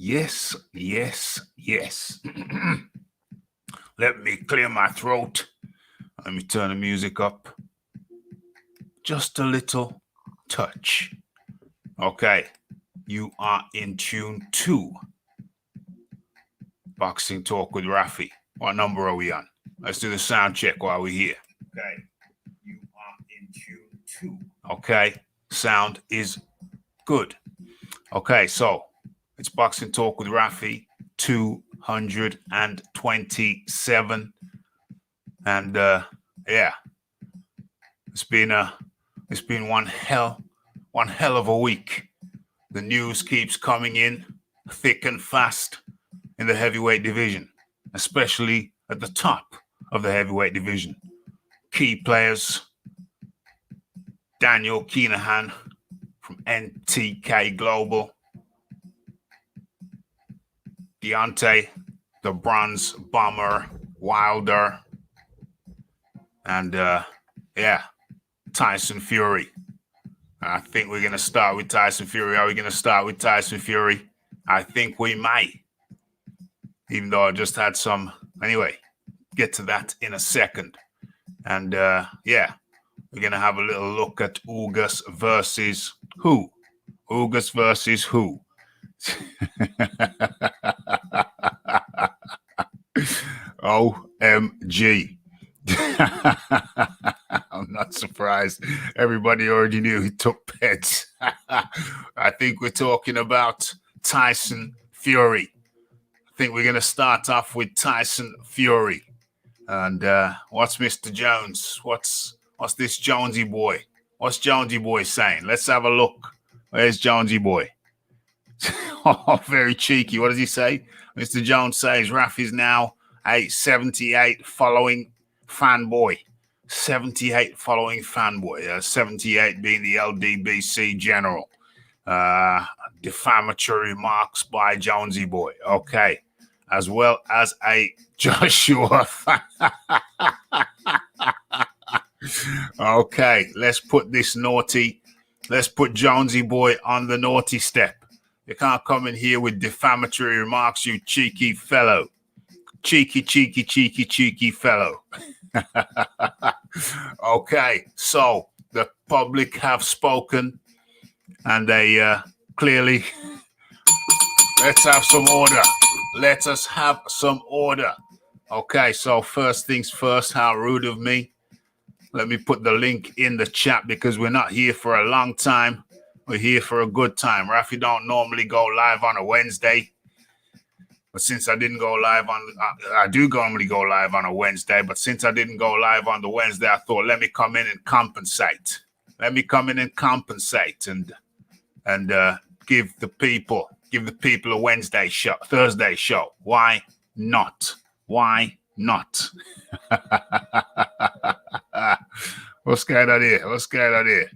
Yes, yes, yes. Let me clear my throat. Let me turn the music up. Just a little touch. Okay, you are in tune to Boxing Talk with Rafi. What number are we on? Let's do the sound check while we're here. Okay, you are in tune to. Okay, sound is good. Okay, so it's Boxing Talk with Rafi 227. And yeah, it's been one hell of a week. The news keeps coming in thick and fast in the heavyweight division, especially at the top of the heavyweight division. Key players: Daniel Kinahan from NTK Global, Deontay the Bronze Bomber Wilder, and yeah, Tyson Fury. I think we're going to start with Tyson Fury. Are we going to start with Tyson Fury? I think we might, even though I just had some. Anyway, get to that in a second. And yeah, we're going to have a little look at Ugas versus who? Ugas versus who? OMG. I'm not surprised. Everybody already knew he took PEDs. I think we're talking about Tyson Fury. I think we're going to start off with Tyson Fury. And what's Mr. Jones? What's this Jonesy boy? What's Jonesy boy saying? Let's have a look. Where's Jonesy boy? Oh, very cheeky. What does he say? Mr. Jones says Rafi's now a 78 following fanboy. 78 following fanboy. 78 being the LDBC general. Defamatory remarks by Jonesy boy. Okay. As well as a Joshua. Okay. Let's put Jonesy boy on the naughty step. You can't come in here with defamatory remarks, you cheeky fellow. Cheeky fellow. Okay, so the public have spoken, and they clearly... Let's have some order. Let us have some order. Okay, so first things first, how rude of me. Let me put the link in the chat because we're not here for a long time. We're here for a good time. Rafi don't normally go live on a Wednesday. But since I didn't go live I do normally go live on a Wednesday. But since I didn't go live on the Wednesday, I thought, let me come in and compensate. Let me come in and compensate and give the people a Wednesday show, Thursday show. Why not? Why not? What's going on here? What's going on here?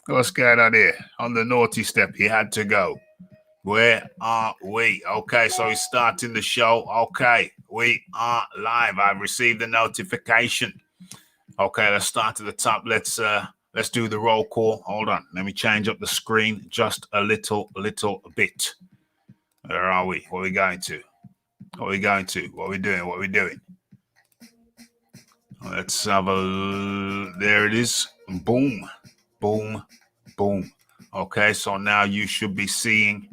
What's going on here? On the naughty step, he had to go. Where are we? Okay, so he's starting the show. Okay, we are live. I've received the notification. Okay, let's start at the top. Let's do the roll call. Hold on. Let me change up the screen just a little bit. Where are we? What are we going to? What are we going to? What are we doing? What are we doing? Let's have a... There it is. Boom. Boom. Boom. Okay, so now you should be seeing...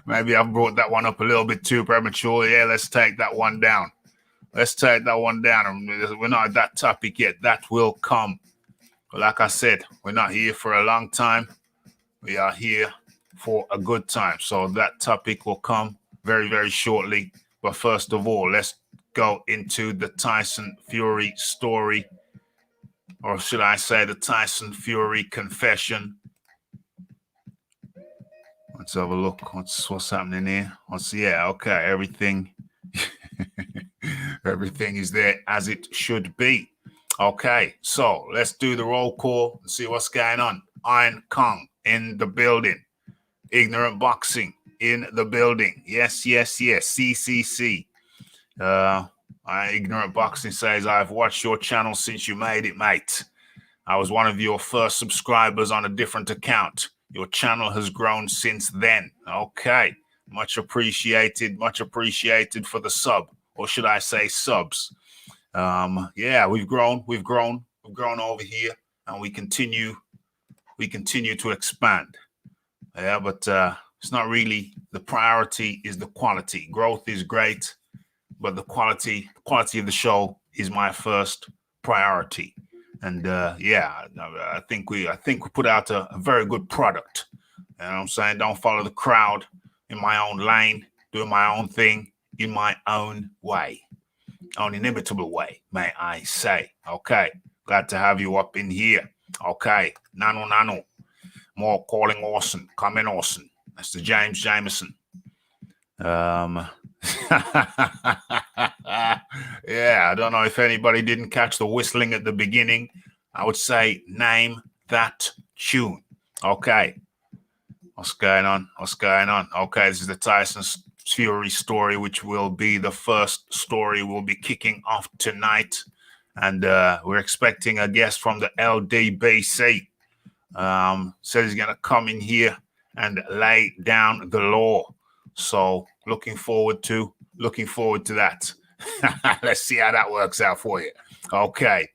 Maybe I brought that one up a little bit too premature. Yeah, let's take that one down. Let's take that one down. We're not at that topic yet. That will come. But like I said, we're not here for a long time. We are here for a good time. So that topic will come very, very shortly. But first of all, let's go into the Tyson Fury story. Or should I say the Tyson Fury confession? Let's have a look. What's happening here? Okay, everything everything is there as it should be. Okay, so let's do the roll call and see what's going on. Iron Kong in the building. Ignorant Boxing in the building. Yes. CCC. Ignorant Boxing says, I've watched your channel since you made it, mate. I was one of your first subscribers on a different account. Your channel has grown since then. Okay. Much appreciated for the sub, or should I say subs. Yeah, we've grown over here, and we continue to expand. Yeah, but it's not really the priority is the quality. Growth is great, but the quality of the show is my first priority. And yeah, I think we put out a very good product. You know what I'm saying? Don't follow the crowd, in my own lane, doing my own thing in my own way, own inimitable way, may I say. Okay, glad to have you up in here. Okay, nano, more calling Orson, coming Orson. That's the James Jameson. Yeah, I don't know if anybody didn't catch the whistling at the beginning. I would say name that tune. Okay. What's going on? Okay, this is the Tyson Fury story, which will be the first story we'll be kicking off tonight. And we're expecting a guest from the LDBC. Said he's going to come in here and lay down the law. So looking forward to that. Let's see how that works out for you. Okay.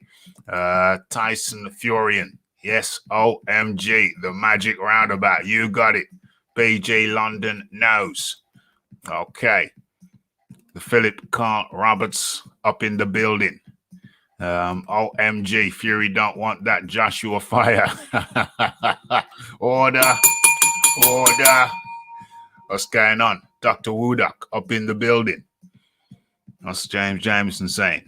Tyson Furian. Yes, OMG, the magic roundabout. You got it. BG London knows. Okay. The Philip Carl Roberts up in the building. OMG, Fury don't want that Joshua fire. Order. What's going on? Dr. Woodok up in the building. What's James Jameson saying?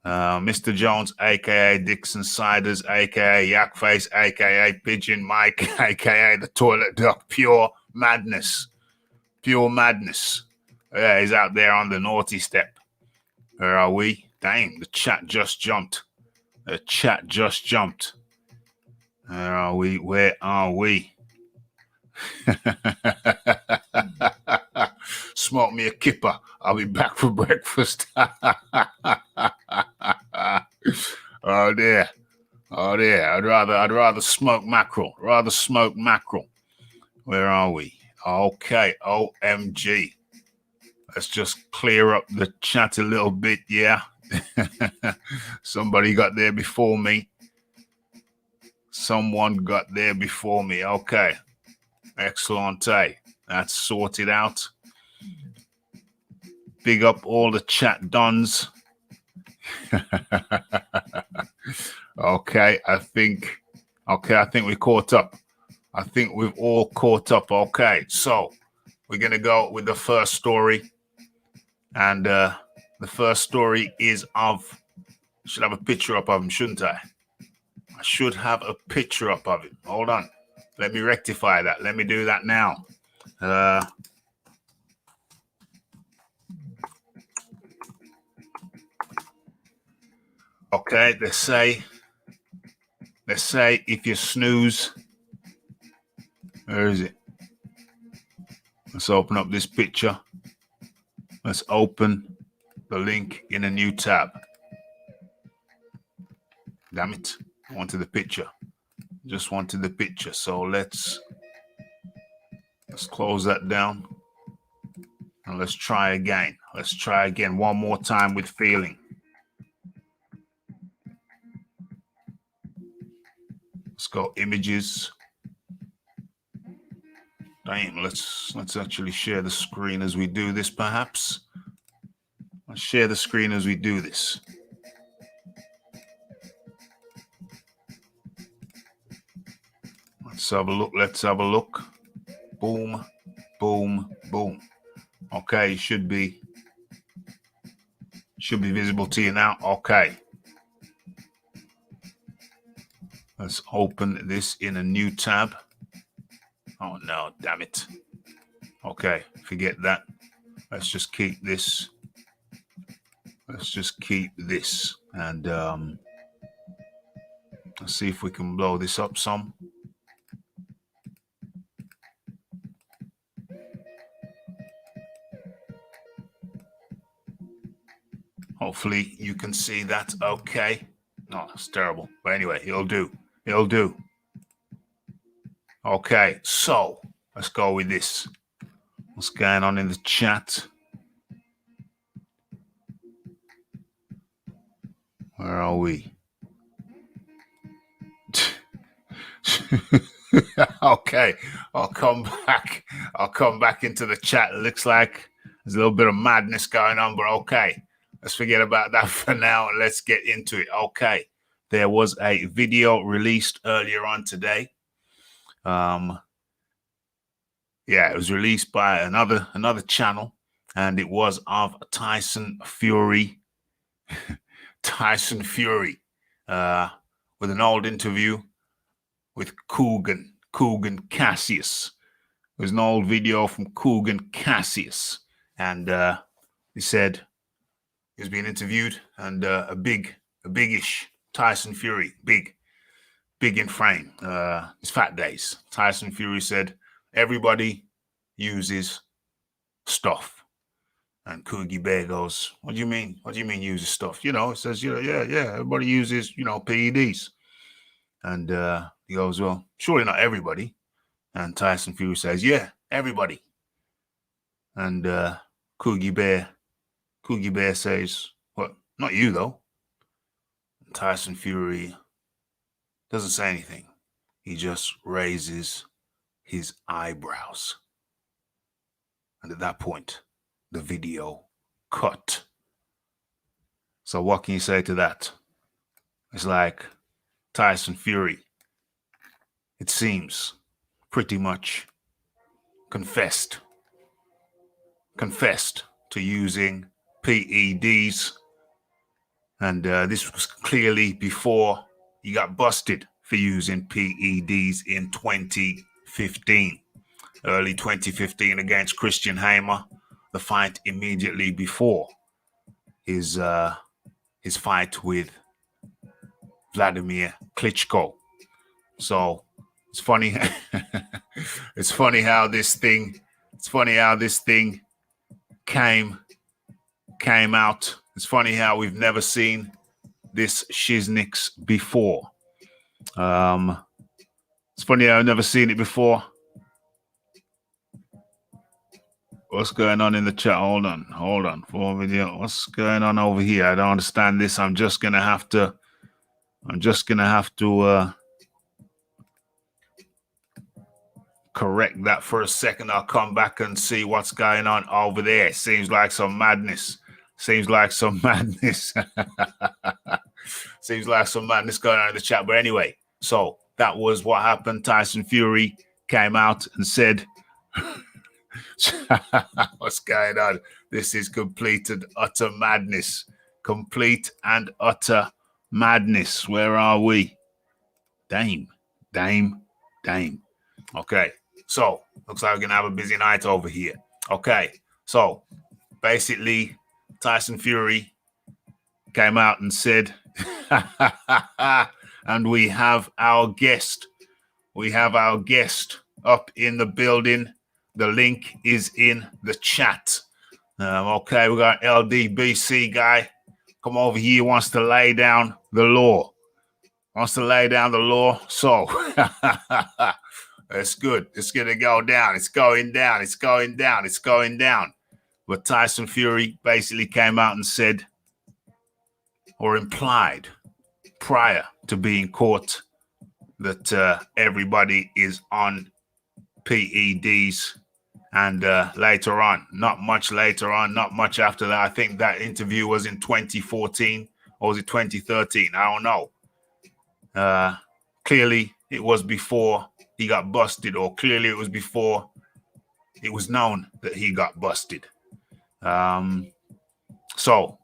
Mr. Jones, a.k.a. Dixon Siders, a.k.a. Yakface, a.k.a. Pigeon Mike, a.k.a. the Toilet Duck. Pure madness. Yeah, he's out there on the naughty step. Where are we? Dang, the chat just jumped. Where are we? Smoke me a kipper. I'll be back for breakfast. Oh dear. I'd rather smoke mackerel. Where are we? Okay. OMG. Let's just clear up the chat a little bit. Yeah. Somebody got there before me. Okay. Excellent. That's sorted out. Big up all the chat dons. Okay, I think we caught up. I think we've all caught up. Okay, so we're gonna go with the first story, and the first story is of. I should have a picture up of him, shouldn't I? I should have a picture up of him. Hold on, let me rectify that. Let me do that now. Okay, let's say if you snooze, where is it? Let's open up this picture. Let's open the link in a new tab. Damn it, I wanted the picture. Just wanted the picture. So let's close that down. And let's try again. One more time with feeling. Let's go images. Damn, let's actually share the screen as we do this, perhaps. Let's share the screen as we do this. Let's have a look. Boom, boom, boom. Okay, should be visible to you now. Okay. Let's open this in a new tab. Oh no, damn it. Okay, forget that. Let's just keep this. And let's see if we can blow this up some. Hopefully you can see that okay. No, it's terrible. But anyway, it'll do. Okay, so let's go with this. What's going on in the chat? Where are we? Okay, I'll come back. I'll come back into the chat. It looks like there's a little bit of madness going on, but okay. Let's forget about that for now and let's get into it. Okay. There was a video released earlier on today. Yeah, it was released by another channel, and it was of Tyson Fury. Tyson Fury, with an old interview with Coogan Cassius. It was an old video from Coogan Cassius, and he said he was being interviewed, and a biggish Tyson Fury, big in frame. His fat days. Tyson Fury said everybody uses stuff. And Coogie Bear goes, what do you mean? What do you mean uses stuff? You know, it says, yeah, everybody uses, PEDs. And he goes, well, surely not everybody. And Tyson Fury says, yeah, everybody. And Coogie Bear says, what? Not you, though. And Tyson Fury doesn't say anything. He just raises his eyebrows. And at that point, the video cut. So what can you say to that? It's like Tyson Fury, it seems, pretty much confessed to using PEDs. And this was clearly before he got busted for using PEDs in 2015. Early 2015 against Christian Hamer, the fight immediately before his fight with Vladimir Klitschko. So it's funny. It's funny how this thing came out. It's funny how we've never seen this shiznix before. It's funny how I've never seen it before. What's going on in the chat? Hold on. For video. What's going on over here? I don't understand this. I'm just gonna have to correct that for a second. I'll come back and see what's going on over there. Seems like some madness. Seems like some madness going on in the chat. But anyway, so that was what happened. Tyson Fury came out and said, what's going on? This is complete and utter madness. Complete and utter madness. Where are we? Dame. Okay, so looks like we're gonna have a busy night over here. Okay, so basically Tyson Fury came out and said, and we have our guest. We have our guest up in the building. The link is in the chat. Okay, we got LDBC guy. Come over here, wants to lay down the law. So that's good. It's going to go down. It's going down. But Tyson Fury basically came out and said, or implied prior to being caught, that everybody is on PEDs. And later on, not much after that. I think that interview was in 2014 or was it 2013? I don't know. Clearly, it was before he got busted, or clearly it was before it was known that he got busted. So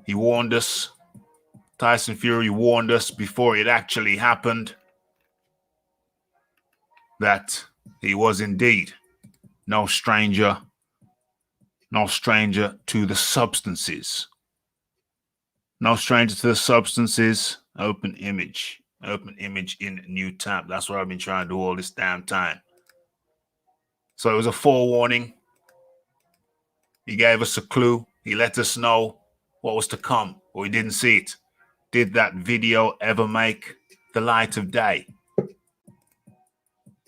he warned us. Tyson Fury warned us before it actually happened that he was indeed no stranger to the substances. Open image in new tab. That's what I've been trying to do all this damn time. So it was a forewarning. He gave us a clue. He let us know what was to come, but we didn't see it. Did that video ever make the light of day?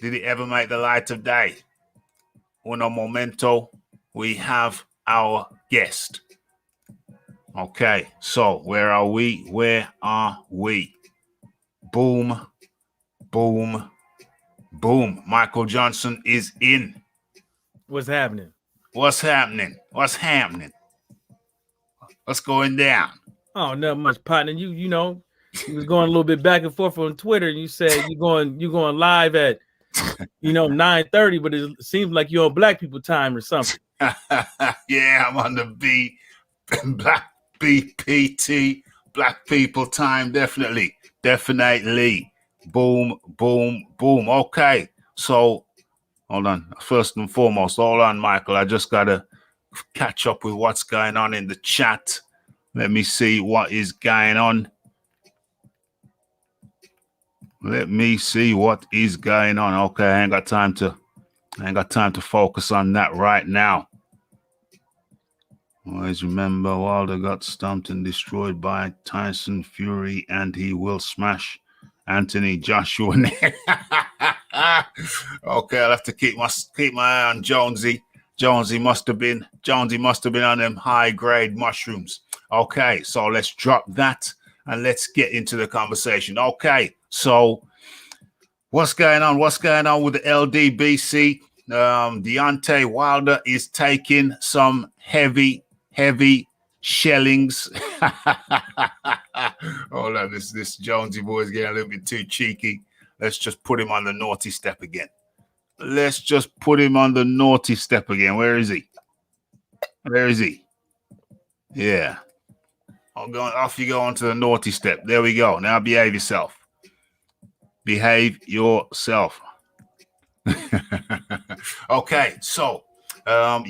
Did it ever make the light of day? Uno momento. We have our guest. Okay, so where are we? Where are we? Boom, boom, boom. Michael Johnson is in. What's happening? What's happening? What's happening? What's going down? Oh, not much, partner. You know, you was going a little bit back and forth on Twitter. And you said you going live at 9:30, but it seems like you're on Black people time or something. Yeah, I'm on the Black BPT Black people time. Definitely. Boom, boom, boom. Okay, so hold on. First and foremost, hold on, Michael. I just gotta catch up with what's going on in the chat. Let me see what is going on. Let me see what is going on. Okay, I ain't got time to focus on that right now. Always remember, Wilder got stumped and destroyed by Tyson Fury, and he will smash Anthony Joshua. Okay, I'll have to keep my eye on Jonesy. Jonesy must have been on them high grade mushrooms. Okay, so let's drop that and let's get into the conversation. Okay, so what's going on? What's going on with the LDBC? Deontay Wilder is taking some heavy shellings. Hold on, this Jonesy boy is getting a little bit too cheeky. Let's just put him on the naughty step again. Where is he? Yeah. Off you go onto the naughty step. There we go. Now behave yourself. Okay, so hold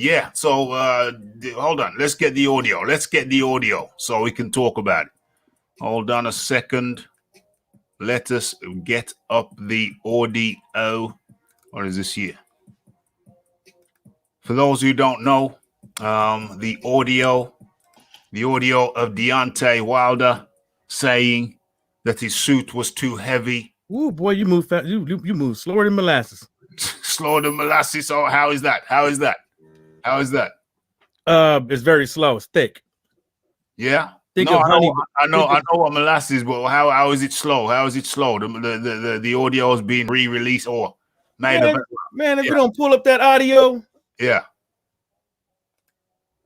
on. Let's get the audio so we can talk about it. Hold on a second. Let us get up the audio. What is this here? For those who don't know, the audio of Deontay Wilder saying that his suit was too heavy. Ooh, boy, you move fast. You move slower than molasses. Slower than molasses. So how is that? It's very slow. It's thick. Yeah. I know what molasses is, but how is it slow? The audio is being re-released or made available. Man, if we don't pull up that audio, yeah.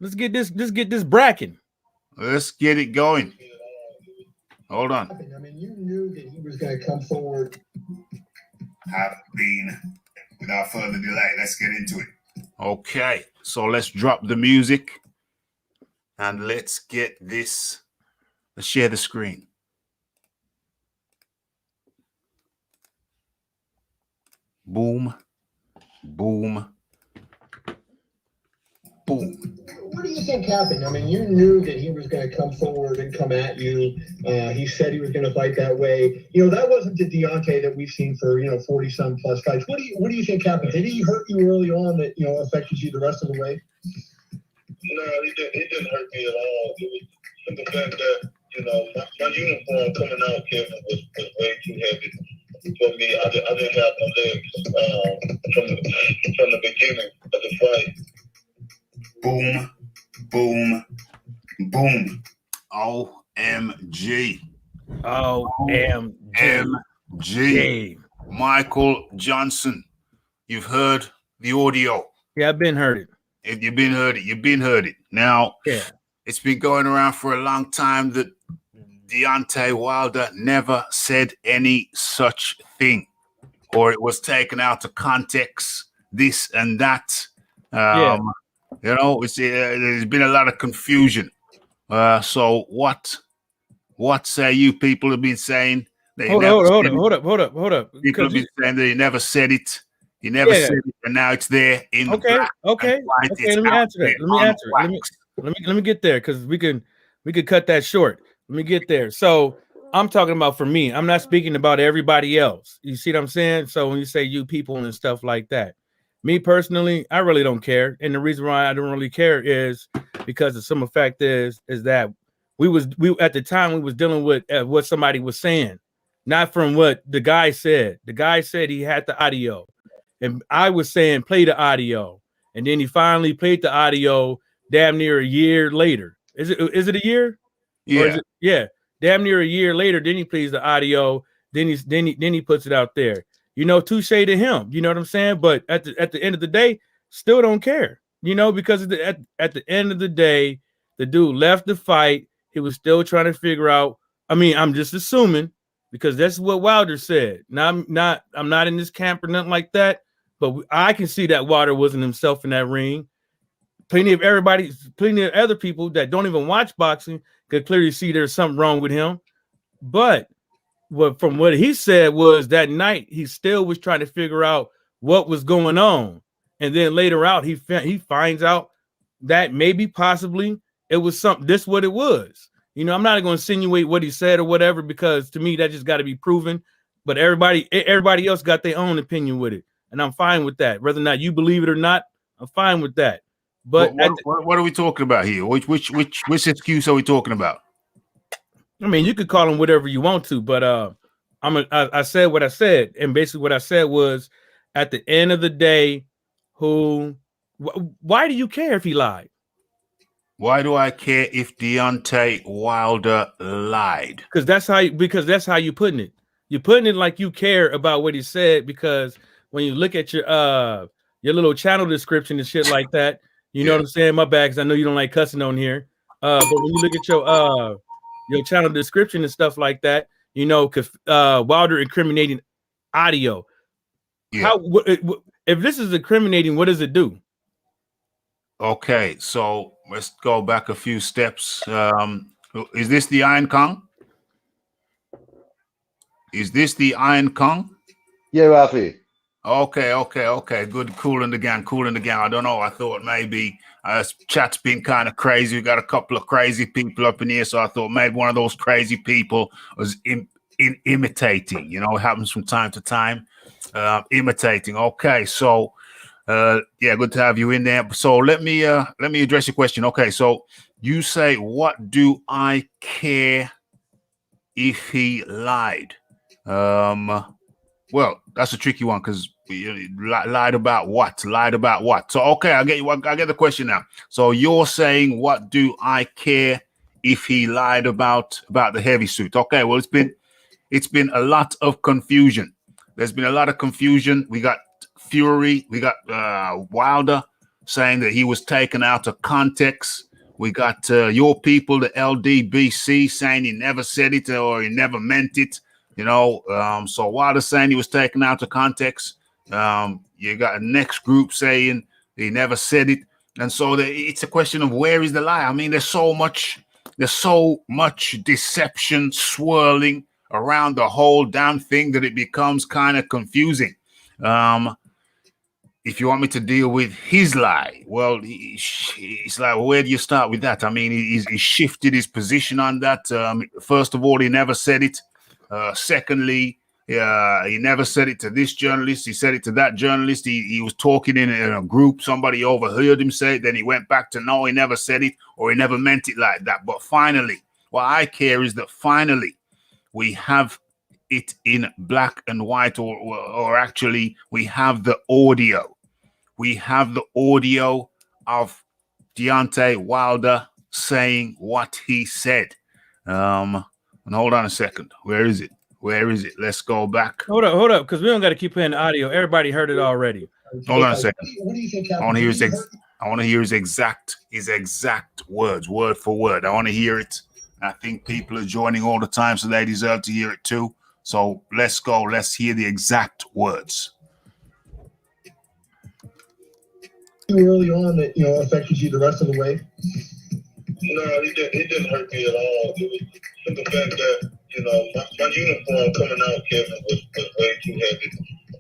Let's get this bracking. Let's get it going. Hold on. I mean, you knew that he was going to come forward. Without further delay, let's get into it. Okay, so let's drop the music and let's get this. Let's share the screen. Boom, boom, boom. What do you think happened? I mean, you knew that he was going to come forward and come at you. He said he was going to fight that way. That wasn't the Deontay that we've seen for 40-some plus fights. What do you think happened? Did he hurt you early on that affected you the rest of the way? No, he didn't hurt me at all. It was the fact that my uniform coming out, Kevin, was way too heavy for me. I didn't have my legs from the beginning of the fight. Boom, boom, boom. OMG. OMG. Michael Johnson. You've heard the audio. Yeah, I've been heard it. You've been heard it. Now, yeah. It's been going around for a long time that Deontay Wilder never said any such thing, or it was taken out of context, this and that. There's been a lot of confusion. So what say you? People have been saying hold up. People have been saying that he never said it. He never said it, and now it's there in the black. Okay. Let me answer that. Let me get there because we could cut that short. Let me get there. So I'm talking about for me. I'm not speaking about everybody else. You see what I'm saying? So when you say you people and stuff like that, me personally, I really don't care. And the reason why I don't really care is because the simple fact is that we at the time we was dealing with what somebody was saying, not from what the guy said. The guy said he had the audio. And I was saying play the audio, and then he finally played the audio damn near a year later. Is it a year? Yeah. Or is it, yeah, damn near a year later. Then he plays the audio. Then he puts it out there. You know, touche to him. You know what I'm saying? But at the end of the day, still don't care. You know, because at the end of the day, the dude left the fight. He was still trying to figure out. I mean, I'm just assuming because that's what Wilder said. Now I'm not in this camp or nothing like that. But I can see that Wilder wasn't himself in that ring. Plenty of other people that don't even watch boxing could clearly see there's something wrong with him. But from what he said was that night he still was trying to figure out what was going on, and then later out he finds out that maybe possibly it was something. This what it was. You know, I'm not going to insinuate what he said or whatever because to me that just got to be proven. But everybody else got their own opinion with it, and I'm fine with that. Whether or not you believe it or not, I'm fine with that. But what are we talking about here? Which excuse are we talking about? I mean, you could call him whatever you want to, but I said what I said, and basically what I said was, at the end of the day, why do you care if he lied? Why do I care if Deontay Wilder lied? Because that's how you putting it. You're putting it like you care about what he said, because when you look at your little channel description and shit like that, you know what I'm saying? My bad, because I know you don't like cussing on here. But when you look at your channel description and stuff like that, you know, Wilder incriminating audio. Yeah. If this is incriminating, what does it do? Okay, so let's go back a few steps. Is this the Iron Kong? Is this the Iron Kong? Yeah, Rafi. Okay. Good. Cooling the gang. I don't know. I thought maybe chat's been kind of crazy. We got a couple of crazy people up in here, so I thought maybe one of those crazy people was imitating. You know, it happens from time to time. Imitating. Okay, so yeah, good to have you in there. So let me address your question. Okay, so you say, what do I care if he lied? Well, that's a tricky one because lied about what? Lied about what? So okay, I get you. I get the question now. So you're saying, what do I care if he lied about the heavy suit? Okay, well, it's been a lot of confusion. There's been a lot of confusion. We got Fury, we got Wilder saying that he was taken out of context. We got your people, the LDBC, saying he never said it or he never meant it. You know, so Wilder saying he was taken out of context. You got a next group saying he never said it. And so it's a question of where is the lie? I mean, there's so much deception swirling around the whole damn thing that it becomes kind of confusing. If you want me to deal with his lie, well, it's like, well, where do you start with that? I mean, he shifted his position on that. First of all, he never said it. Secondly, he never said it to this journalist. He said it to that journalist. He was talking in a group. Somebody overheard him say it. Then he went back to no, he never said it, or he never meant it like that. But finally, what I care is that finally we have it in black and white, or actually we have the audio. We have the audio of Deontay Wilder saying what he said. And hold on a second. Where is it? Let's go back. Hold up, because we don't got to keep playing the audio. Everybody heard it already. Hold on a second. What do you think? I want to hear his exact words, word for word. I want to hear it. I think people are joining all the time, so they deserve to hear it too. So let's go. Let's hear the exact words. Early on, that affected you the rest of the way. No, it didn't hurt me at all. It was the fact that, my uniform coming out, Kevin, was way too heavy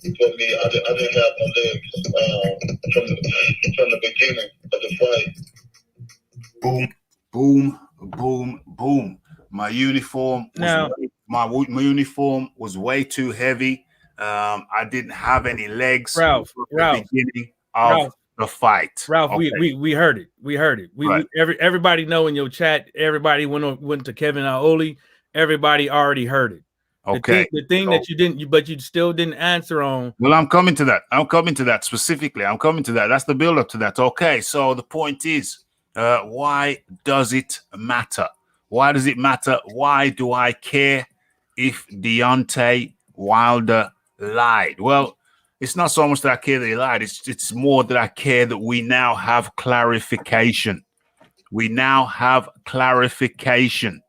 for me. I didn't have my legs from the beginning of the fight. Boom, boom, boom. My uniform was way too heavy. I didn't have any legs. Ralph, the beginning of the fight. Ralph, okay. we heard it. We heard it. Everybody know in your chat. Everybody went to Kevin Aoli. Everybody already heard it. Okay. The thing that you didn't, but you still didn't answer on. Well, I'm coming to that. I'm coming to that specifically. I'm coming to that. That's the build up to that. Okay. So the point is, why does it matter? Why does it matter? Why do I care if Deontay Wilder lied? Well, it's not so much that I care that he lied. It's more that I care that we now have clarification. We now have clarification.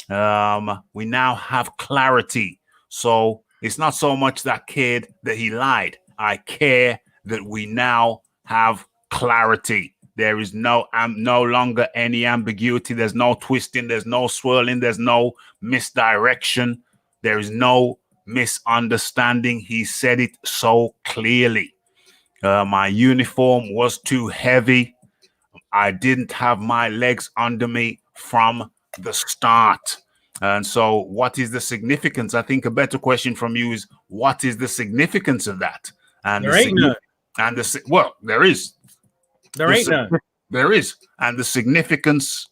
We now have clarity. So it's not so much that I cared that he lied. I care that we now have clarity. There is no longer any ambiguity. There's no twisting. There's no swirling. There's no misdirection. There is no misunderstanding. He said it so clearly. My uniform was too heavy. I didn't have my legs under me from the start. And so what is the significance? I think a better question from you is, what is the significance of that? And there ain't none. And there is. There ain't none. There is. And the significance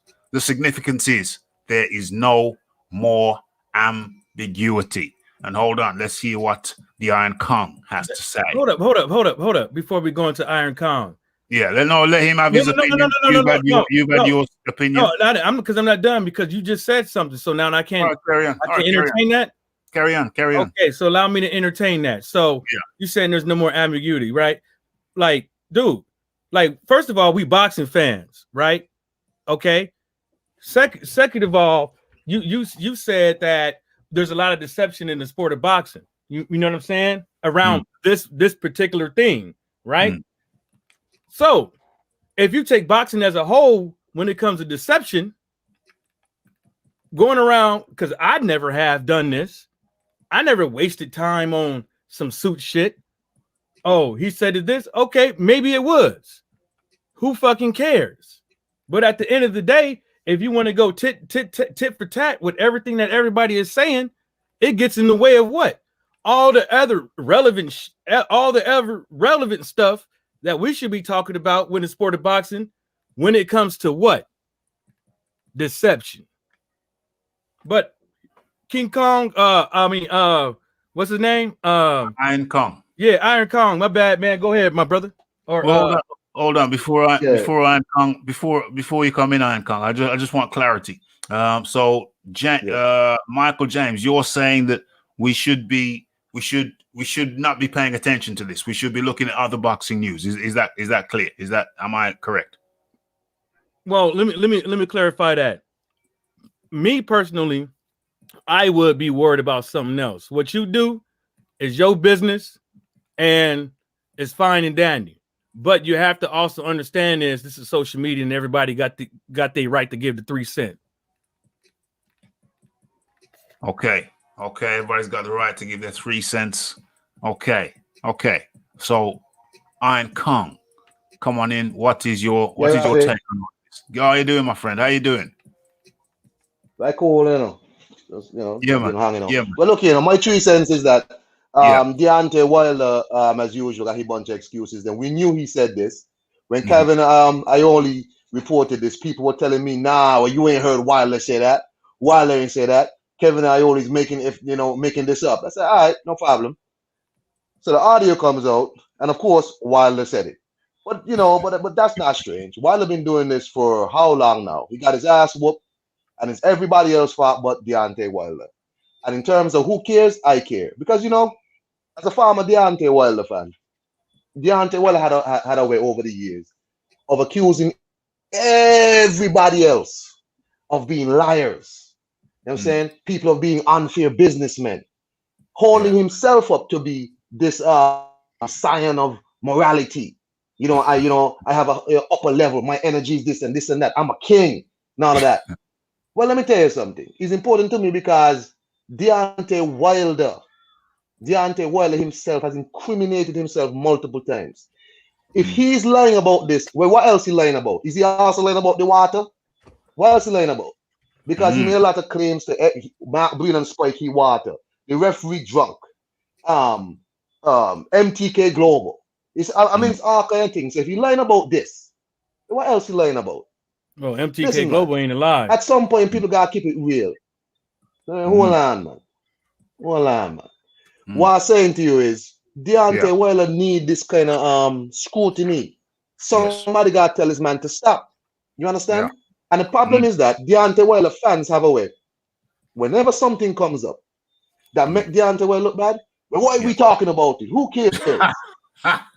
is there is no more ambiguity. And hold on, let's hear what the Iron Kong has to say. Hold up. Before we go into Iron Kong. Yeah, let him have his opinion. You've had your opinion. No, I'm not done because you just said something. So now I can't, carry on. I can entertain that. Carry on. Okay, so allow me to entertain that. So you saying there's no more ambiguity, right? Like, dude, like, first of all, we boxing fans, right? Okay. Second of all, you said that there's a lot of deception in the sport of boxing. You know what I'm saying? Around this particular thing, right? So if you take boxing as a whole, when it comes to deception, going around, because I never have done this. I never wasted time on some suit shit. Oh, he said this. Okay, maybe it was. Who fucking cares? But at the end of the day, if you want to go tit for tat with everything that everybody is saying, it gets in the way of what? All the other relevant stuff that we should be talking about when the sport of boxing, when it comes to what? Deception. But King Kong, what's his name? Iron Kong. Yeah, Iron Kong. My bad, man. Go ahead, my brother. Or hold on. Before Iron Kong, before you come in, Iron Kong, I just want clarity. So Michael James, you're saying that we should not be paying attention to this. We should be looking at other boxing news. Is that clear? Am I correct? Well, let me clarify that. Me personally, I would be worried about something else. What you do is your business, and it's fine and dandy. But you have to also understand this is social media, and everybody got the right to give the 3 cents. Okay. Everybody's got the right to give their 3 cents. Okay. So, Iron Kong, come on in. What is your take on this? How you doing, my friend? How you doing? Like cool, just, man. Hanging out. Yeah, man. Well, look, my 3 cents is that Deontay Wilder, as usual, got a bunch of excuses. Then we knew he said this when Kevin Iole reported this. People were telling me, "Nah, you ain't heard Wilder say that. Wilder ain't say that. Kevin Iole is making this up." I said, "All right, no problem." So the audio comes out, and of course, Wilder said it. But but that's not strange. Wilder been doing this for how long now? He got his ass whooped, and it's everybody else's fault but Deontay Wilder. And in terms of who cares, I care. Because, as a former Deontay Wilder fan, Deontay Wilder had a way over the years of accusing everybody else of being liars. You know what I'm saying? People of being unfair businessmen. Holding himself up to be this scion of morality. I have a upper level. My energy is this and this and that. I'm a king. None of that. Well, let me tell you something. It's important to me because Deontay Wilder himself has incriminated himself multiple times. If he's lying about this, well, what else is he lying about? Is he also lying about the water? What else is he lying about? Because he made a lot of claims to Mark Breen and spiky water, the referee drunk, MTK Global. It's all kind of things. So if he's lying about this, what else is he lying about? Well, MTK Global ain't alive. At some point, people gotta keep it real. Hold on, man. Hold on, man. What I'm saying to you is Deontay Wilder need this kind of scrutiny. Somebody got to tell this man to stop. You understand? And the problem is that Deontay Wilder fans have a way. Whenever something comes up that make Deontay Wilder look bad, well, why are we talking about it? Who cares? You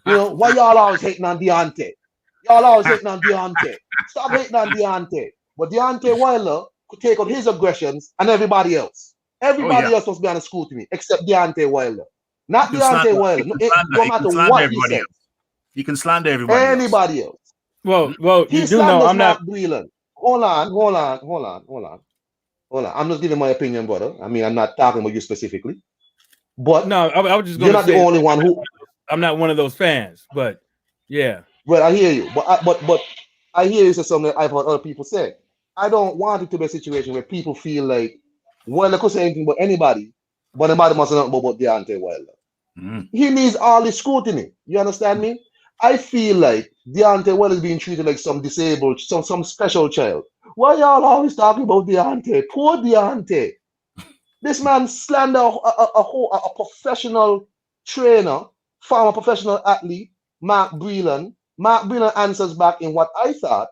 know, why y'all always hating on Deontay? Y'all always hating on Deontay. Stop hating on Deontay. But Deontay Wilder could take on his aggressions and everybody else. Everybody else must be on the scrutiny except Deontay Wilder. Not Deontay Wilder. No matter what he says. You can slander everybody. Anybody else. Well, you do know I'm not. Breland. Hold on. I'm just giving my opinion, brother. I mean, I'm not talking about you specifically. But no, I was just. You're not the only one who. I'm not one of those fans, but yeah. Well, I hear you, but I hear you say something that I've heard other people say. I don't want it to be a situation where people feel like, well, they could say anything about anybody, but nobody must know about Deontay Wilder. He needs all the scrutiny. You understand me? I feel like Deontay Wilder is being treated like some disabled, some special child. Why y'all always talking about Deontay? Poor Deontay. This man slander a professional trainer, former professional athlete, Mark Breland. Mark Breland answers back in what I thought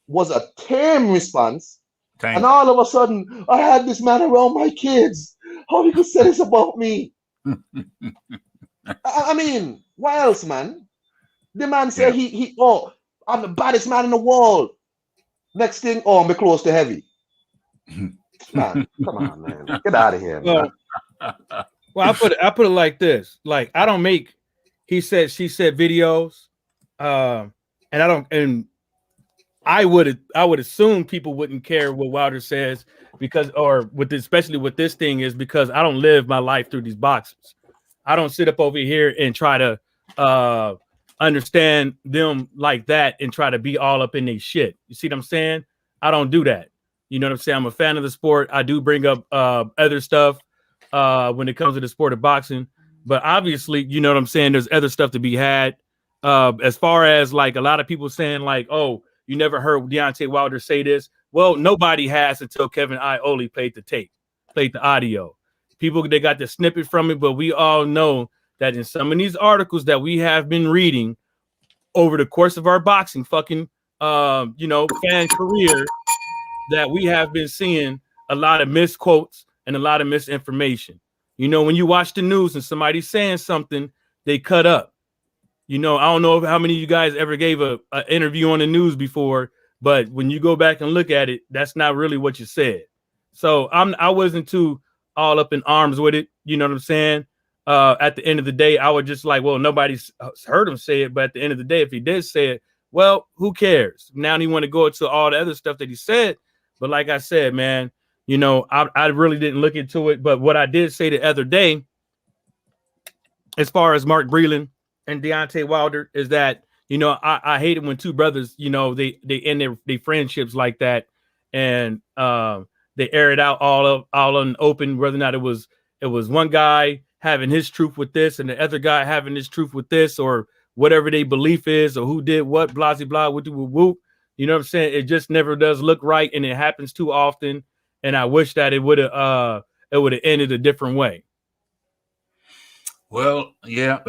was a tame response. And all of a sudden, I had this man around my kids. How he could say this about me? I mean, what else, man? The man said I'm the baddest man in the world. Next thing, I'm close to heavy. Man, come on, man. Get out of here, man. Well, I put it like this. Like, I don't make he said, she said videos. And I would assume people wouldn't care what Wilder says especially with this thing is because I don't live my life through these boxes. I don't sit up over here and try to understand them like that and try to be all up in their shit. You see what I'm saying? I don't do that. You know what I'm saying? I'm a fan of the sport. I do bring up other stuff when it comes to the sport of boxing, but obviously, you know what I'm saying? There's other stuff to be had. As far as like a lot of people saying like, oh, you never heard Deontay Wilder say this. Well, nobody has until Kevin Iole played the tape, played the audio. People, they got the snippet from it, but we all know that in some of these articles that we have been reading over the course of our boxing fan career, that we have been seeing a lot of misquotes and a lot of misinformation. You know, when you watch the news and somebody's saying something, they cut up. You know, I don't know how many of you guys ever gave an interview on the news before, but when you go back and look at it, that's not really what you said. So I wasn't too all up in arms with it. You know what I'm saying? At the end of the day, I would just like, well, nobody's heard him say it. But at the end of the day, if he did say it, well, who cares? Now he want to go into all the other stuff that he said. But like I said, man, you know, I really didn't look into it. But what I did say the other day, as far as Mark Breland and Deontay Wilder, is that, you know, I hate it when two brothers, you know, they end their friendships like that, and they air it out all on open, whether or not it was one guy having his truth with this and the other guy having his truth with this, or whatever their belief is, or who did what, blah, blah, blah, whoop, whoop. You know what I'm saying? It just never does look right, and it happens too often. And I wish that it would have ended a different way. Well, yeah,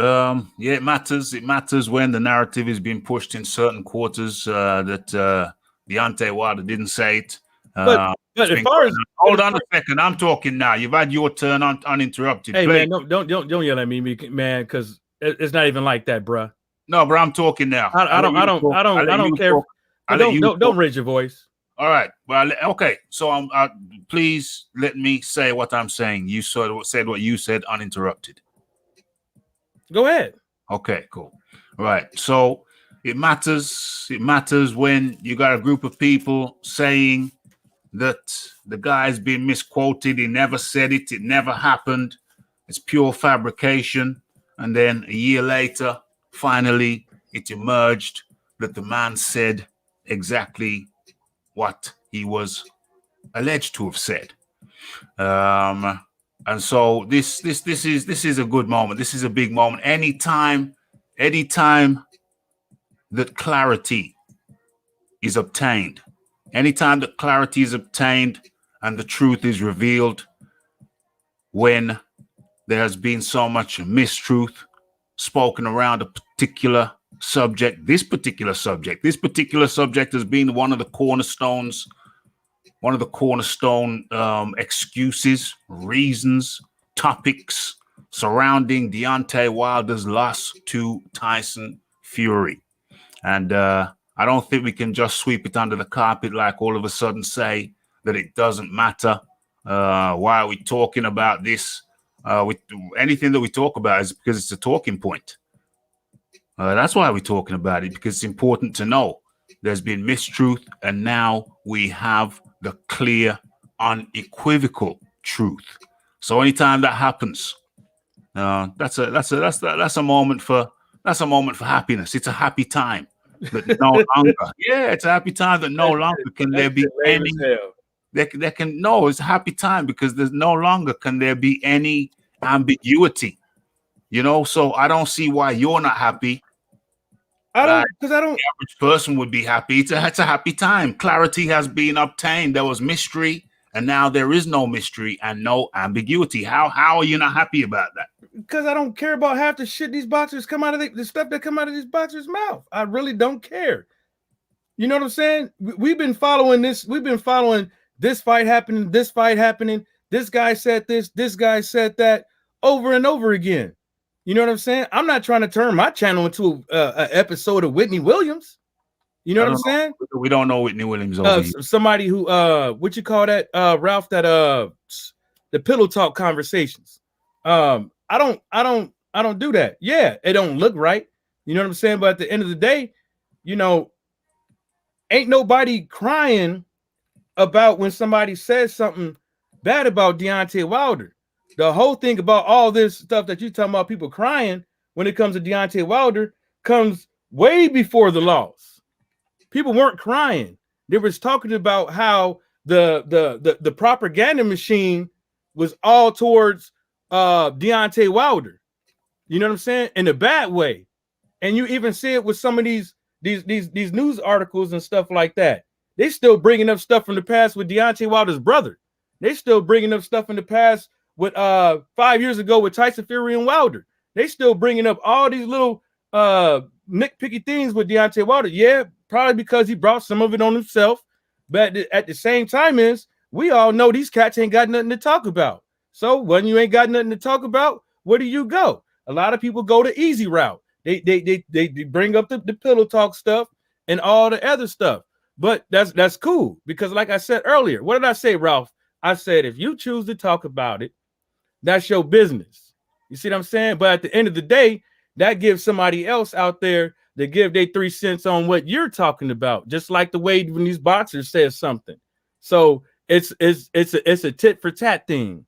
it matters. It matters when the narrative is being pushed in certain quarters that Deontay Wilder didn't say it. But as far as hold on a second, I'm talking now. You've had your turn uninterrupted. Hey, man, don't yell at me, man, because it's not even like that, bruh. No, bro, I'm talking now. I don't care. Don't raise your voice. All right. Well, okay. So please let me say what I'm saying. You said what you said uninterrupted. Go ahead. Okay, cool. All right. So it matters. It matters when you got a group of people saying that the guy's been misquoted. He never said it. It never happened. It's pure fabrication. And then a year later, finally, it emerged that the man said exactly what he was alleged to have said. And so this is a good moment. This is a big moment. Anytime that clarity is obtained, and the truth is revealed, when there has been so much mistruth spoken around a particular subject. This particular subject has been one of the cornerstone excuses, reasons, topics surrounding Deontay Wilder's loss to Tyson Fury. And I don't think we can just sweep it under the carpet, like all of a sudden say that it doesn't matter. Why are we talking about this? Anything that we talk about is because it's a talking point. That's why we're talking about it, because it's important to know there's been mistruth, and now we have the clear, unequivocal truth. So anytime that happens, that's a moment for happiness. It's a happy time that no longer, it's a happy time that no longer can there be any. There can no. It's a happy time because there's no longer can there be any ambiguity. So I don't see why you're not happy. I don't. The average person would be happy. It's a happy time. Clarity has been obtained. There was mystery, and now there is no mystery and no ambiguity. How are you not happy about that? Because I don't care about half the shit these boxers come out of the stuff that come out of these boxers' mouth. I really don't care. You know what I'm saying? We've been following this. We've been following this fight happening. This fight happening. This guy said this. This guy said that over and over again. You know what I'm saying? I'm not trying to turn my channel into an episode of Whitney Williams. You know what I'm saying? We don't know Whitney Williams. Somebody who what you call that, Ralph? That the pillow talk conversations. I don't do that. Yeah, it don't look right. You know what I'm saying? But at the end of the day, ain't nobody crying about when somebody says something bad about Deontay Wilder. The whole thing about all this stuff that you talking about, people crying when it comes to Deontay Wilder, comes way before the loss. People weren't crying. They was talking about how the propaganda machine was all towards Deontay Wilder. You know what I'm saying? In a bad way. And you even see it with some of these news articles and stuff like that. They still bringing up stuff from the past with Deontay Wilder's brother. They still bringing up stuff in the past with 5 years ago with Tyson Fury and Wilder. They still bringing up all these little nitpicky things with Deontay Wilder. Yeah, probably because he brought some of it on himself. But at the same time we all know these cats ain't got nothing to talk about. So when you ain't got nothing to talk about, where do you go? A lot of people go the easy route. They bring up the pillow talk stuff and all the other stuff. But that's cool because like I said earlier, what did I say, Ralph? I said, if you choose to talk about it, that's your business. You see what I'm saying? But at the end of the day, that gives somebody else out there to give their 3 cents on what you're talking about, just like the way when these boxers say something. So it's a tit for tat thing.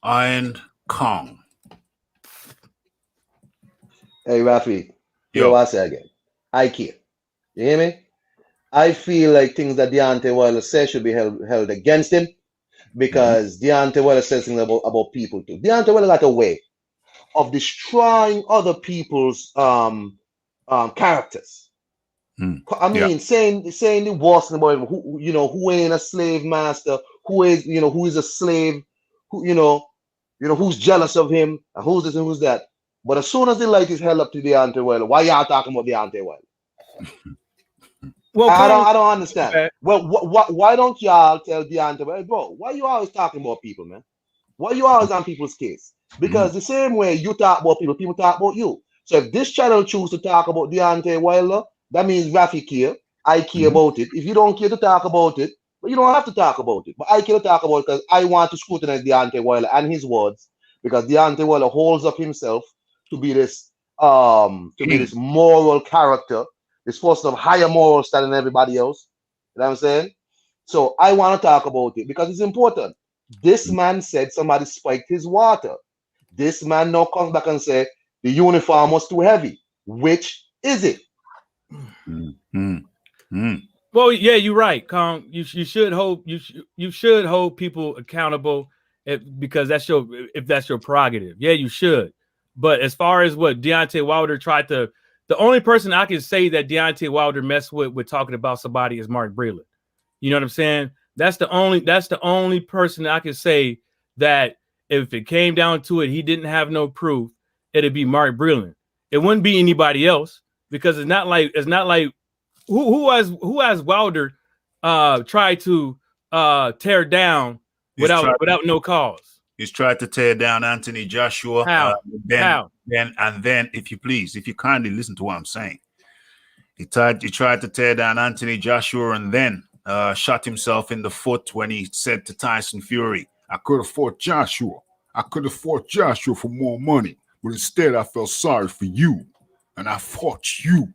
Iron Kong. Hey, Rafi. Yo, I say again. I care. You hear me? I feel like things that Deontay Wilder says should be held against him. Because Deontay Wilder says things about people too. Deontay Wilder got a way of destroying other people's characters. I mean, saying the worst about who ain't a slave master, who is a slave, who's jealous of him, and who's this and who's that. But as soon as the light is held up to Deontay Wilder, why y'all talking about Deontay Wilder? Well, I don't understand. Okay. Well, why don't y'all tell Deontay, bro? Why you always talking about people, man? Why you always on people's case? Because the same way you talk about people, people talk about you. So if this channel choose to talk about Deontay Wilder, that means Rafi care. I care about it. If you don't care to talk about it, but you don't have to talk about it. But I care to talk about it because I want to scrutinize Deontay Wilder and his words, because Deontay Wilder holds up himself to be this moral character. It's supposed to have higher morals than everybody else. You know what I'm saying? So I want to talk about it because it's important. This man said somebody spiked his water. This man now comes back and say the uniform was too heavy. Which is it? Well, yeah, you're right, Kong. You should hold people accountable because that's your prerogative. Yeah, you should. But as far as what Deontay Wilder tried to, the only person I can say that Deontay Wilder messed with talking about somebody is Mark Breland. You know what I'm saying? That's the only person I can say that if it came down to it, he didn't have no proof, it'd be Mark Breland. It wouldn't be anybody else, because it's not like who has Wilder tried to tear down without no cause. He's tried to tear down Anthony Joshua. How? Then, if you kindly listen to what I'm saying, he tried to tear down Anthony Joshua, and then shot himself in the foot when he said to Tyson Fury, "I could have fought Joshua. I could have fought Joshua for more money, but instead I felt sorry for you, and I fought you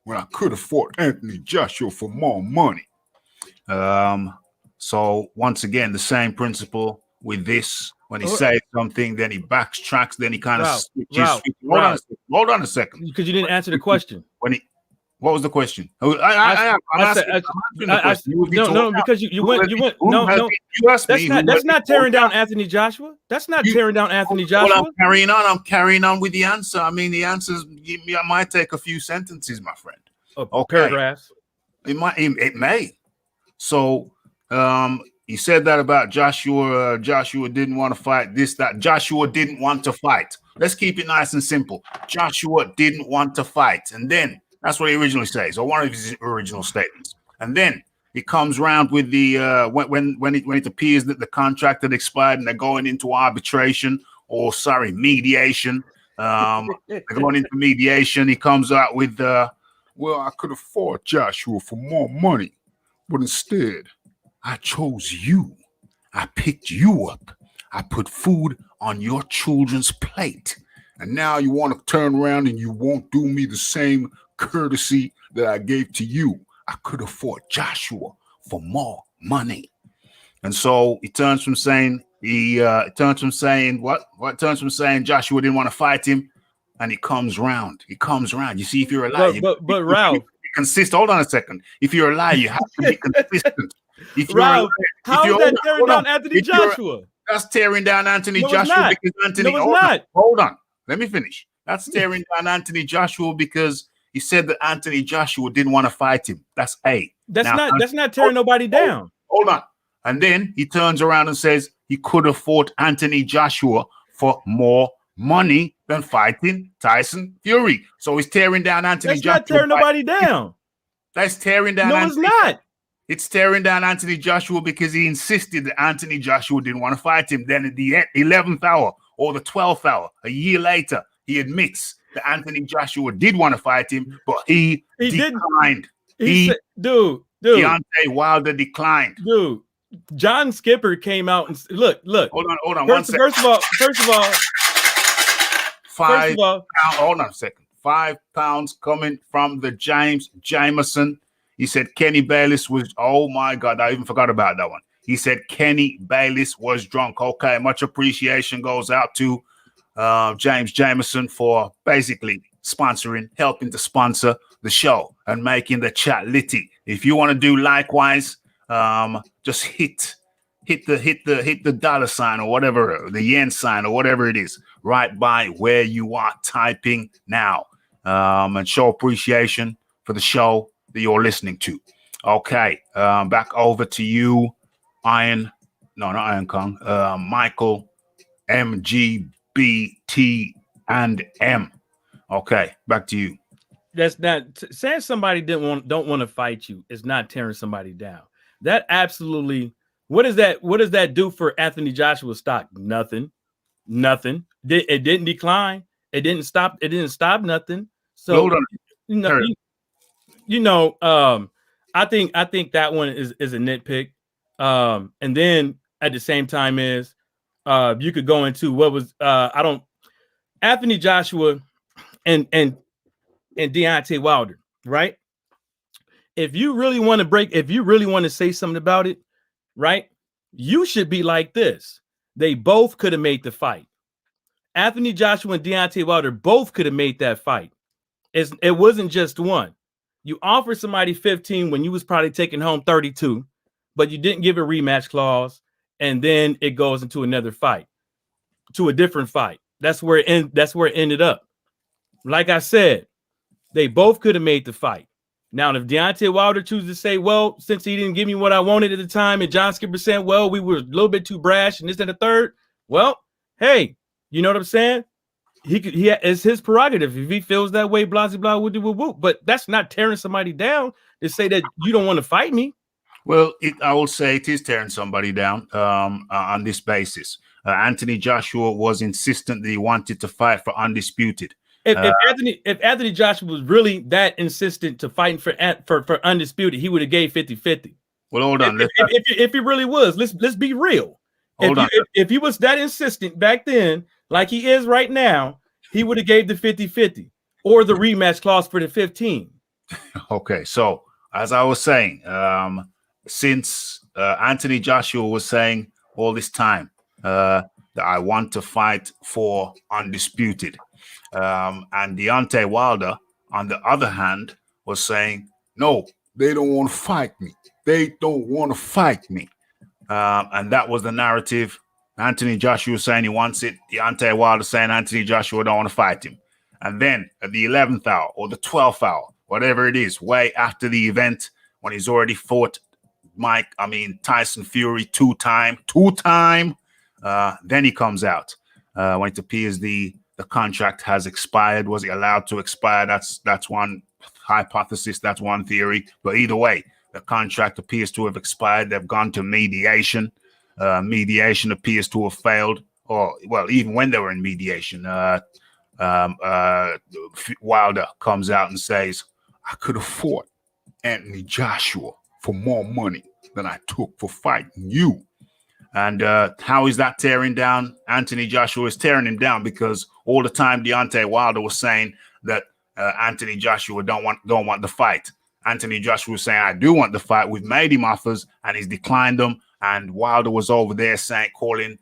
when I could have fought Anthony Joshua for more money." So once again, the same principle with this. When he says something, then he backtracks, then he kind of switches. Hold on a second. Because you didn't answer the question. What was the question? No, because you went. No. You asked me. That's not tearing down Anthony Joshua. That's not tearing down Anthony Joshua. Well, I'm carrying on with the answer. I mean, the answers might take a few sentences, my friend. Paragraphs. It may. So, he said that about Joshua. Joshua didn't want to fight this, that. Joshua didn't want to fight. Let's keep it nice and simple. Joshua didn't want to fight. And then that's what he originally says, or one of his original statements. And then he comes around with the when it appears that the contract had expired and they're going into arbitration, mediation. They're going into mediation. He comes out with well, I could have fought Joshua for more money, but instead I chose you. I picked you up. I put food on your children's plate. And now you want to turn around and you won't do me the same courtesy that I gave to you. I could have fought Joshua for more money. And so he turns from saying Joshua didn't want to fight him, and he comes round. You see, if you're a liar, but Ralph, consistent. Hold on a second. If you're a liar, you have to be consistent. Ralph, how is that tearing down Anthony Joshua? That's tearing down Anthony Joshua because Anthony. Hold on. Let me finish. That's tearing down Anthony Joshua because he said that Anthony Joshua didn't want to fight him. That's A. That's not tearing nobody down. Hold on. And then he turns around and says he could have fought Anthony Joshua for more money than fighting Tyson Fury. So he's tearing down Anthony Joshua. That's not tearing nobody down. That's tearing down. No, it's not. It's tearing down Anthony Joshua because he insisted that Anthony Joshua didn't want to fight him. Then at the 11th hour or the 12th hour, a year later, he admits that Anthony Joshua did want to fight him, but he declined. Dude. Deontay Wilder declined. Dude, John Skipper came out and look. Hold on. First of all, hold on a second. 5 pounds coming from the James Jameson. He said Kenny Bayless was, oh my God, I even forgot about that one. He said Kenny Bayless was drunk. Okay, much appreciation goes out to James Jameson for basically helping to sponsor the show and making the chat litty. If you want to do likewise, just hit the dollar sign or whatever, the yen sign or whatever it is, right by where you are typing now, and show appreciation for the show that you're listening to. Okay, back over to you, Michael, MGBT and M. Okay, back to you. That's not saying somebody don't want to fight you is not tearing somebody down. That absolutely. What does that do for Anthony Joshua's stock? Nothing. It didn't decline. It didn't stop. It didn't stop nothing. So I think that one is a nitpick. And then at the same time is you could go into what was Anthony Joshua and Deontay Wilder, right? If you really want to say something about it, right? You should be like this. They both could have made the fight. Anthony Joshua and Deontay Wilder both could have made that fight. It wasn't just one. You offered somebody 15 when you was probably taking home 32, but you didn't give a rematch clause, and then it goes into another fight, to a different fight. That's where it ended up. Like I said, they both could have made the fight. Now, if Deontay Wilder chooses to say, well, since he didn't give me what I wanted at the time, and John Skipper saying, well, we were a little bit too brash and this and the third, well, hey, you know what I'm saying? It's his prerogative. If he feels that way, blah, blah, blah, woo, woo. But that's not tearing somebody down to say that you don't want to fight me. Well, I will say it is tearing somebody down on this basis. Anthony Joshua was insistent that he wanted to fight for undisputed. If Anthony Joshua was really that insistent to fighting for undisputed, he would have gave 50-50. Well, hold on. If he really was, let's be real. If he was that insistent back then, like he is right now, he would have gave the 50-50 or the rematch clause for the 15. Okay, so as I was saying, since Anthony Joshua was saying all this time that I want to fight for undisputed, and Deontay Wilder, on the other hand, was saying, no, they don't want to fight me. They don't want to fight me. And that was the narrative. Anthony Joshua saying he wants it. Deontay Wilder saying Anthony Joshua don't want to fight him. And then at the 11th hour or the 12th hour, whatever it is, way after the event, when he's already fought Tyson Fury two-time, then he comes out when it appears the contract has expired. Was he allowed to expire? That's one hypothesis. That's one theory. But either way, the contract appears to have expired. They've gone to mediation. Mediation appears to have failed. Or, well, even when they were in mediation, Wilder comes out and says, I could have fought Anthony Joshua for more money than I took for fighting you. And how is that tearing down Anthony Joshua? Is tearing him down because all the time Deontay Wilder was saying that Anthony Joshua don't want the fight. Anthony Joshua was saying, I do want the fight. We've made him offers and he's declined them. And Wilder was over there saying, calling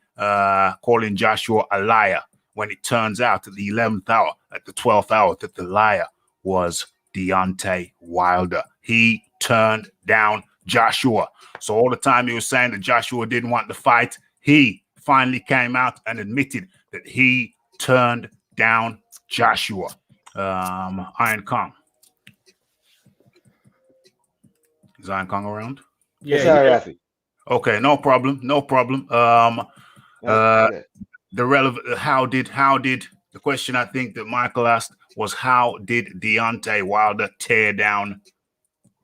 Joshua a liar, when it turns out at the 11th hour, at the 12th hour, that the liar was Deontay Wilder. He turned down Joshua. So all the time he was saying that Joshua didn't want the fight, he finally came out and admitted that he turned down Joshua. Iron Kong. Is Iron Kong around? Yeah. Sorry, Rafi. Okay, no problem. The question I think that Michael asked was, how did Deontay Wilder tear down?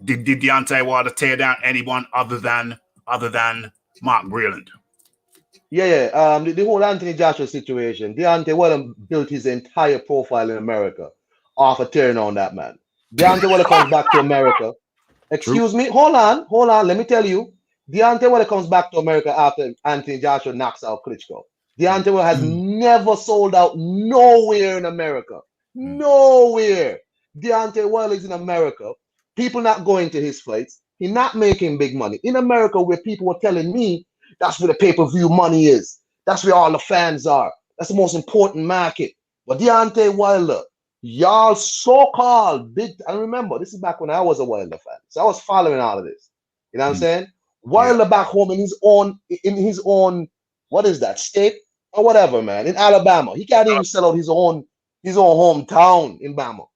Did Deontay Wilder tear down anyone other than Mark Breland? Yeah. The whole Anthony Joshua situation, Deontay Wilder built his entire profile in America off of tearing on that man. Deontay Wilder comes back to America. Excuse me, hold on. Let me tell you, Deontay Wilder comes back to America after Anthony Joshua knocks out Klitschko. Deontay Wilder has never sold out nowhere in America. Nowhere. Deontay Wilder is in America. People not going to his fights. He's not making big money. In America, where people were telling me that's where the pay-per-view money is. That's where all the fans are. That's the most important market. But Deontay Wilder, y'all so-called big, and remember, this is back when I was a Wilder fan. So I was following all of this. You know what I'm saying? Wilder back home in his own, what is that, state or whatever, man, in Alabama. He can't even sell out his own hometown in Bama.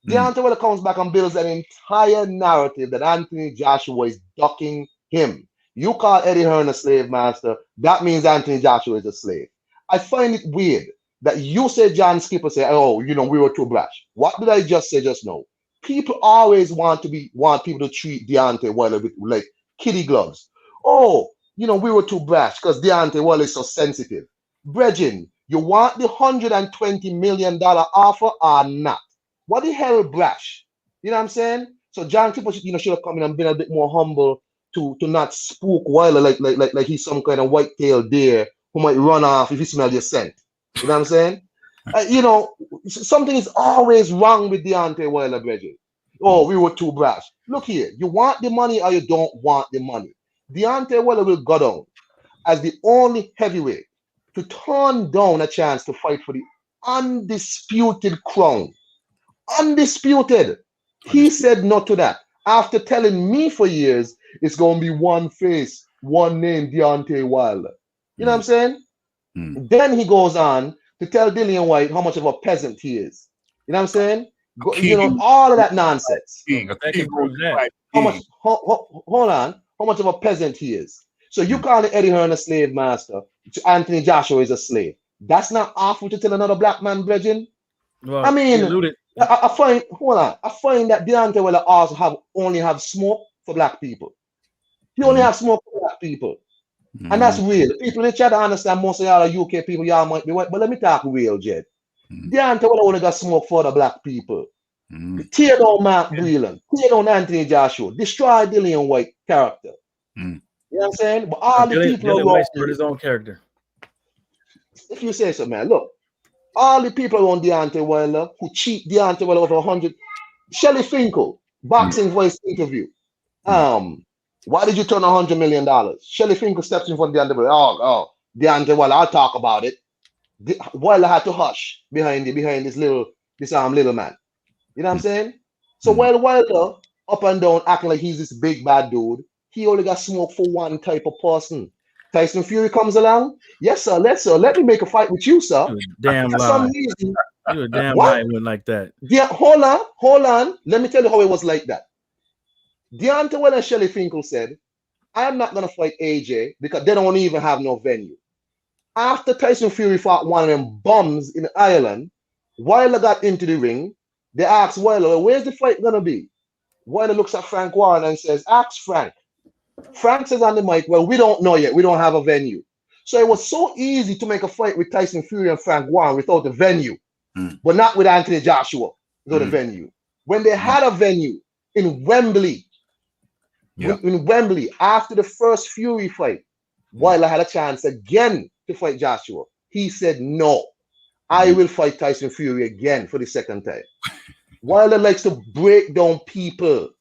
Deontay Wilder comes back and builds an entire narrative that Anthony Joshua is ducking him. You call Eddie Hearn a slave master, that means Anthony Joshua is a slave. I find it weird that you say John Skipper say, oh, we were too brash. What did I just say just now? People always want people to treat Deontay Wilder with like kitty gloves. Oh, we were too brash because Deontay Wilder is so sensitive. Brethren, you want the $120 million offer or not? What the hell brash? You know what I'm saying? So John Skipper should have come in and been a bit more humble to not spook Wilder like he's some kind of white-tailed deer who might run off if he smells your scent. You know what I'm saying? Something is always wrong with Deontay Wilder, brethren. Oh, we were too brash. Look here, you want the money or you don't want the money. Deontay Wilder will go down as the only heavyweight to turn down a chance to fight for the undisputed crown. Undisputed. He said no to that. After telling me for years, it's going to be one face, one name, Deontay Wilder. You know what I'm saying? Then he goes on to tell Dillian White how much of a peasant he is. You know what I'm saying? All of that nonsense. How much of a peasant he is. So you calling Eddie Hearn a slave master, to Anthony Joshua is a slave. That's not awful to tell another black man, brethren. Well, I mean, I find that Deontay Wilder also only have smoke for black people. He only have smoke for black people. And that's real. People in the chat understand most of y'all are UK people, y'all might be white, but let me talk real, Jed. Deontay Wilder only got smoke for the black people. Tear down Mark Breland, tear down Anthony Joshua, destroy Dillian White character. You know what I'm saying? But all the people around his own character. If you say so, man, look, all the people around Deontay Wilder who cheat Deontay Wilder over 100. Shelly Finkel, boxing voice interview. Why did you turn $100 million? Shelly Finkel steps in front of Deontay Wilder. Deontay Wilder, I'll talk about it. Wilder had to hush behind this little man. You know what I'm saying? So while Wilder up and down acting like he's this big bad dude, he only got smoke for one type of person. Tyson Fury comes along. Yes, sir. Let me make a fight with you, sir. Damn lie. Some reason, you a damn lie. It went like that. Yeah, hold on. Let me tell you how it was like that. Deontay Wilder and Shelly Finkel said, I am not going to fight AJ because they don't even have no venue. After Tyson Fury fought one of them bums in Ireland, Wilder got into the ring. They asked Wilder, where's the fight going to be? Wilder looks at Frank Warren and says, ask Frank. Frank says on the mic, well, we don't know yet. We don't have a venue. So it was so easy to make a fight with Tyson Fury and Frank Warren without a venue, but not with Anthony Joshua without a venue. When they had a venue in Wembley, after the first Fury fight, Wilder had a chance again to fight Joshua. He said, no, I will fight Tyson Fury again for the second time. Wilder likes to break down people.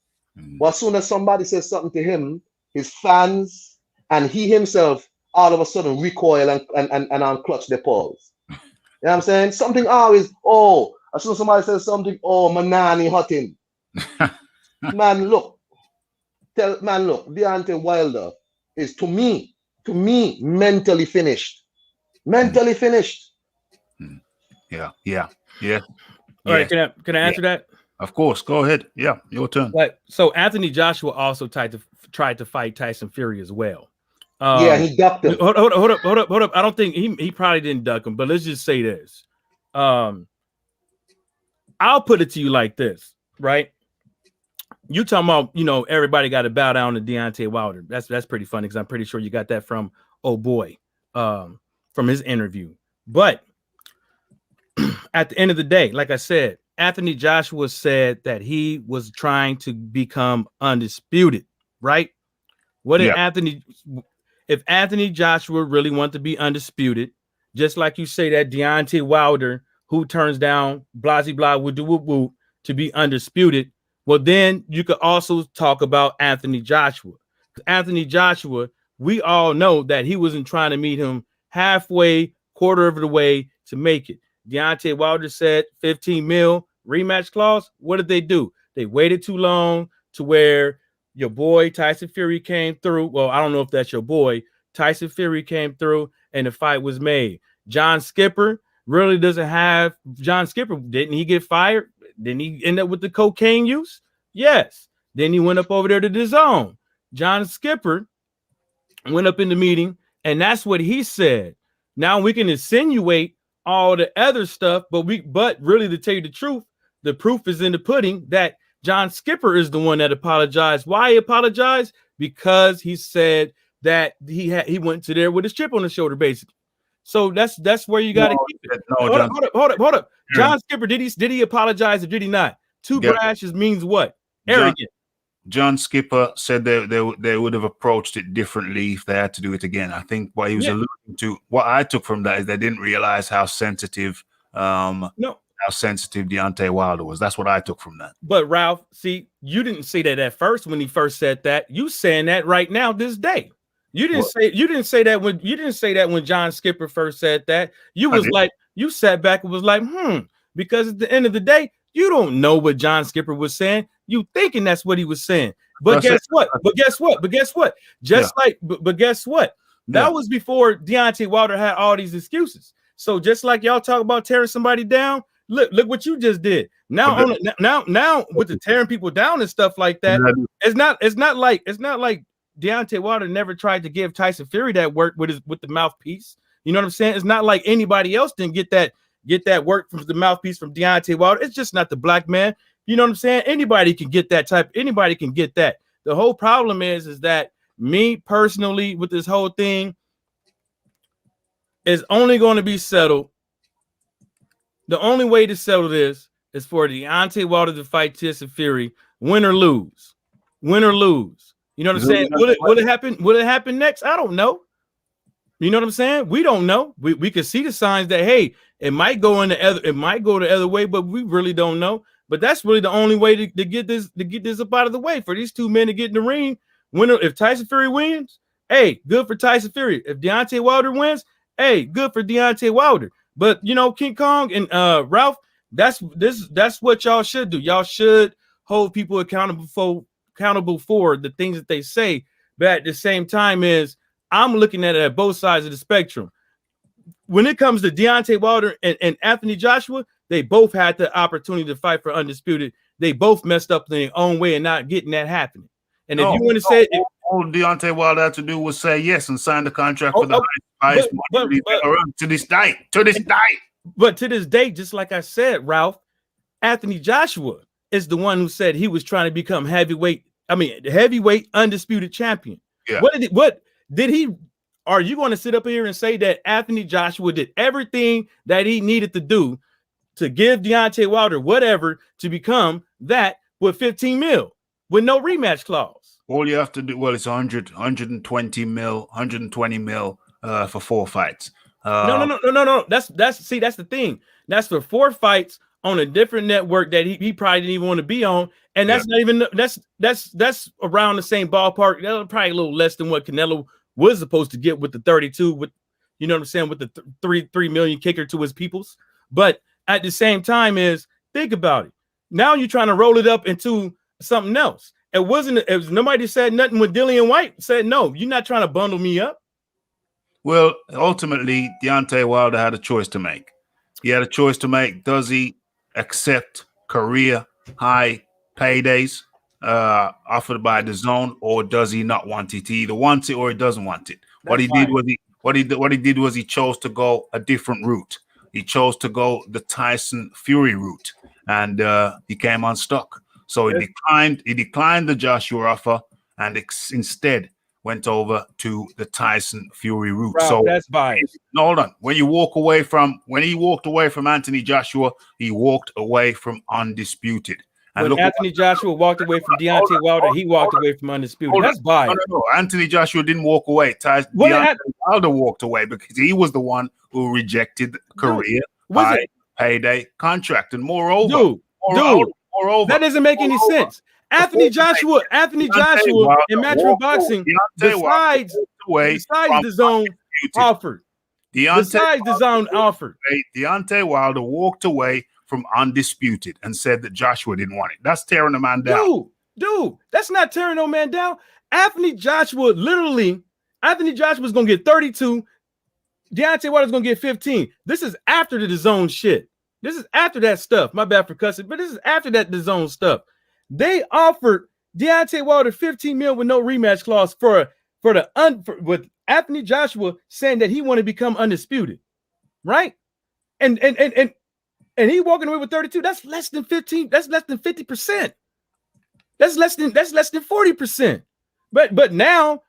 But as soon as somebody says something to him, his fans and he himself all of a sudden recoil and unclutch their paws. You know what I'm saying? Something always, as soon as somebody says something, Manani hotting. Man, look, Deontay Wilder is to me, mentally finished. Mentally finished. Yeah. All right, can I answer that? Of course, go ahead. Yeah, your turn. So Anthony Joshua also tried to fight Tyson Fury as well. He ducked him. Hold up. I don't think he probably didn't duck him, but let's just say this. I'll put it to you like this, right? You talking about, everybody got to bow down to Deontay Wilder. That's pretty funny because I'm pretty sure you got that from from his interview. But at the end of the day, like I said, Anthony Joshua said that he was trying to become undisputed, right? If Anthony Joshua really wanted to be undisputed, just like you say that Deontay Wilder, who turns down blah, blah, woo, to be undisputed, well, then you could also talk about Anthony Joshua. Anthony Joshua, we all know that he wasn't trying to meet him halfway, quarter of the way to make it. Deontay Wilder said 15 mil rematch clause. What did they do? They waited too long to where your boy Tyson Fury came through. Well, I don't know if that's your boy. Tyson Fury came through and the fight was made. John Skipper really doesn't have John Skipper. Didn't he get fired? Didn't he end up with the cocaine use? Yes. Then he went up over there to the zone. John Skipper went up in the meeting, and that's what he said. Now we can insinuate all the other stuff, but really, to tell you the truth, the proof is in the pudding that John Skipper is the one that apologized. Why he apologized? Because he said that he went to there with his chip on his shoulder, basically. So that's where you got to keep it. Hold up. Yeah. John Skipper, did he apologize or did he not? Too brash means what? Arrogant. John Skipper said they would have approached it differently if they had to do it again. I think what he was alluding to, what I took from that is they didn't realize how sensitive Deontay Wilder was. That's what I took from that. But Ralph, see, you didn't say that at first when he first said that. You saying that right now this day. You didn't say that when John Skipper first said that. You sat back and was like, because at the end of the day, you don't know what John Skipper was saying. You thinking that's what he was saying. But guess what? That was before Deontay Wilder had all these excuses. So just like y'all talk about tearing somebody down, look what you just did. Now with the tearing people down and stuff like that, it's not like Deontay Wilder never tried to give Tyson Fury that work with the mouthpiece. You know what I'm saying? It's not like anybody else didn't get that work from the mouthpiece from Deontay Wilder. It's just not the black man. You know what I'm saying? Anybody can get that type. Anybody can get that. The whole problem is that me personally with this whole thing is only going to be settled. The only way to settle this is for Deontay Wilder to fight Tyson Fury, win or lose. Win or lose. You know what I'm saying? Will it happen? Will it happen next? I don't know. You know what I'm saying? We don't know. We can see the signs that, hey, it might go the other way, but we really don't know. But that's really the only way to get this up out of the way for these two men to get in the ring. If Tyson Fury wins, hey, good for Tyson Fury. If Deontay Wilder wins, hey, good for Deontay Wilder. But you know, King Kong and Ralph, that's what y'all should do. Y'all should hold people accountable for the things that they say. But at the same time, I'm looking at it at both sides of the spectrum. When it comes to Deontay Wilder and Anthony Joshua, they both had the opportunity to fight for undisputed. They both messed up in their own way and not getting that happening. And if you want to say all Deontay Wilder had to do was say yes and sign the contract for the highest money to this day. But to this day, just like I said, Ralph, Anthony Joshua is the one who said he was trying to become heavyweight undisputed champion. Yeah. Are you going to sit up here and say that Anthony Joshua did everything that he needed to do to give Deontay Wilder whatever to become that with 15 mil with no rematch clause? All you have to do, it's 120 mil for 4 fights. No. That's the thing. That's for 4 fights on a different network that he probably didn't even want to be on. And that's not even that's around the same ballpark. That's probably a little less than what Canelo was supposed to get with the 32, with you know what I'm saying, with the 3 million kicker to his peoples. But at the same time, think about it. Now you're trying to roll it up into something else. It was nobody said nothing when Dillian White said, no, you're not trying to bundle me up. Well, ultimately, Deontay Wilder had a choice to make. He had a choice to make. Does he accept career high paydays offered by the zone, or does he not want it? He either wants it or he doesn't want it. What he did was he chose to go a different route. He chose to go the Tyson Fury route, and he came unstuck. So he declined the Joshua offer and instead went over to the Tyson Fury route. Wow, so that's biased. No, hold on. When he walked away from Anthony Joshua, he walked away from undisputed. And when Anthony Joshua walked away from Deontay Wilder, he walked away from undisputed. That's biased. No. Anthony Joshua didn't walk away. Deontay Wilder walked away because he was the one who rejected career payday contract. And moreover, that doesn't make any sense. Anthony Joshua in Matchroom Boxing, besides the zone offered. Deontay Wilder walked away from undisputed and said that Joshua didn't want it. That's tearing a man down. Dude, that's not tearing no man down. Anthony Joshua's going to get 32. Deontay Wilder's going to get 15. This is after the DAZN shit. This is after that stuff. My bad for cussing, but this is after that DAZN stuff. They offered Deontay Wilder 15 mil with no rematch clause with Anthony Joshua saying that he wanted to become undisputed, right? And he walking away with 32. That's less than 15. That's less than 50%. That's less than 40%. But now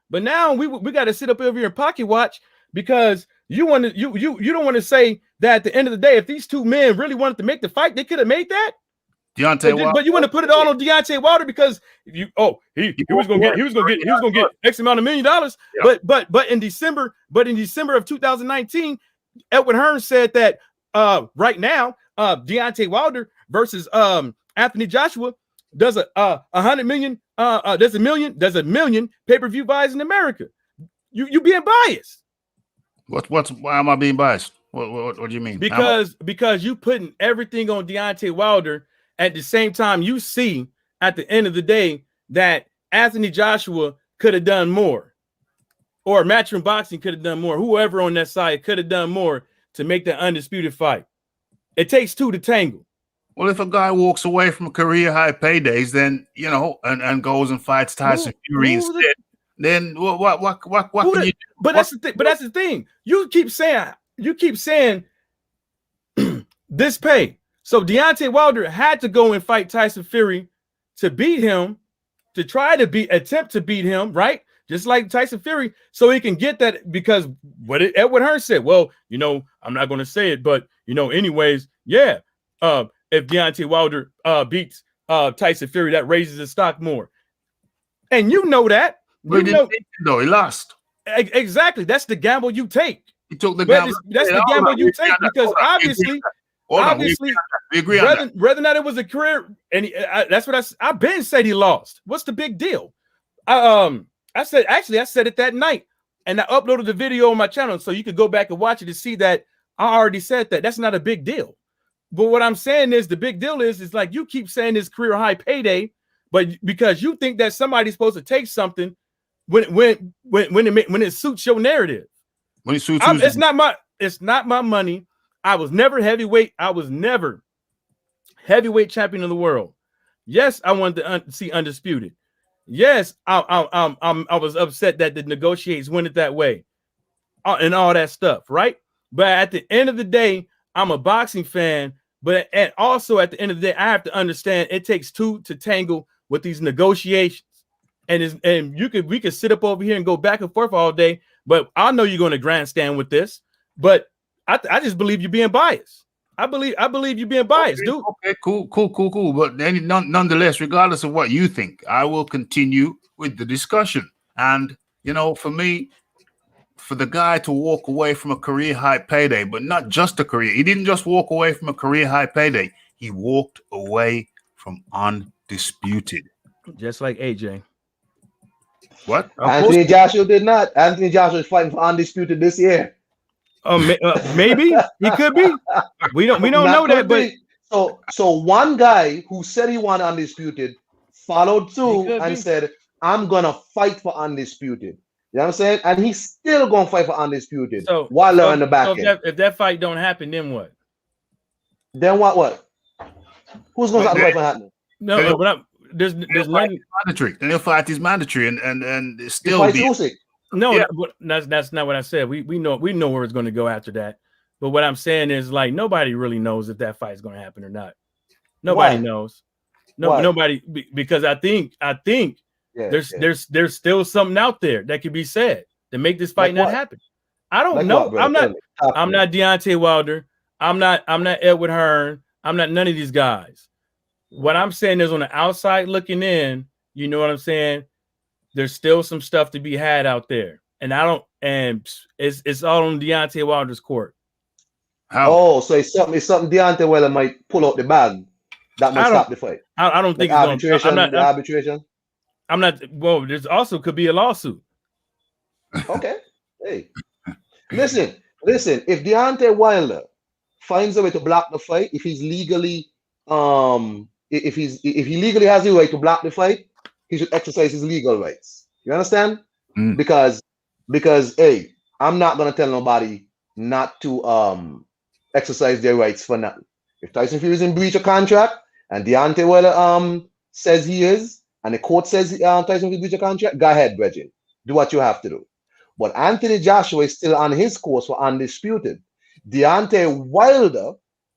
we got to sit up over here and pocket watch because you don't want to say that at the end of the day, if these two men really wanted to make the fight, they could have made that. But you want to put it all on Deontay Wilder because he was gonna get X amount of $1 million. Yeah. But in December of 2019, Edwin Hearn said that right now Deontay Wilder versus Anthony Joshua does a 100 million does a million pay-per-view buys in America. You being biased. Why am I being biased? What do you mean? Because you putting everything on Deontay Wilder. At the same time, you see at the end of the day that Anthony Joshua could have done more, or Matchroom Boxing could have done more. Whoever on that side could have done more to make that undisputed fight. It takes two to tangle. Well, if a guy walks away from career high paydays, then and goes and fights Tyson Fury instead, then what can you do? But that's the thing. But that's the thing. You keep saying this pay. So Deontay Wilder had to go and fight Tyson Fury to beat him, to try to attempt to beat him, right? Just like Tyson Fury, so he can get that, because what Edward Hearn said, well, I'm not going to say it, but anyways, yeah. If Deontay Wilder beats Tyson Fury, that raises his stock more. And you know that. He lost. Exactly. That's the gamble you take. He took the gamble. That's the gamble you take, because obviously, we agree on that. Whether or not it was a career, and that's what I've been said he lost. What's the big deal? I said it that night, and I uploaded the video on my channel, so you could go back and watch it to see that I already said that. That's not a big deal. But what I'm saying is the big deal is like you keep saying this career high payday, but because you think that somebody's supposed to take something when it suits your narrative. When it suits it's not my money. I was never heavyweight. I was never heavyweight champion of the world. Yes, I wanted to see undisputed. Yes, I was upset that the negotiates went it that way, and all that stuff, right? But at the end of the day, I'm a boxing fan. And also at the end of the day, I have to understand it takes two to tangle with these negotiations. And we could sit up over here and go back and forth all day. But I know you're going to grandstand with this. But I just believe you're being biased. I believe you're being biased, dude. Okay, cool. But then nonetheless, regardless of what you think, I will continue with the discussion. And for me, for the guy to walk away from a career high payday, but not just a career, he didn't just walk away from a career high payday. He walked away from undisputed, just like AJ. What? Anthony Joshua did not. Anthony Joshua is fighting for undisputed this year. Maybe he could be. We don't know that, but so one guy who said he wanted undisputed followed through and said, "I'm gonna fight for undisputed." You know what I'm saying? And he's still gonna fight for undisputed. While they're in the back end. If that fight don't happen, then what? Then what? Who's gonna stop the fight from happening? No, but there's mandatory. And he'll fight is mandatory, and still No, yeah. That's not what I said. We know where it's going to go after that. But what I'm saying is, like, nobody really knows if that fight is going to happen or not. Nobody knows. Nobody, because I think there's still something out there that could be said to make this fight not happen. I don't know. I'm not Deontay Wilder. I'm not Edward Hearn. I'm not none of these guys. What I'm saying is, on the outside looking in, you know what I'm saying? There's still some stuff to be had out there. And it's all on Deontay Wilder's court. How? Oh, so it's something Deontay Wilder might pull out the bag that might stop the fight. I don't think arbitration. Arbitration. I'm not. Well, there's also could be a lawsuit. Okay. Hey, listen. If Deontay Wilder finds a way to block the fight, if he's legally, if he legally has the right to block the fight, he should exercise his legal rights. You understand? Because hey, I'm not gonna tell nobody not to exercise their rights for nothing. If Tyson Fury is in breach of contract and Deontay Wilder says he is, and the court says Tyson Fury breach of contract, go ahead, Bridget. Do what you have to do. But Anthony Joshua is still on his course for undisputed. Deontay Wilder,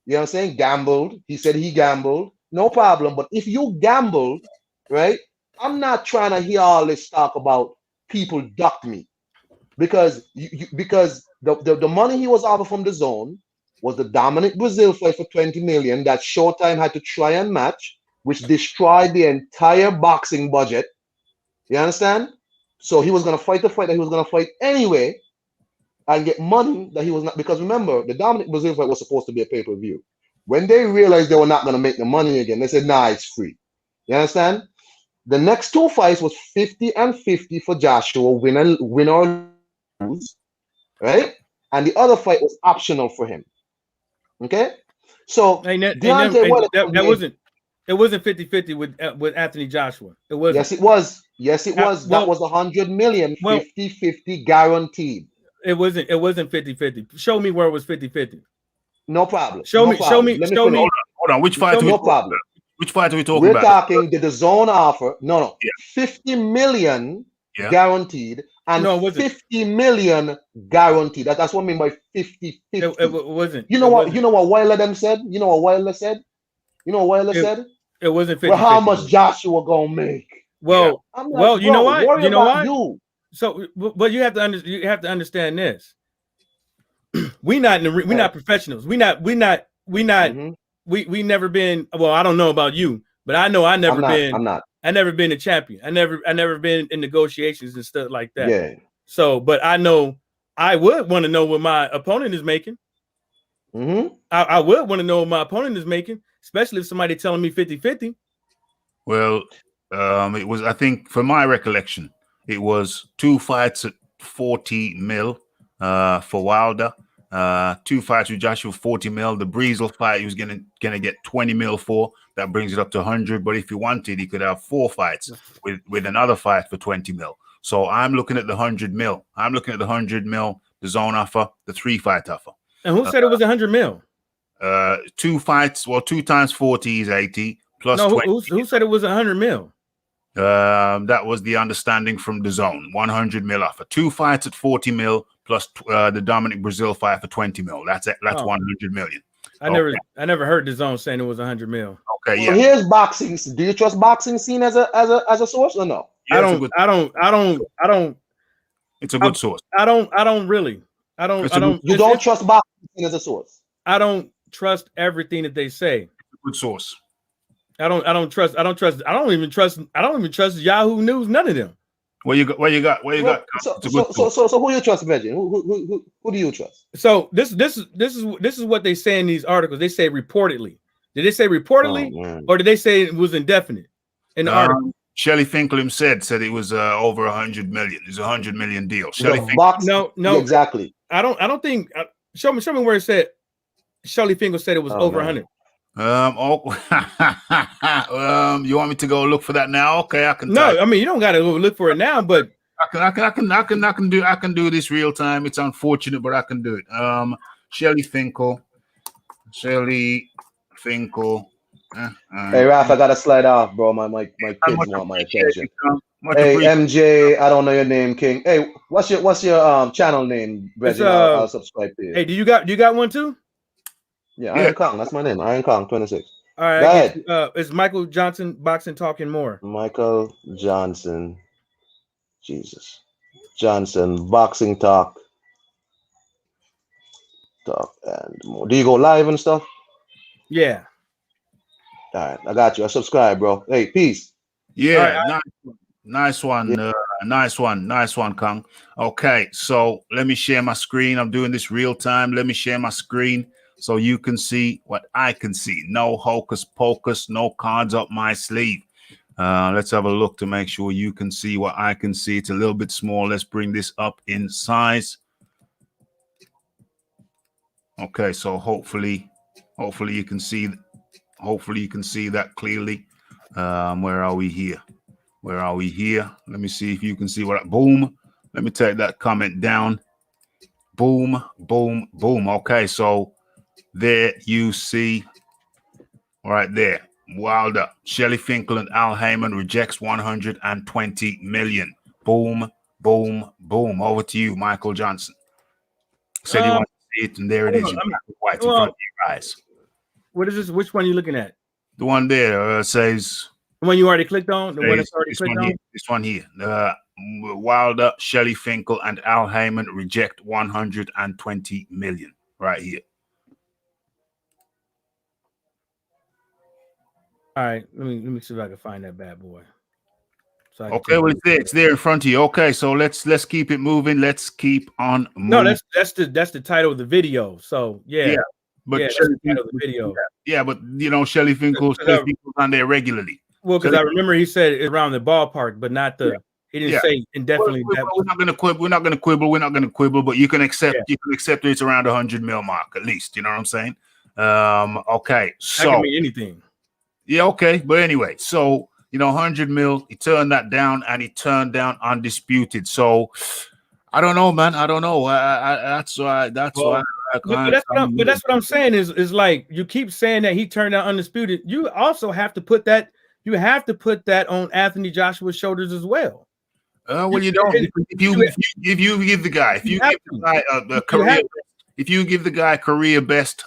you know what I'm saying, gambled. He said he gambled. No problem. But if you gambled, right, I'm not trying to hear all this talk about people ducked me. Because the money he was offered from the zone was the Dominic Brazil fight for 20 million that Showtime had to try and match, which destroyed the entire boxing budget. You understand? So he was going to fight the fight that he was going to fight anyway and get money that he was not. Because remember, the Dominic Brazil fight was supposed to be a pay-per-view. When they realized they were not going to make the money again, they said, nah, it's free. You understand? The next two fights was 50 and 50 for Joshua, win or lose, right? And the other fight was optional for him. Okay? So it wasn't 50-50 with Anthony Joshua. It was. Yes, it was. Yes, it was. That was 100 million, 50-50 guaranteed. It wasn't 50-50. Show me where it was 50-50. No problem. Show me. Hold on. Which fight? No problem. Which fight are we talking about? We're talking the zone offer. No. Yeah. 50 million guaranteed and No, it wasn't. 50 million guaranteed. That's what I mean by 50-50. It wasn't. You know It what? wasn't. You know what Wilder them said? You know what Wilder said? You know what Wilder said? It wasn't 50. Well, how much Joshua gonna make? Well, I'm like, well, you know bro, what? worry You know about what? you. So, but you have to understand this. We not professionals. We never been. Well, I don't know about you, but I know I'm not. I never been a champion. I never been in negotiations and stuff like that. Yeah. So, but I know I would want to know what my opponent is making. I would want to know what my opponent is making, especially if somebody telling me 50-50. Well, it was, I think, from my recollection, it was 2 fights at 40 mil for Wilder. 2 fights with Joshua, 40 mil. The Breezel fight, he was gonna get 20 mil for. That brings it up to 100. But if he wanted, he could have 4 fights with another fight for 20 mil. So I'm looking at the 100 mil. I'm looking at the 100 mil, the zone offer, the 3-fight offer. And who said it was 100 mil? 2 fights. Well, 2 times 40 is 80 plus 20. Who said it was 100 mil? That was the understanding from the zone. 100 mil offer. 2 fights at 40 mil plus the Dominic Brazil fight for 20 mil. That's 100 million. I never heard the zone saying it was 100 mil. Okay, well, here's boxing. Do you trust boxing scene as a source or no? Yeah, I don't. It's a good source. I don't really. You don't trust boxing scene as a source. I don't trust everything that they say. It's a good source. I don't even trust Yahoo News. None of them. Where you got? So who you trust, Virgin? Who do you trust? So this is what they say in these articles. They say reportedly. Did they say reportedly, or did they say it was indefinite in the article? Shelley Finkel said it was over 100 million. It's a 100 million deal. Shelley Finkel. No, exactly. I don't think. Show me where it said. Shelley Finkel said it was over 100. You want me to go look for that now? Okay, I can. No, I mean you don't got to go look for it now, but I can do this real time. It's unfortunate, but I can do it. Shelley Finkel. Hey Ralph, I gotta slide off, bro. My kids want my attention. Hey MJ, I don't know your name, King. Hey, what's your channel name, Reggie? I'll subscribe to you. Hey, do you got one too? Yeah, Iron Kong. That's my name. Iron Kong 26. All right. Go ahead. It's Michael Johnson, Boxing Talking More. Michael Johnson. Jesus. Johnson, Boxing Talk and more. Do you go live and stuff? Yeah. All right. I got you. I subscribe, bro. Hey, peace. Yeah. Right, nice one. Yeah. Nice one, Kong. Okay. So let me share my screen. I'm doing this real time. Let me share my screen so you can see what I can see. No hocus pocus, no cards up my sleeve. Let's have a look to make sure you can see what I can see. It's a little bit small. Let's bring this up in size. Okay, so hopefully you can see. Hopefully you can see that clearly. Where are we here? Let me see if you can see what. Boom. Let me take that comment down. Boom, boom, boom. Okay, so there you see right there. Wilder, Shelley Finkel, and Al Heyman rejects 120 million. Boom, boom, boom. Over to you, Michael Johnson. Said you want to see it, and there it is. White in front of your eyes. What is this? Which one are you looking at? The one there says. The one you already clicked on? The one that's already clicked on? This one here. Wilder, Shelley Finkel, and Al Heyman reject 120 million. Right here. All right, let me see if I can find that bad boy. So okay, well it's there in front of you. Okay, so let's keep it moving. Let's keep on moving. No, that's the title of the video. So yeah. But that's the title of the video. Yeah, but you know, Shelley Finkel's on there regularly. Well, because I remember he said around the ballpark, but not the. He didn't say indefinitely. We're not going to quibble. We're not going to quibble. But you can accept. Yeah. You can accept that it's around the 100 mil mark at least. You know what I'm saying? Okay, so that can mean anything. Yeah, okay, but anyway, so 100 mil. He turned that down, and he turned down undisputed. So I don't know, man. I don't know. That's why. But that's what I'm saying is like you keep saying that he turned down undisputed. You also have to put that. You have to put that on Anthony Joshua's shoulders as well. Well, you don't. If you give the guy, if you give the guy career best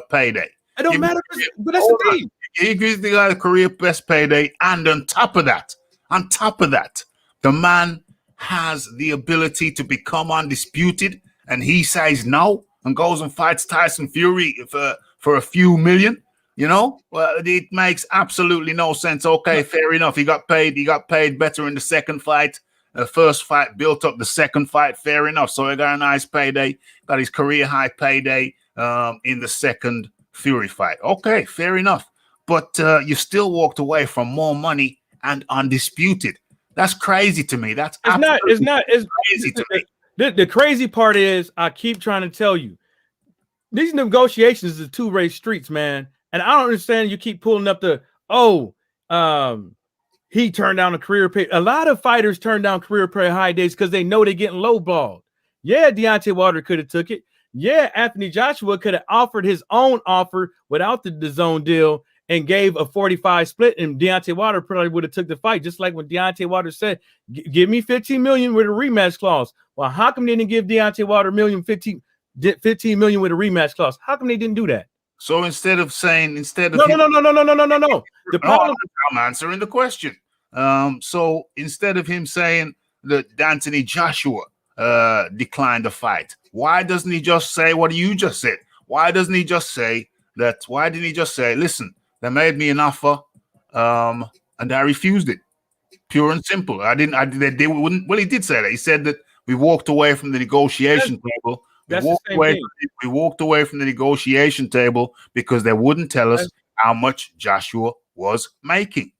payday, it don't matter. But that's the thing. He gives the guy the career best payday, and on top of that, the man has the ability to become undisputed, and he says no and goes and fights Tyson Fury for a few million. You know, well, it makes absolutely no sense. Okay, fair enough. He got paid better in the second fight. The first fight built up the second fight. Fair enough. So he got a nice payday. Got his career high payday in the second Fury fight. Okay, fair enough. But you still walked away from more money and undisputed. That's crazy to me. It's crazy to me. The crazy part is, I keep trying to tell you, these negotiations is two-way streets, man. And I don't understand. You keep pulling up he turned down a career pay. A lot of fighters turn down career pay high days because they know they're getting lowballed. Yeah, Deontay Wilder could have took it. Yeah, Anthony Joshua could have offered his own offer without the DAZN deal and gave a 45 split, and Deontay Wilder probably would have took the fight. Just like when Deontay Wilder said, "Give me 15 million with a rematch clause." Well, how come they didn't give Deontay Wilder 15 million with a rematch clause? How come they didn't do that? So instead of no. The problem. I'm answering the question. So instead of him saying that Anthony Joshua declined the fight, why doesn't he just say what you just said? Why doesn't he just say that? Why didn't he just say, "Listen, they made me an offer, and I refused it. Pure and simple. They wouldn't." Well, he did say that. He said that we walked away from the negotiation table. We walked away from the negotiation table because they wouldn't tell us how much Joshua was making.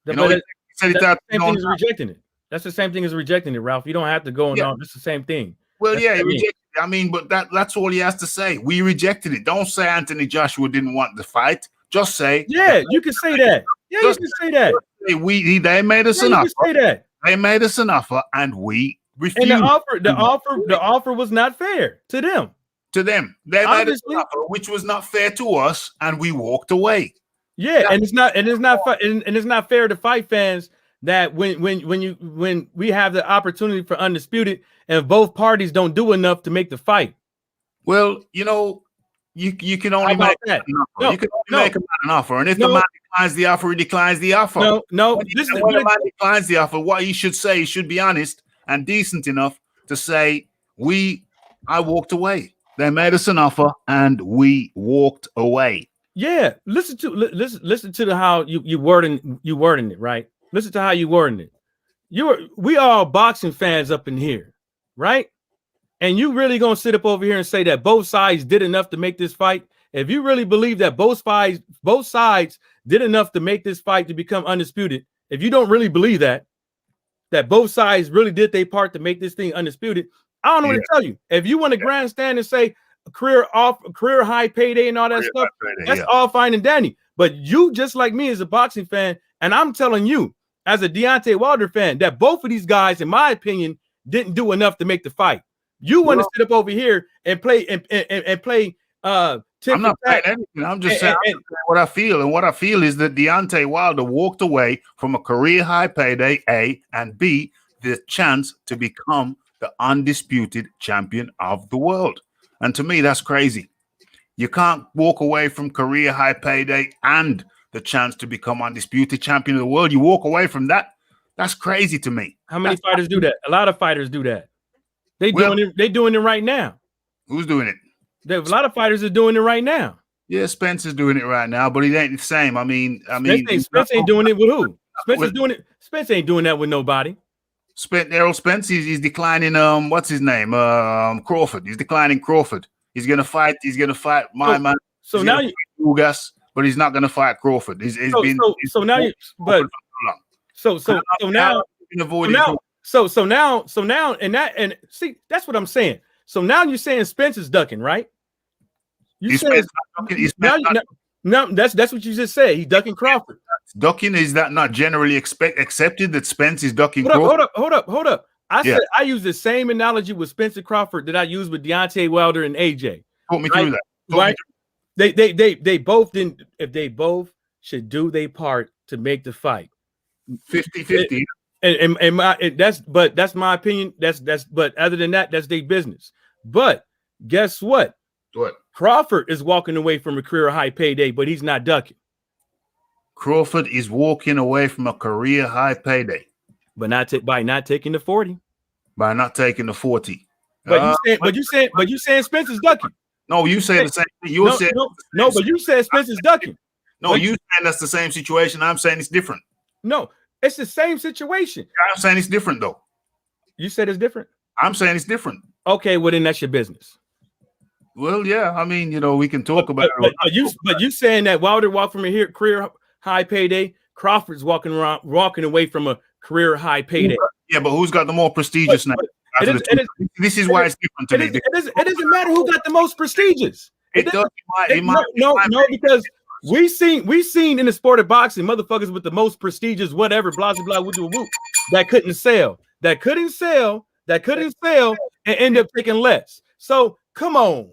That's the same thing as rejecting it. That's the same thing as rejecting it, Ralph. You don't have to go on. It's the same thing. Well, he rejected it. I mean, but that's all he has to say. We rejected it. Don't say Anthony Joshua didn't want the fight. Just say, yeah, you can say that. Yeah, you can say that. They made us an offer. Say that. They made us an offer, and we refused. And the offer was not fair to them. They made us an offer, which was not fair to us, and we walked away. Yeah, and it's not fair to fight fans that when we have the opportunity for undisputed, and both parties don't do enough to make the fight. Well, you know, you can only make that. You can only make a man an offer, and if the man declines the offer, he declines the offer. When the man declines the offer, what he should say, he should be honest and decent enough to say, I walked away. They made us an offer, and we walked away. Yeah, listen to how you wording it, right? Listen to how you wording it. We are all boxing fans up in here, right? And you really gonna sit up over here and say that both sides did enough to make this fight? If you really believe that both sides did enough to make this fight to become undisputed, if you don't really believe that both sides really did their part to make this thing undisputed, I don't know what to tell you. If you want to grandstand and say a career high payday and all that stuff, that's all fine and dandy. But you, just like me, as a boxing fan, and I'm telling you, as a Deontay Wilder fan, that both of these guys, in my opinion, didn't do enough to make the fight. You want to sit up over here and play and play. I'm not saying anything. I'm just saying what I feel, and what I feel is that Deontay Wilder walked away from a career high payday, A, and B, the chance to become the undisputed champion of the world. And to me, that's crazy. You can't walk away from career high payday and the chance to become undisputed champion of the world. You walk away from that. That's crazy to me. How many fighters do that? A lot of fighters do that. They doing it right now. Who's doing it? A lot of fighters are doing it right now. Yeah, Spencer's doing it right now, but he ain't the same. Spence ain't doing it with who? Spencer's doing it. Spence ain't doing that with nobody. Errol Spence, he's declining. What's his name? Crawford. He's declining Crawford. He's gonna fight. My man. So now Ugas, but he's not gonna fight Crawford. So now, and see, that's what I'm saying. So now you're saying Spence is ducking, right? That's what you just said. He's ducking Crawford. Ducking, is that not generally accepted that Spence is ducking Crawford? Hold up. I said I use the same analogy with Spencer Crawford that I used with Deontay Wilder and AJ. Talk me through that. Right? They both didn't. If they both should do their part to make the fight, 50-50. That's my opinion. But other than that, that's their business. But guess what? What? Crawford is walking away from a career high payday, but he's not ducking. Crawford is walking away from a career high payday, but by not taking the 40. By not taking the 40. But you saying Spencer's ducking. No, you say the same thing. But you said Spencer's ducking. No, you saying that's the same situation. I'm saying it's different. No, it's the same situation. I'm saying it's different though. You said it's different. I'm saying it's different. Okay, well then that's your business. Well, yeah, I mean, we can talk about it. But you saying that Wilder walked from a career high payday, Crawford's walking away from a career high payday. Yeah, but who's got the more prestigious name? This is why it's different to me. It doesn't matter who got the most prestigious. Because we seen in the sport of boxing motherfuckers with the most prestigious whatever blah blah blah whoop that couldn't sell and end up taking less. So come on,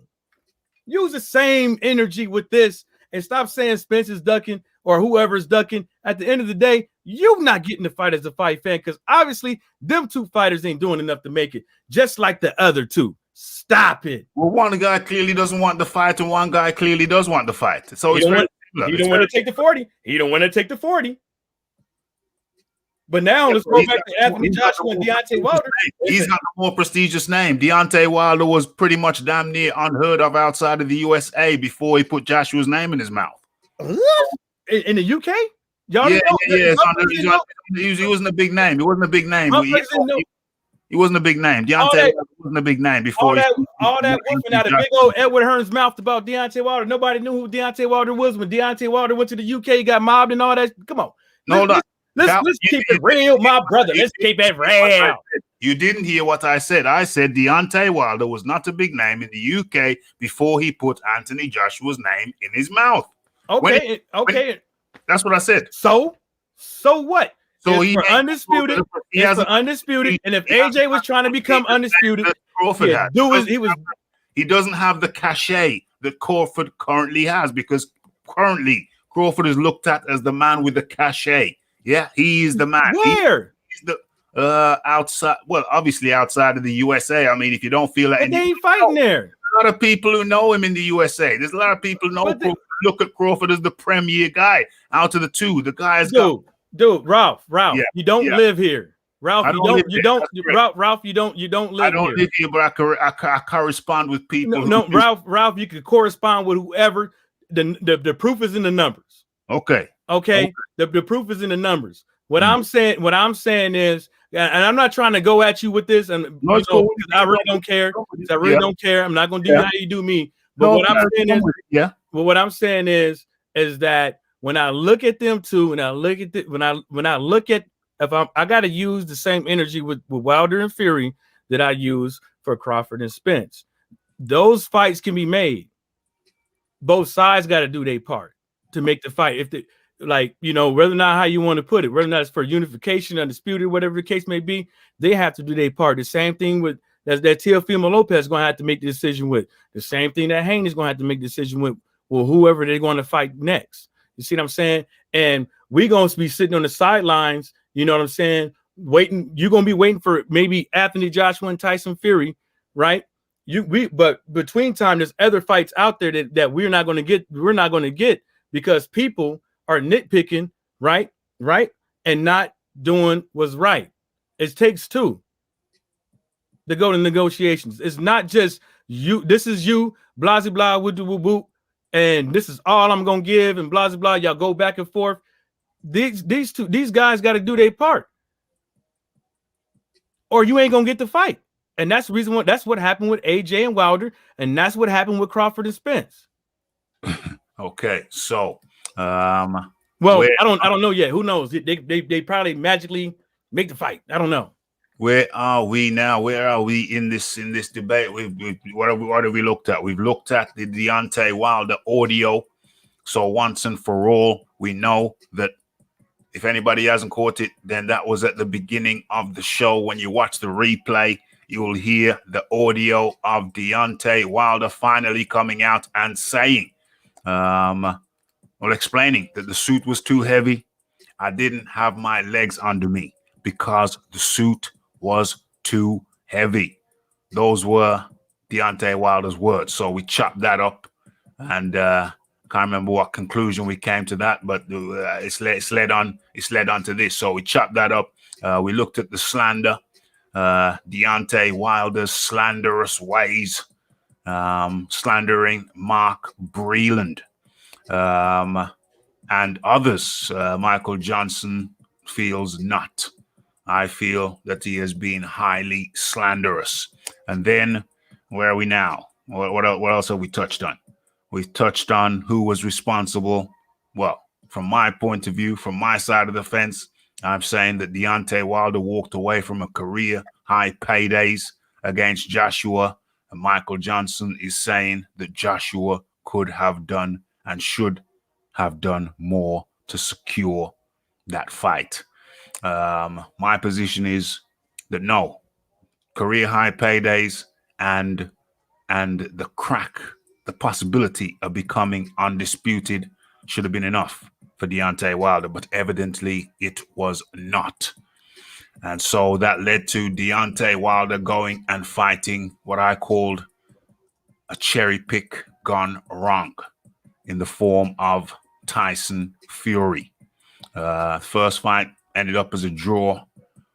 use the same energy with this and stop saying Spencer's ducking or whoever's ducking. At the end of the day, you're not getting the fight as a fight fan because obviously them two fighters ain't doing enough to make it, just like the other two. Stop it. Well, one guy clearly doesn't want the fight and one guy clearly does want the fight. So he don't want to take the 40. He don't want to take the 40. But now let's go back to Anthony Joshua and Deontay Wilder. He's got a more prestigious name. Deontay Wilder was pretty much damn near unheard of outside of the USA before he put Joshua's name in his mouth. In the UK? Yeah. He wasn't a big name. He wasn't a big name. He wasn't a big name. Deontay wasn't a big name before. All that whooping out of big old Edward Hearn's mouth about Deontay Wilder. Nobody knew who Deontay Wilder was when Deontay Wilder went to the UK. He got mobbed and all that. Come on. Let's keep it real, my brother. Let's keep it real. You didn't hear what I said. I said Deontay Wilder was not a big name in the UK before he put Anthony Joshua's name in his mouth. Okay. That's what I said. So what? So he's undisputed. He's undisputed. And if AJ was trying to become undisputed, he doesn't have the cachet that Crawford currently has because currently Crawford is looked at as the man with the cachet. Yeah, he is the man. Where? He's the outside. Well, obviously outside of the USA. I mean, if you don't feel that, they ain't fighting there. A lot of people who know him in the USA. There's a lot of people who know look at Crawford as the premier guy out of the two. The guy's Ralph. Yeah, you don't live here. Ralph, you don't live here. I don't live here, but I correspond with people. No, Ralph, you can correspond with whoever. The proof is in the numbers. Okay. The proof is in the numbers. What I'm saying is, and I'm not trying to go at you with this, and I really don't care. Don't care. I'm not going to do how you do me. But what I'm saying is that when I look at them two, when I look at if I got to use the same energy with Wilder and Fury that I use for Crawford and Spence. Those fights can be made. Both sides got to do their part to make the fight. If whether or not how you want to put it, whether or not it's for unification, undisputed, whatever the case may be, they have to do their part. The same thing with that Teofimo Lopez is going to have to make the decision with. The same thing that Haney is going to have to make the decision with. Well, whoever they're going to fight next. You see what I'm saying? And we're going to be sitting on the sidelines. You know what I'm saying? Waiting. You're going to be waiting for maybe Anthony Joshua and Tyson Fury, right? But between time, there's other fights out there that we're not going to get. We're not going to get because people are nitpicking, right, and not doing what's right. It takes two to go to negotiations. It's not just you. This is you, blah blah woo, and this is all I'm gonna give, and blah blah. Y'all go back and forth. These guys got to do their part, or you ain't gonna get the fight. And that's the reason why. That's what happened with AJ and Wilder, and that's what happened with Crawford and Spence. Okay, so. I don't know yet. Who knows? They probably magically make the fight. I don't know. Where are we now? Where are we in this debate? What have we looked at? We've looked at the Deontay Wilder audio. So once and for all, we know that if anybody hasn't caught it, then that was at the beginning of the show. When you watch the replay, you will hear the audio of Deontay Wilder finally coming out and saying, explaining that the suit was too heavy. I didn't have my legs under me because the suit was too heavy. Those were Deontay Wilder's words. So we chopped that up, and can't remember what conclusion we came to that, but it's led on to this. So we chopped that up. We looked at the slander, Deontay Wilder's slanderous ways, slandering Mark Breland, and others. Michael Johnson feels not. I feel that he has been highly slanderous. And then, where are we now? What else have we touched on? We've touched on who was responsible. Well, from my point of view, from my side of the fence, I'm saying that Deontay Wilder walked away from a career high paydays against Joshua. And Michael Johnson is saying that Joshua could have done and should have done more to secure that fight. My position is that no, career high paydays and the possibility of becoming undisputed should have been enough for Deontay Wilder, but evidently it was not. And so that led to Deontay Wilder going and fighting what I called a cherry pick gone wrong in the form of Tyson Fury. First fight ended up as a draw.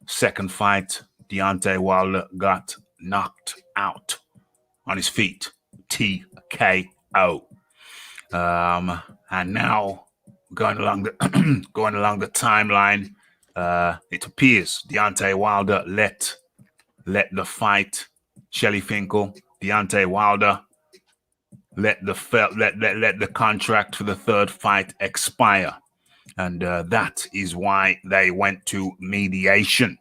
Second fight, Deontay Wilder got knocked out on his feet. TKO. And now going along the timeline, it appears Deontay Wilder let the fight, Shelly Finkel, Deontay Wilder let the contract for the third fight expire. And that is why they went to mediation.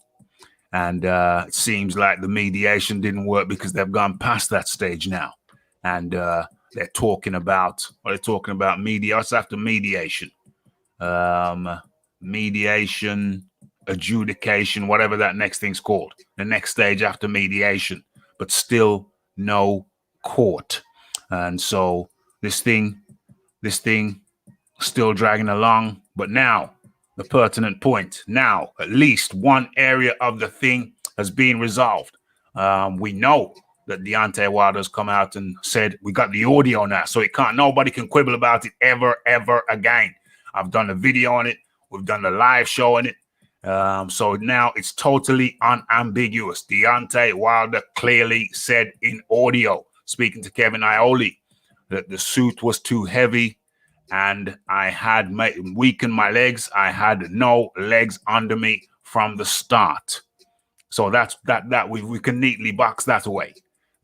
And it seems like the mediation didn't work because they've gone past that stage now. And they're talking about, what's after mediation? Mediation, adjudication, whatever that next thing's called. The next stage after mediation, but still no court. And so this thing still dragging along. But now, the pertinent point, now at least one area of the thing has been resolved. We know that Deontay Wilder has come out and said, we got the audio now, so nobody can quibble about it ever again. I've done a video on it. We've done the live show on it. So now it's totally unambiguous. Deontay Wilder clearly said in audio, speaking to Kevin Iole, that the suit was too heavy and I had weakened my legs. I had no legs under me from the start. So that we can neatly box that away.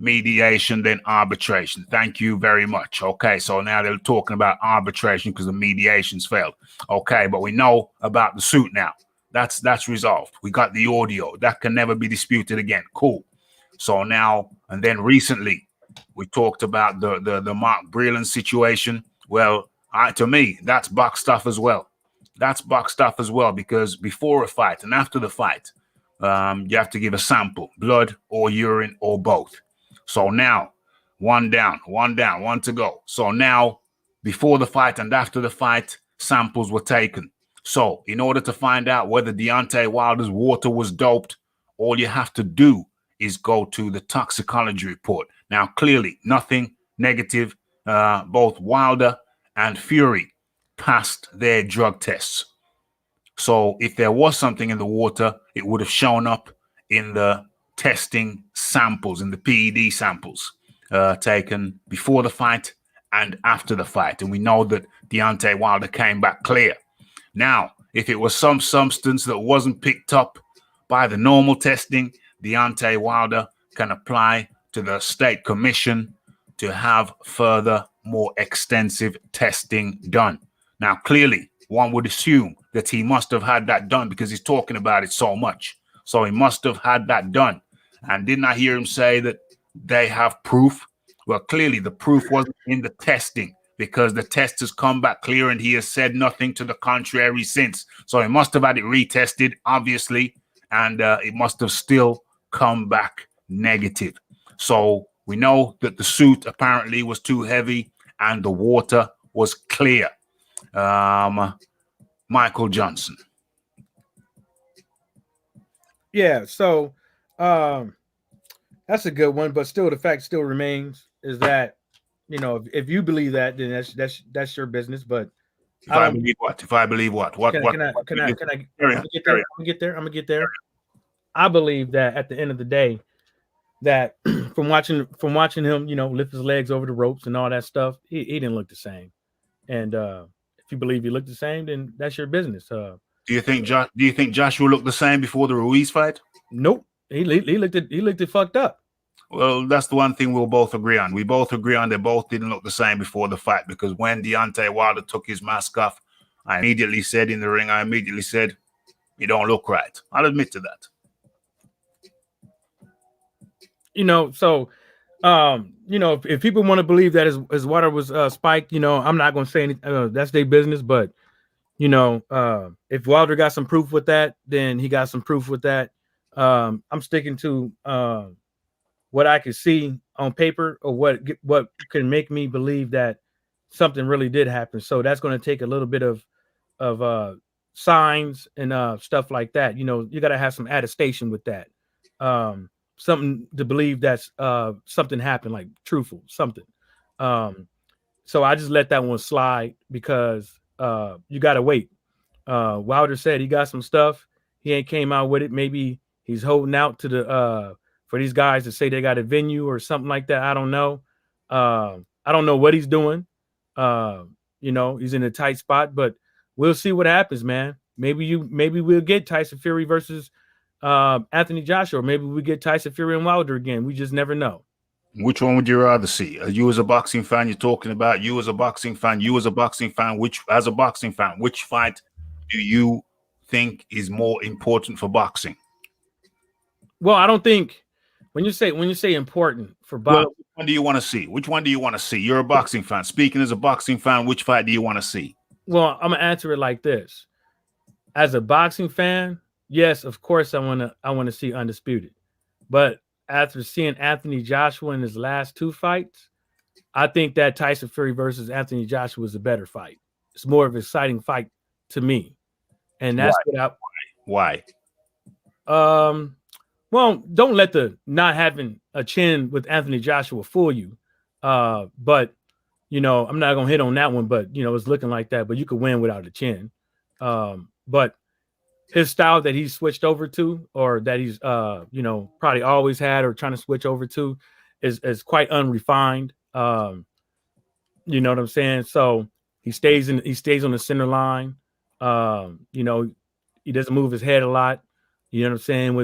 Mediation, then arbitration. Thank you very much. Okay, so now they're talking about arbitration because the mediation's failed. Okay, but we know about the suit now. That's resolved. We got the audio. That can never be disputed again. Cool. So now, and then recently, we talked about the Mark Breland situation. Well, to me, that's box stuff as well. That's box stuff as well, because before a fight and after the fight, you have to give a sample, blood or urine or both. So now, one down, one to go. So now, before the fight and after the fight, samples were taken. So in order to find out whether Deontay Wilder's water was doped, all you have to do is go to the toxicology report. Now, clearly, nothing negative. Both Wilder and Fury passed their drug tests. So if there was something in the water, it would have shown up in the testing samples, in the PED samples taken before the fight and after the fight. And we know that Deontay Wilder came back clear. Now, if it was some substance that wasn't picked up by the normal testing, Deontay Wilder can apply to the state commission to have further, more extensive testing done. Now, clearly, one would assume that he must have had that done because he's talking about it so much. So he must have had that done. And didn't I hear him say that they have proof? Well, clearly the proof wasn't in the testing because the test has come back clear and he has said nothing to the contrary since. So he must have had it retested, obviously, and it must have still come back negative. So we know that the suit apparently was too heavy and the water was clear. Michael Johnson. Yeah, so that's a good one, but still, the fact still remains is that if you believe that, then that's your business. But If I I don't. believe what? If I believe what? What? Can I? What? Can I? what Can do I? you- Can I? I'm Carry gonna on, get there. carry I'm gonna get there. I'm gonna get there. I believe that at the end of the day, that from watching him, lift his legs over the ropes and all that stuff, he didn't look the same. And if you believe he looked the same, then that's your business. Do you think Joshua looked the same before the Ruiz fight? Nope. He looked it fucked up. Well, that's the one thing we'll both agree on. We both agree on they both didn't look the same before the fight because when Deontay Wilder took his mask off, I immediately said in the ring, you don't look right. I'll admit to that. So if people want to believe that his water was spiked, I'm not going to say anything. That's their business. But if Wilder got some proof with that, then he got some proof with that. I'm sticking to what I could see on paper or what can make me believe that something really did happen. So that's going to take a little bit of signs and stuff like that. You got to have some attestation with that. Something to believe that's something happened, like truthful something. So I just let that one slide because you got to wait. Wilder said he got some stuff. He ain't came out with it. Maybe he's holding out to the for these guys to say they got a venue or something like that. I don't know. I don't know what he's doing. He's in a tight spot, but we'll see what happens, man. Maybe we'll get Tyson Fury versus Anthony Joshua. Maybe we get Tyson Fury and Wilder again. We just never know. Which one would you rather see? You as a boxing fan, you're talking about you as a boxing fan, which fight do you think is more important for boxing? Well, I don't think when you say important for boxing, which one do you want to see? Which one do you want to see? You're a boxing fan. Speaking as a boxing fan, which fight do you want to see? Well, I'm gonna answer it like this. As a boxing fan, yes, of course I want to see Undisputed. But after seeing Anthony Joshua in his last two fights, I think that Tyson Fury versus Anthony Joshua is a better fight. It's more of an exciting fight to me. And that's Why? Well, don't let the not having a chin with Anthony Joshua fool you. But I'm not gonna hit on that one, but it's looking like that. But you could win without a chin. But his style that he's switched over to, or that he's probably always had or trying to switch over to, is quite unrefined. You know what I'm saying? So he stays on the center line. He doesn't move his head a lot. You know what I'm saying?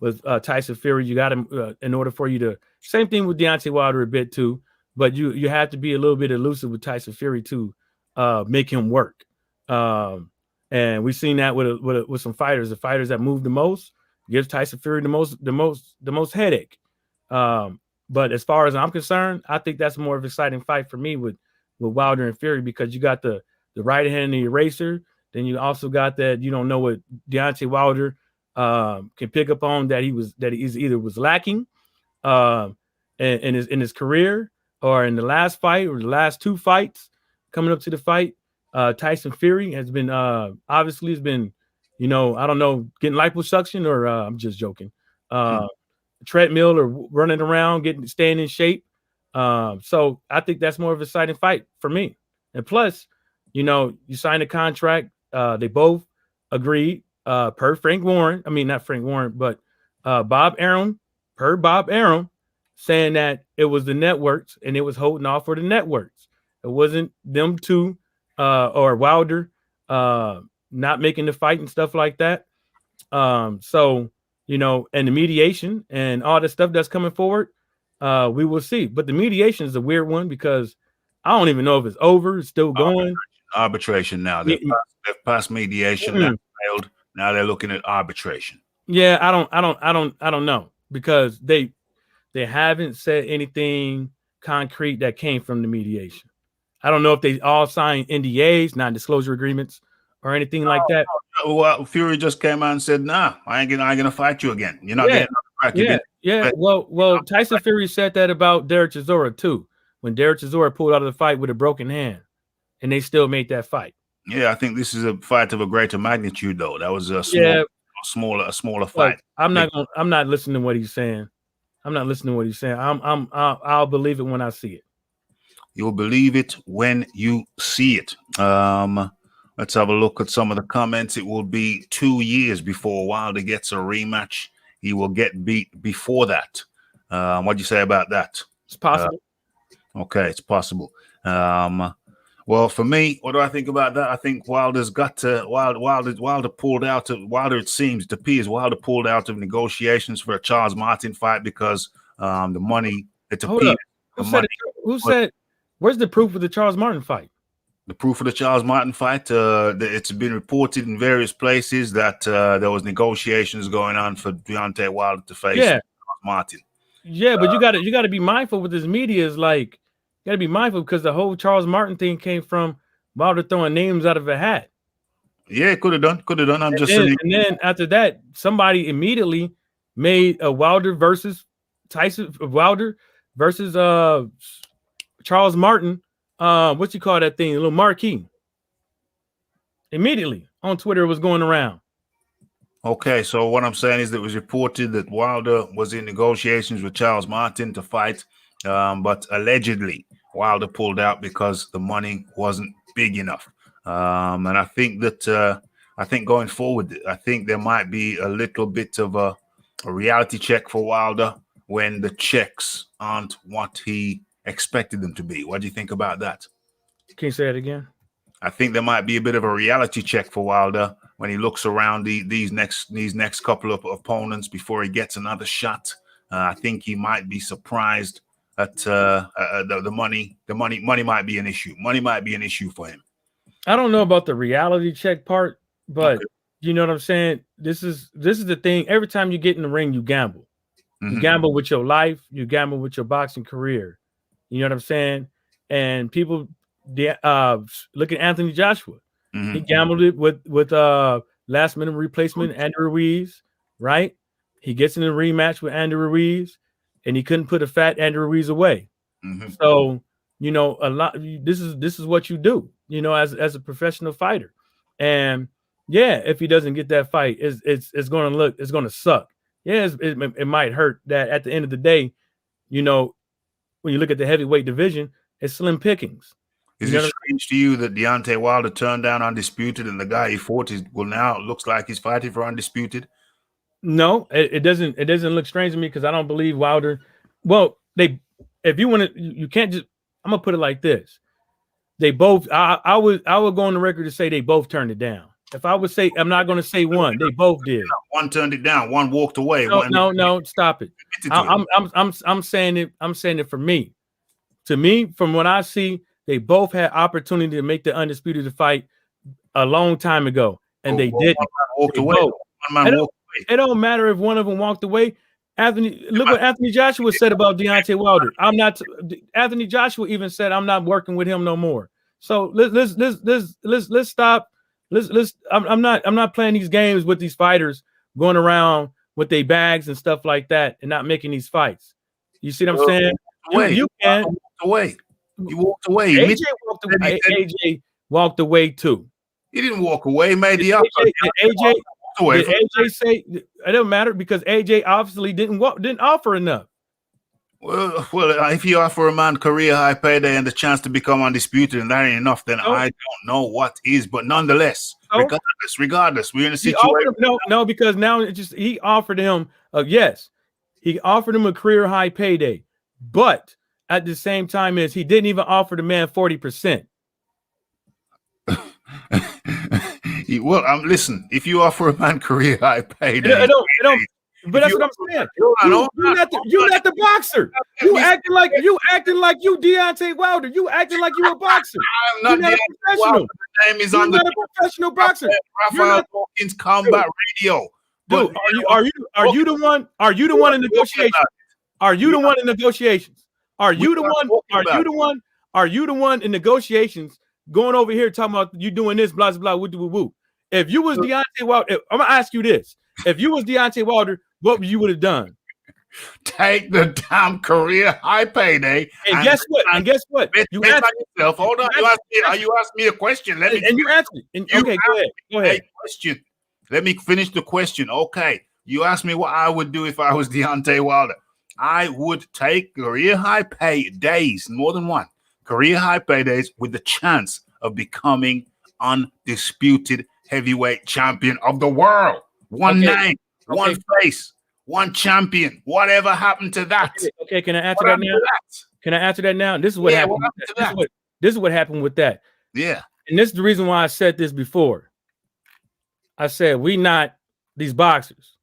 With Tyson Fury, you got him in order for you to. Same thing with Deontay Wilder a bit too, but you have to be a little bit elusive with Tyson Fury to make him work. And we've seen that with some fighters. The fighters that move the most gives Tyson Fury the most headache. But as far as I'm concerned, I think that's more of an exciting fight for me with Wilder and Fury because you got the right hand and the eraser. Then you also got that you don't know what Deontay Wilder can pick up on that he either was lacking in his career or in the last fight or the last two fights coming up to the fight. Tyson Fury has been obviously I don't know, getting liposuction or I'm just joking. Treadmill or running around, staying in shape. So I think that's more of an exciting fight for me. And plus, you signed a contract. They both agreed per Frank Warren. I mean, not Frank Warren, but Bob Arum, saying that it was the networks and it was holding off for the networks. It wasn't them two or Wilder not making the fight and stuff like that. So and the mediation and all the stuff that's coming forward, we will see. But the mediation is a weird one because I don't even know if it's over. It's still going. Arbitration now. They've passed mediation. That failed. Now they're looking at arbitration. Yeah, I don't know because they haven't said anything concrete that came from the mediation. I don't know if they all signed NDAs, non-disclosure agreements, or anything like that. Well, Fury just came out and said, "Nah, I ain't gonna fight you again. You're not getting another crack." Yeah. Well, Tyson Fury said that about Derek Chisora too. When Derek Chisora pulled out of the fight with a broken hand, and they still made that fight. Yeah, I think this is a fight of a greater magnitude, though. That was a small a smaller fight. I'm not listening to what he's saying. I'm not listening to what he's saying. I'll believe it when I see it. You'll believe it when you see it. Let's have a look at some of the comments. It will be 2 years before Wilder gets a rematch. He will get beat before that. What do you say about that? It's possible. Okay, it's possible. Well, for me, what do I think about that? I think Wilder's got to Wilder pulled out of Wilder. It seems, it appears, Wilder pulled out of negotiations for a Charles Martin fight because the money. It appears. Who said? Where's the proof of the Charles Martin fight? The proof of the Charles Martin fight. It's been reported in various places that there was negotiations going on for Deontay Wilder to face Charles Martin. Yeah, but you got to be mindful with this media. Is like, you got to be mindful because the whole Charles Martin thing came from Wilder throwing names out of a hat. Yeah, could have done. I'm just saying. And then after that, somebody immediately made a Wilder versus Tyson. Wilder versus Charles Martin. What you call that thing? A little marquee. Immediately on Twitter, it was going around. Okay, so what I'm saying is that it was reported that Wilder was in negotiations with Charles Martin to fight, but allegedly Wilder pulled out because the money wasn't big enough. And I think that going forward, I think there might be a little bit of a reality check for Wilder when the checks aren't what he expected them to be. What do you think about that? Can you say it again? I think there might be a bit of a reality check for Wilder when he looks around these next couple of opponents before he gets another shot. I think he might be surprised at the money. The money might be an issue. Money might be an issue for him. I don't know about the reality check part, but you know what I'm saying? This is the thing. Every time you get in the ring, you gamble. Mm-hmm. You gamble with your life. You gamble with your boxing career. You know what I'm saying? And people look at Anthony Joshua. Mm-hmm. He gambled it with last minute replacement Andrew Ruiz, right? He gets in a rematch with Andrew Ruiz, and he couldn't put a fat Andrew Ruiz away. Mm-hmm. So, you know, a lot. This is what you do, you know, as a professional fighter. And yeah, if he doesn't get that fight, it's going to suck. Yeah, it might hurt. That at the end of the day, you know, when you look at the heavyweight division, it's slim pickings. Is it strange to you that Deontay Wilder turned down Undisputed and the guy he fought now looks like he's fighting for Undisputed? No, it doesn't. It doesn't look strange to me because I don't believe Wilder. Well, if you want to, you can't just. I'm gonna put it like this: they both. I would go on the record to say they both turned it down. If I would say, I'm not going to say one. They both did. One turned it down. One walked away. No, stop it. I'm saying it. I'm saying it for me. To me, from what I see, they both had opportunity to make the Undisputed fight a long time ago, and they didn't. Walked away. It don't matter if one of them walked away. Look what Anthony Joshua said about Deontay Wilder. Anthony Joshua even said, "I'm not working with him no more." So let's stop. I'm not playing these games with these fighters going around with their bags and stuff like that and not making these fights. You see what I'm saying? You can. You walked away. AJ walked away too. He didn't walk away. He made the AJ say it doesn't matter because AJ obviously didn't offer enough. Well, if you offer a man career high payday and the chance to become undisputed and that ain't enough, then I don't know what is. But nonetheless, regardless, we're in a situation. No, because now he offered him he offered him a career high payday, but at the same time as he didn't even offer the man 40%. Well, listen, if you offer a man career high payday, I don't. But that's what I'm saying. You're not the boxer. You acting like you Deontay Wilder. You acting like you a boxer. I'm not a professional. The name is on the professional boxer. Rafael Hawkins Combat Radio. Dude, are you the one? Are you the one in negotiations? Are you the one in negotiations? Are you the one? Are you the one in negotiations? Going over here talking about you doing this, blah blah woo woo woo. If you was Deontay Wilder, I'm gonna ask you this: if you was Deontay Wilder, what you would have done? Take the damn career high payday. And guess what? You asked yourself. Hold on. You asked me a question. You answered it. Okay, go ahead. Question. Let me finish the question. Okay, you asked me what I would do if I was Deontay Wilder. I would take career high pay days, more than one, career high pay days with the chance of becoming undisputed heavyweight champion of the world. One name, one face, one champion. Whatever happened to that? Okay, can I answer that now? Can I answer that now? This is what happened. This is what happened with that. Yeah. And this is the reason why I said this before. I said, we not these boxers.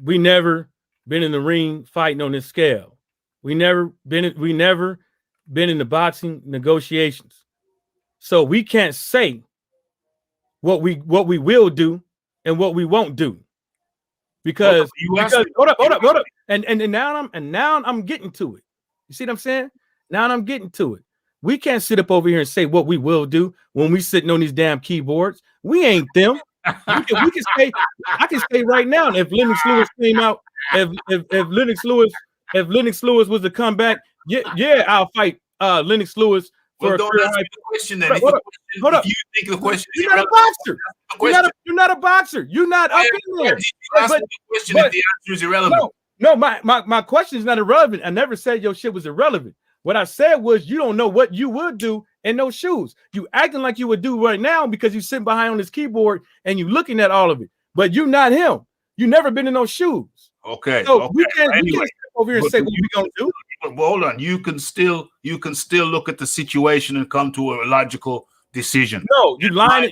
We never been in the ring fighting on this scale. We never been in the boxing negotiations. So we can't say what we will do and what we won't do. Because hold up. And now I'm getting to it. You see what I'm saying? Now I'm getting to it. We can't sit up over here and say what we will do when we sitting on these damn keyboards. We ain't them. We can say, I can say right now, if Lennox Lewis came out, if Lennox Lewis was to come back, yeah, I'll fight Lennox Lewis for a career high. Question then. Hold up. If you think the question you're not a boxer. You're not a boxer. You're not up in there. The question if the answer is irrelevant. No, my question is not irrelevant. I never said your shit was irrelevant. What I said was you don't know what you would do in those shoes. You acting like you would do right now because you sitting behind on this keyboard and you looking at all of it. But you're not him. You never been in those shoes. Okay. So we can't sit over here and say what we gonna do. But hold on. You can still look at the situation and come to a logical decision. No, you lying.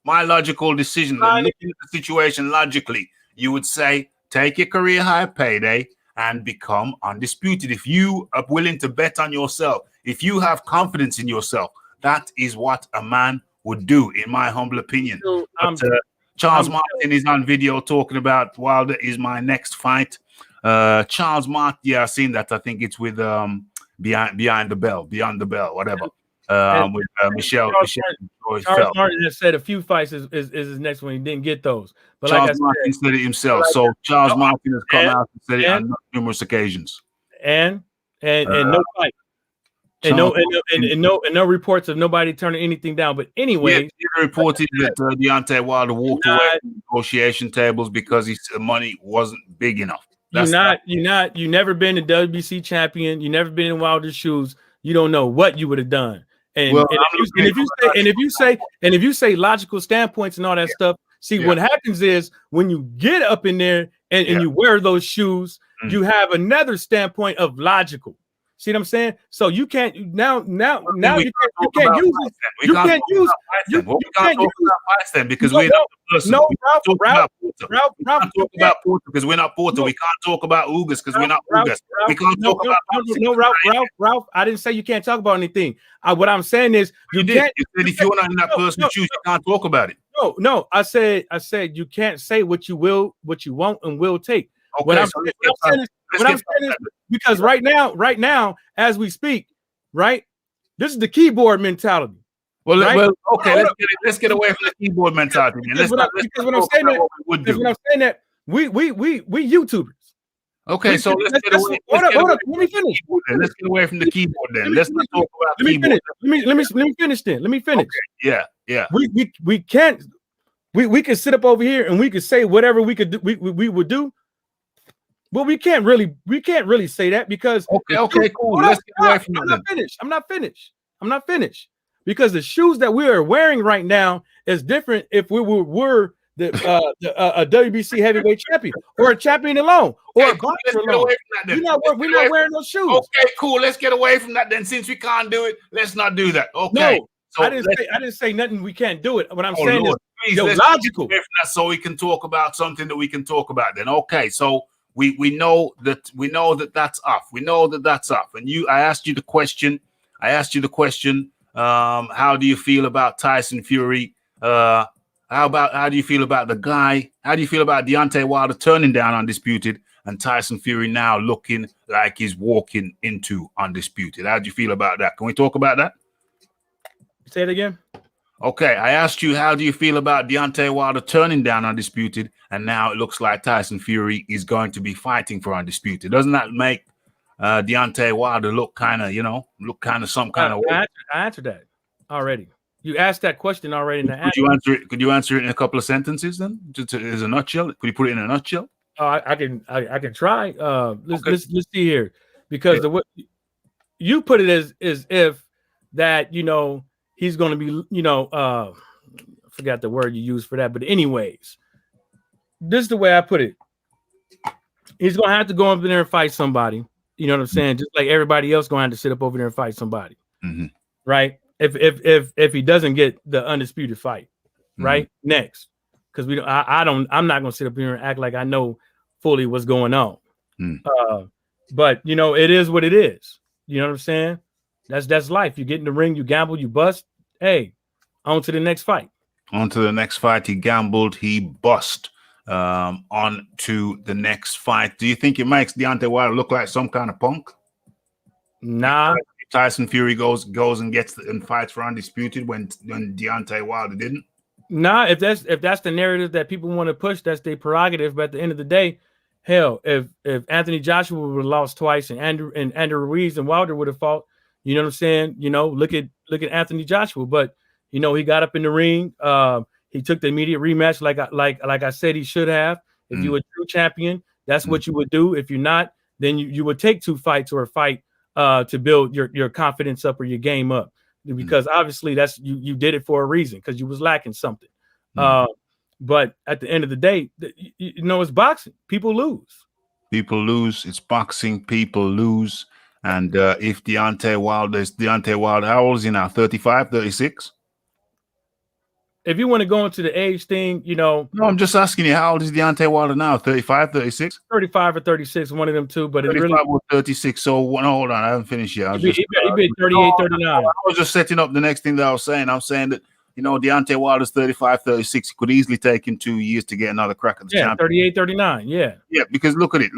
My logical decision. Looking at the situation logically, you would say take your career high payday and become undisputed. If you are willing to bet on yourself, if you have confidence in yourself, that is what a man would do, in my humble opinion. So, Charles Martin is on video talking about Wilder is my next fight. Charles Martin, yeah, I've seen that. I think it's with Beyond the Bell, whatever. With Michelle. Charles Martin has said a few fights is his next one. He didn't get those. But Charles Martin said it himself. So Charles Martin has come out and said it on numerous occasions. And no fight. And no reports of nobody turning anything down. But anyway, he reported that Deontay Wilder walked away from negotiation tables because the money wasn't big enough. You never been a WBC champion. You never been in Wilder's shoes. You don't know what you would have done. And if you say logical standpoints and all that stuff, see what happens is when you get up in there and you wear those shoes, you have another standpoint of logical. See what I'm saying? So you can't now you can't use it. You can't use because we're not the person. No, Ralph, because we're not Porter. We can't talk about Ugas because we're not Ugas. We can't talk about Ralph. I didn't say you can't talk about anything. What I'm saying is you said if you're not in that person's shoes, you can't talk about it. No. I said you can't say what you will, what you won't, and will take. Okay, what I'm saying is because right now, as we speak, right, this is the keyboard mentality. Well, okay, let's get away from the keyboard mentality. Because when I'm saying that, we YouTubers. Okay, so let's get away. Hold up. Let me finish. Let's get away from the keyboard then. Let's not talk about keyboard. Let me finish then. Let me finish. Okay. Yeah. We can't. We can sit up over here and we can say whatever we could do. We would do. But we can't really say that because okay, cool. Let's get away from that. I'm not finished. Because the shoes that we are wearing right now is different if we were a WBC heavyweight champion or a champion alone or a boxer alone. We're not wearing those shoes. Okay, cool. Let's get away from that then. Since we can't do it, let's not do that. Okay. No, so I didn't say nothing. We can't do it. What I'm saying is logical. So we can talk about something that we can talk about then. Okay, so we know that that's off. We know that that's off. And I asked you the question. How do you feel about Tyson Fury? How do you feel about the guy? How do you feel about Deontay Wilder turning down Undisputed and Tyson Fury now looking like he's walking into Undisputed? How do you feel about that? Can we talk about that? Say it again. Okay, I asked you, how do you feel about Deontay Wilder turning down Undisputed, and now it looks like Tyson Fury is going to be fighting for Undisputed? Doesn't that make Deontay Wilder look kind of some kind of way? I answered that already. You asked that question already in the Could you answer it? Could you answer it in a couple of sentences then? Just as a nutshell? Could you put it in a nutshell? I can try. Let's see here, because the what you put it as if that he's going to be I forgot the word you used for that, but anyways, this is the way I put it. He's going to have to go up in there and fight somebody. You know what I'm saying? Just like everybody else going to have to sit up over there and fight somebody, right? If he doesn't get the undisputed fight, right? Next, because I'm not going to sit up here and act like I know fully what's going on. But it is what it is. You know what I'm saying? That's life. You get in the ring, you gamble, you bust. Hey, on to the next fight. On to the next fight. He gambled, he bust. On to the next fight. Do you think it makes Deontay Wilder look like some kind of punk? Nah. If Tyson Fury goes and gets and fights for undisputed when Deontay Wilder didn't. Nah, if that's the narrative that people want to push, that's their prerogative. But at the end of the day, hell, if Anthony Joshua would have lost twice and Andrew Ruiz and Wilder would have fought, you know what I'm saying? Look at Anthony Joshua, but he got up in the ring. He took the immediate rematch, like I said he should have. If you were a true champion, that's what you would do. If you're not, then you would take two fights or a fight to build your confidence up or your game up, because obviously that's you did it for a reason, because you was lacking something. But at the end of the day, it's boxing. People lose. People lose. It's boxing. People lose. And if Deontay Wilder, how old is he now? 35, 36? If you want to go into the age thing, No, I'm just asking you, how old is Deontay Wilder now? 35, 36? 35 or 36, one of them two. But 35 really, or 36. So, hold on, I haven't finished yet. He'd be 38, 39. I was just setting up the next thing that I was saying. I'm saying that, Deontay Wilder's 35, 36. He could easily take him 2 years to get another crack at the champion. 38, 39, yeah. Yeah, because look at it.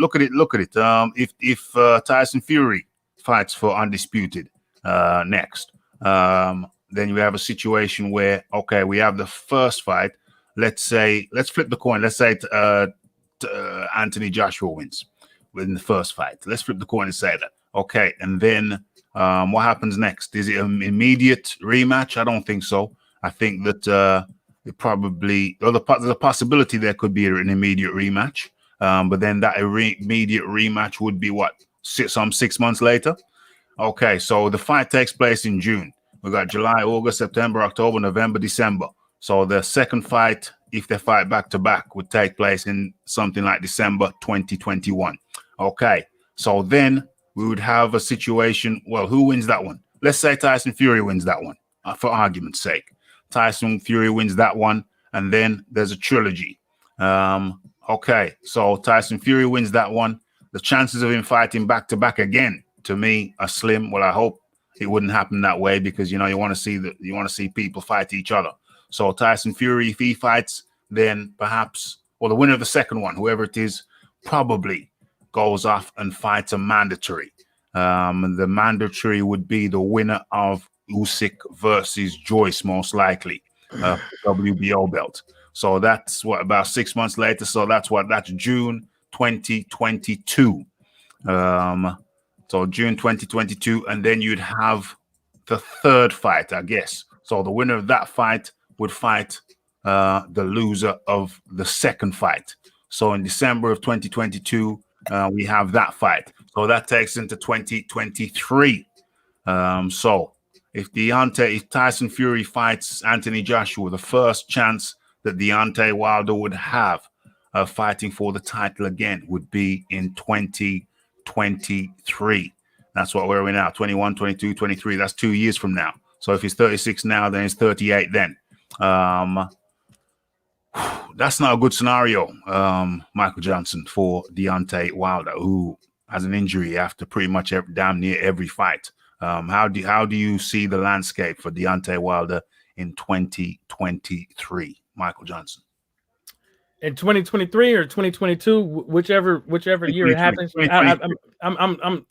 If Tyson Fury fights for undisputed next, then you have a situation where, okay, we have the first fight. Let's flip the coin. Let's say Anthony Joshua wins in the first fight. Let's flip the coin and say that. Okay, and then what happens next? Is it an immediate rematch? I don't think so. I think that it probably, there's a possibility there could be an immediate rematch. But then that immediate rematch would be what? 6 months later? Okay, so the fight takes place in June. We got July, August, September, October, November, December. So the second fight, if they fight back to back, would take place in something like December 2021. Okay, so then we would have a situation. Well, who wins that one? Let's say Tyson Fury wins that one, for argument's sake. Tyson Fury wins that one, and then there's a trilogy. Okay, so Tyson Fury wins that one. The chances of him fighting back to back again, to me, are slim. Well, I hope it wouldn't happen that way, because you want to see people fight each other. So Tyson Fury, if he fights, then perhaps, or the winner of the second one, whoever it is, probably goes off and fights a mandatory. And the mandatory would be the winner of Usyk versus Joyce, most likely, WBO belt. So that's about 6 months later. So that's June 2022. So June 2022, and then you'd have the third fight, I guess. So the winner of that fight would fight the loser of the second fight. So in December of 2022, we have that fight. So that takes into 2023. So if Tyson Fury fights Anthony Joshua, the first chance that Deontay Wilder would have of fighting for the title again would be in 2023. That's what we're in now. 21, 22, 23. That's 2 years from now. So if he's 36 now, then he's 38 then. That's not a good scenario, Michael Johnson, for Deontay Wilder, who has an injury after pretty much damn near every fight. How do you see the landscape for Deontay Wilder in 2023, Michael Johnson? In 2023 or 2022, whichever year it happens, I'm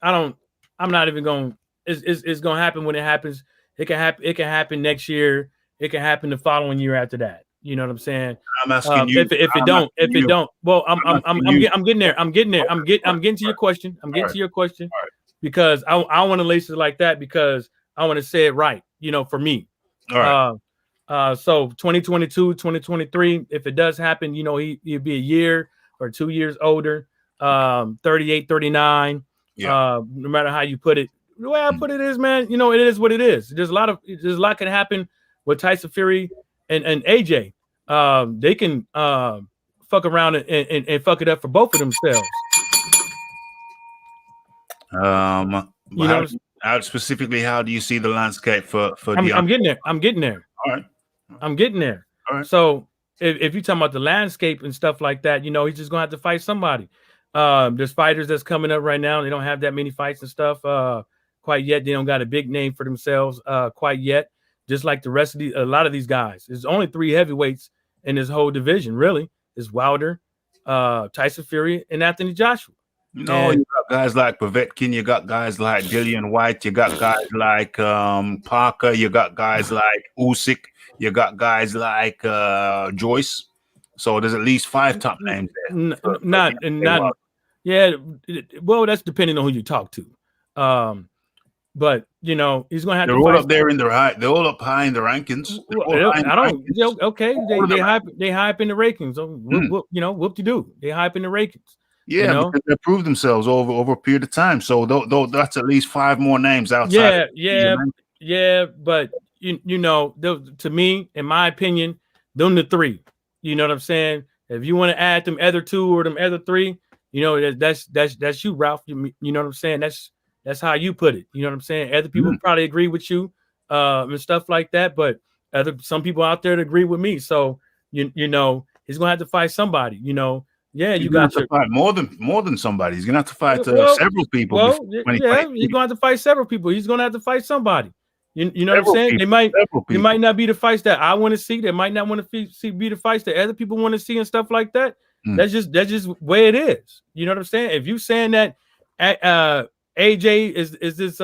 not even going. It's going to happen when it happens. It can happen. It can happen next year. It can happen the following year after that. You know what I'm saying? I'm asking you. If it don't, well, I'm getting there. I'm getting to your question. I'm getting to your question because I want to lace it like that because I want to say it right. For me. All right. So 2022, 2023, if it does happen, you know, he'd be a year or 2 years older, 38, 39. No matter how you put it. The way I put it is, man, you know, it is what it is. There's a lot can happen with Tyson Fury and AJ. They can fuck around and fuck it up for both of themselves. You know, how specifically, how do you see the landscape for I'm getting there. All right. I'm getting there. All right. So if you're talking about the landscape and stuff like that, you know, he's just gonna have to fight somebody. There's fighters that's coming up right now. They don't have that many fights and stuff quite yet. They don't got a big name for themselves quite yet. Just like the rest of a lot of these guys. There's only 3 heavyweights in this whole division, really. It's Wilder, Tyson Fury, and Anthony Joshua. No, you got guys like Povetkin, you got guys like Dillian White, you got guys like Parker, you got guys like Usyk, you got guys like Joyce. So there's at least 5 top names there. Yeah. Well, that's depending on who you talk to. But you know, he's gonna have they're to all fight. Up there in the high. They're all up high in the rankings. Okay. They hype in the rankings. You know, whoop-de-doo. They hype in the rankings. Yeah, you know? Because they proved themselves over a period of time. So though that's at least 5 more names outside. Yeah. But you know, to me, in my opinion, them the 3. You know what I'm saying? If you want to add them other 2 or them other 3, you know, that's you, Ralph. You know what I'm saying? That's how you put it. You know what I'm saying? Other people probably agree with you and stuff like that, but some people out there that agree with me. So you know, he's gonna have to fight somebody. You know, you got to fight more than somebody. He's gonna have to fight several people. He's gonna have to fight several people. He's gonna have to fight somebody. You know what I'm saying? It might not be the fights that I want to see. They might not want to be the fights that other people want to see and stuff like that. That's just way it is. You know what I'm saying? If you saying that AJ is this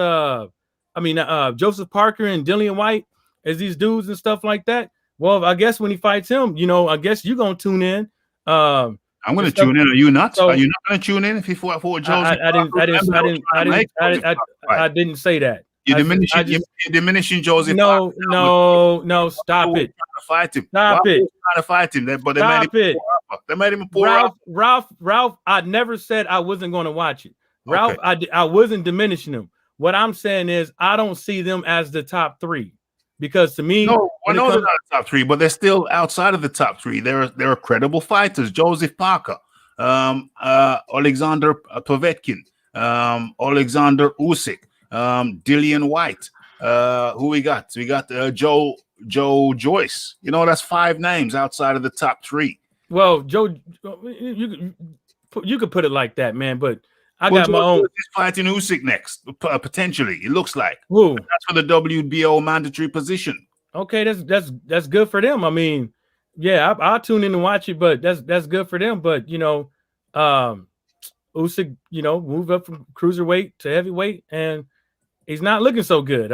Joseph Parker and Dillian White as these dudes and stuff like that, well, I guess when he fights him, you know, I guess you're gonna tune in. I'm gonna tune in. Are you not? So, are you not gonna tune in if he fought Joseph? I didn't say that. You're diminishing Joseph. No, stop it. Fight him. Stop it. Trying to fight him, but they made him a poor. Ralph. I never said I wasn't going to watch it. Ralph, I wasn't diminishing them. What I'm saying is I don't see them as the top 3 because to me, they're not the top 3, but they're still outside of the top 3. They're credible fighters. Joseph Parker, Alexander Povetkin, Alexander Usyk, Dillian White. Who we got? We got Joe Joyce. You know, that's 5 names outside of the top 3. Well, Joe, you could put it like that, man, but I got my own. He's fighting Usyk next, potentially. It looks like. Who? That's for the WBO mandatory position. Okay, that's good for them. I mean, yeah, I'll tune in and watch it, but that's good for them. But you know, Usyk, you know, moved up from cruiserweight to heavyweight, and he's not looking so good.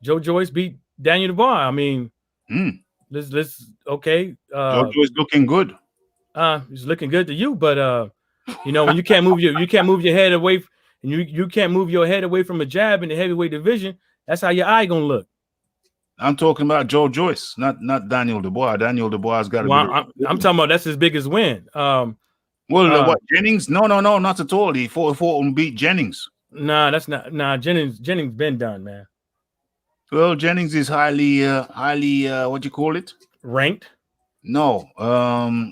Joe Joyce beat Daniel Dubois. I mean, let's okay. Joe Joyce looking good. He's looking good to you, but you know, when you can't move your head away, and you can't move your head away from a jab in the heavyweight division, that's how your eye gonna look. I'm talking about Joe Joyce, not Daniel Dubois. Daniel Dubois got to be. I'm talking about that's his biggest win. What Jennings? No, not at all. He fought and beat Jennings. Nah, that's not. Nah, Jennings been done, man. Well, Jennings is highly what do you call it? Ranked. No,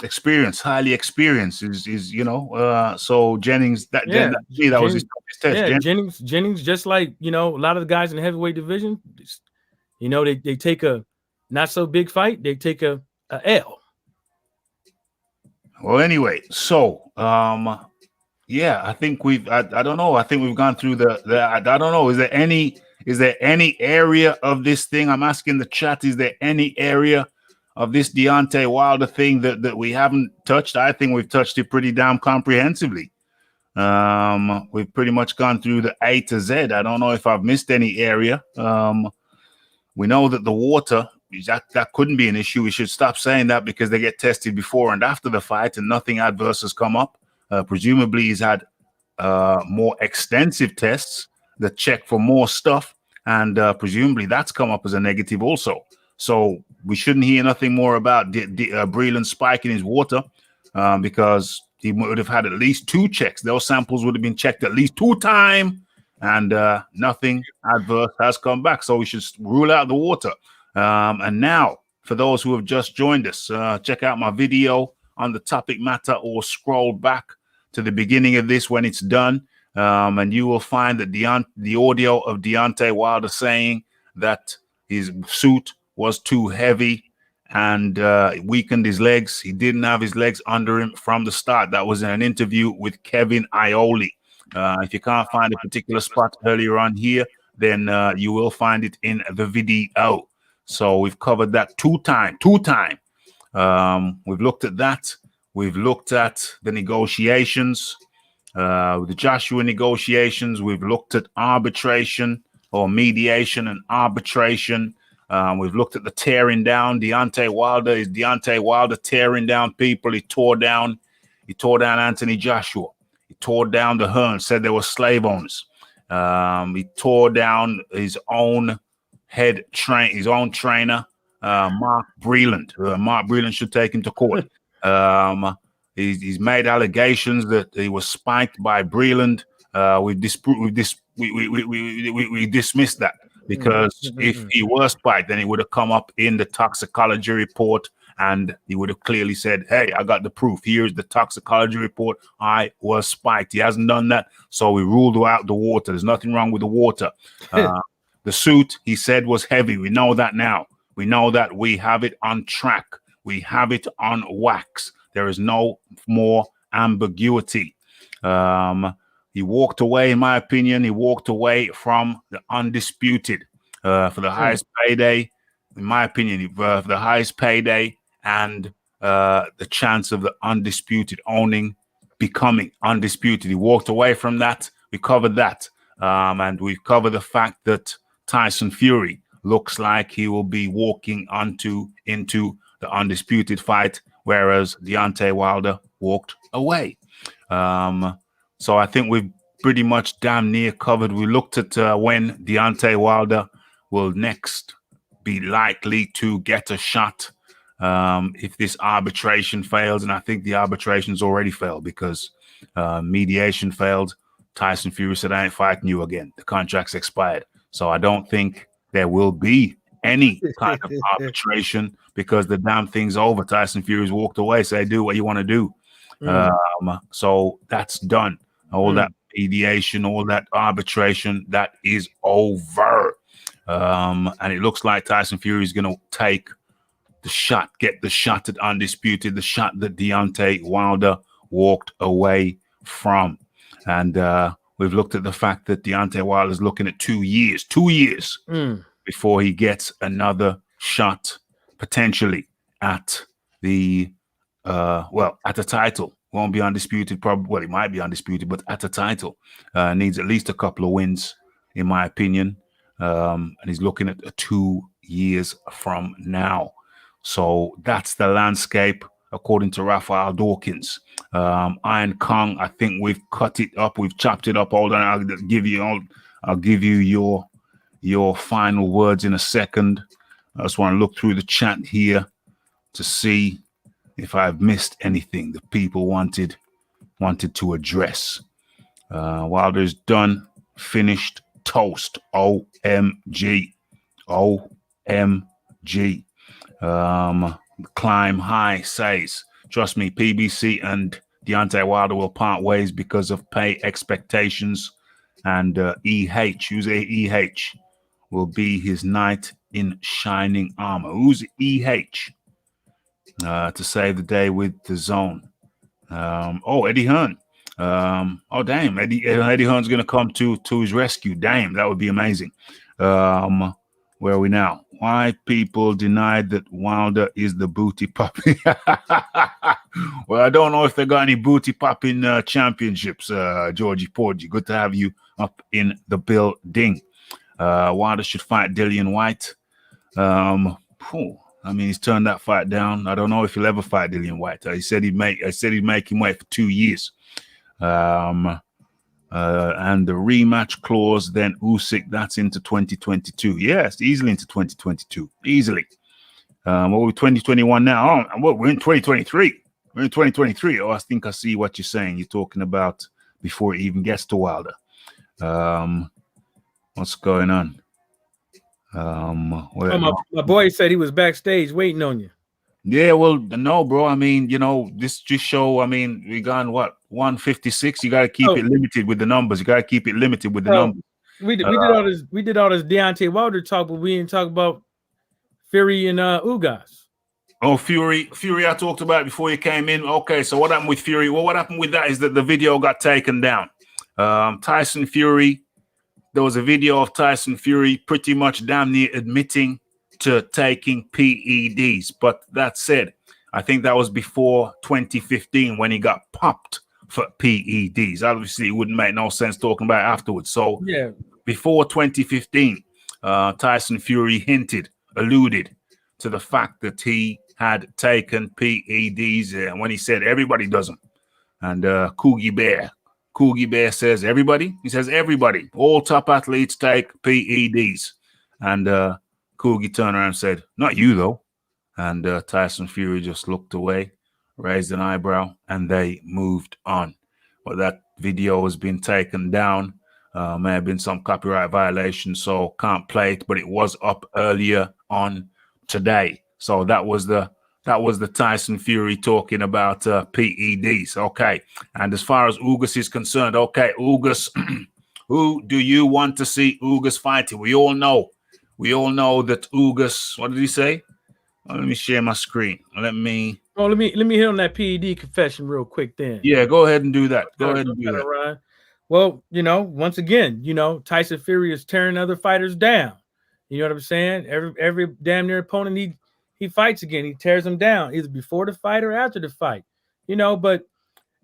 experience, highly experienced is you know. So Jennings, that was his toughest test. Yeah, Jennings, just like you know, a lot of the guys in the heavyweight division, you know, they take a not so big fight, they take a L. Well, anyway, so yeah, I think I don't know. I think we've gone through the I don't know. Is there any area of this thing? I'm asking the chat. Is there any area of this Deontay Wilder thing that we haven't touched? I think we've touched it pretty damn comprehensively. We've pretty much gone through the A to Z. I don't know if I've missed any area. We know that the water, that couldn't be an issue. We should stop saying that because they get tested before and after the fight and nothing adverse has come up. Presumably he's had more extensive tests that check for more stuff, and presumably that's come up as a negative also. So we shouldn't hear nothing more about Breland spiking his water because he would have had at least 2 checks. Those samples would have been checked at least 2 times, and nothing adverse has come back. So we should rule out the water. And now, for those who have just joined us, check out my video on the topic matter or scroll back to the beginning of this when it's done. And you will find that the audio of Deontay Wilder saying that his suit was too heavy and weakened his legs. He didn't have his legs under him from the start. That was in an interview with Kevin Iole. If you can't find a particular spot earlier on here, then you will find it in the video. So we've covered that two time. We've looked at that. We've looked at the negotiations, the Joshua negotiations. We've looked at arbitration or mediation and arbitration. We've looked at the tearing down. Deontay Wilder is Deontay Wilder tearing down people. He tore down Anthony Joshua. He tore down the Hearn, said they were slave owners. He tore down his own trainer, Mark Breland. Mark Breland should take him to court. He's made allegations that he was spiked by Breland. We dismissed that because if he was spiked, then it would have come up in the toxicology report, and he would have clearly said, "Hey, I got the proof. Here's the toxicology report. I was spiked." He hasn't done that, so we ruled out the water. There's nothing wrong with the water. The suit, he said, was heavy. We know that now. We know that. We have it on track. We have it on wax. There is no more ambiguity. He walked away, in my opinion. He walked away from the undisputed for the highest payday, in my opinion, for the highest payday and the chance of the undisputed becoming undisputed. He walked away from that. We covered that. And we've covered the fact that Tyson Fury looks like he will be walking into the undisputed fight, whereas Deontay Wilder walked away. So I think we've pretty much damn near covered. We looked at when Deontay Wilder will next be likely to get a shot if this arbitration fails. And I think the arbitration's already failed because mediation failed. Tyson Fury said, "I ain't fighting you again. The contract's expired." So I don't think there will be any kind of arbitration because the damn thing's over. Tyson Fury's walked away, say, "Do what you want to do." So that's done. All that mediation, all that arbitration, that is over. And it looks like Tyson Fury is going to take the shot, get the shot at undisputed, the shot that Deontay Wilder walked away from. And we've looked at the fact that Deontay Wilder is looking at 2 years before he gets another shot, potentially at the at a title. Won't be undisputed, probably. Well, it might be undisputed, but at a title. Needs at least a couple of wins, in my opinion. And he's looking at 2 years from now. So that's the landscape, according to Raphael Dawkins. Iron Kong, I think we've cut it up, we've chopped it up. Hold on, I'll give you your final words in a second. I just want to look through the chat here to see if I've missed anything the people wanted to address. Wilder's done, finished, toast. OMG. Climb High says, "Trust me, PBC and Deontay Wilder will part ways because of pay expectations, and EH, who's EH, will be his knight in shining armor." Who's EH? To save the day with the zone. Eddie Hearn. Damn, Eddie Hearn's going to come to his rescue. Damn, that would be amazing. Where are we now? Why people denied that Wilder is the booty popping? Well, I don't know if they got any booty popping championships, Georgie Porgy. Good to have you up in the building. Wilder should fight Dillian White. I mean, he's turned that fight down. I don't know if he'll ever fight Dillian White. He said he'd make him wait for 2 years. And the rematch clause, then Usyk, that's into 2022. Yes, easily into 2022. Easily. What we're 2021 now. Oh, we're in 2023. We're in 2023. Oh, I think I see what you're saying. You're talking about before it even gets to Wilder. What's going on? My boy said he was backstage waiting on you. Yeah, well, no, bro. I mean, this just show. I mean, we gone what 156. You got to keep it limited with the numbers. You got to keep it limited with the numbers. We did all this. We did all this Deontay Wilder talk, but we didn't talk about Fury and Ugas. Oh, Fury! I talked about it before you came in. Okay, so what happened with Fury? Well, what happened with that is that the video got taken down. Tyson Fury. There was a video of Tyson Fury pretty much damn near admitting to taking PEDs. But that said, I think that was before 2015 when he got popped for PEDs. Obviously, it wouldn't make no sense talking about it afterwards. So yeah, before 2015, Tyson Fury alluded to the fact that he had taken PEDs when he said everybody does them. And Coogie Bear says everybody. He says everybody. All top athletes take PEDs. And Coogie turned around and said, not you, though. And Tyson Fury just looked away, raised an eyebrow, and they moved on. But that video has been taken down. May have been some copyright violation, so can't play it. But it was up earlier on today. So that was the Tyson Fury talking about PEDs. Okay. And as far as Ugas is concerned, okay, Ugas, who do you want to see Ugas fighting? We all know that Ugas, what did he say? Let me share my screen. Let me hit on that PED confession real quick then. Yeah, go ahead and do that. Go ahead and do that. Ryan. Well, once again, Tyson Fury is tearing other fighters down. You know what I'm saying? Every damn near opponent he fights again, he tears them down, either before the fight or after the fight. But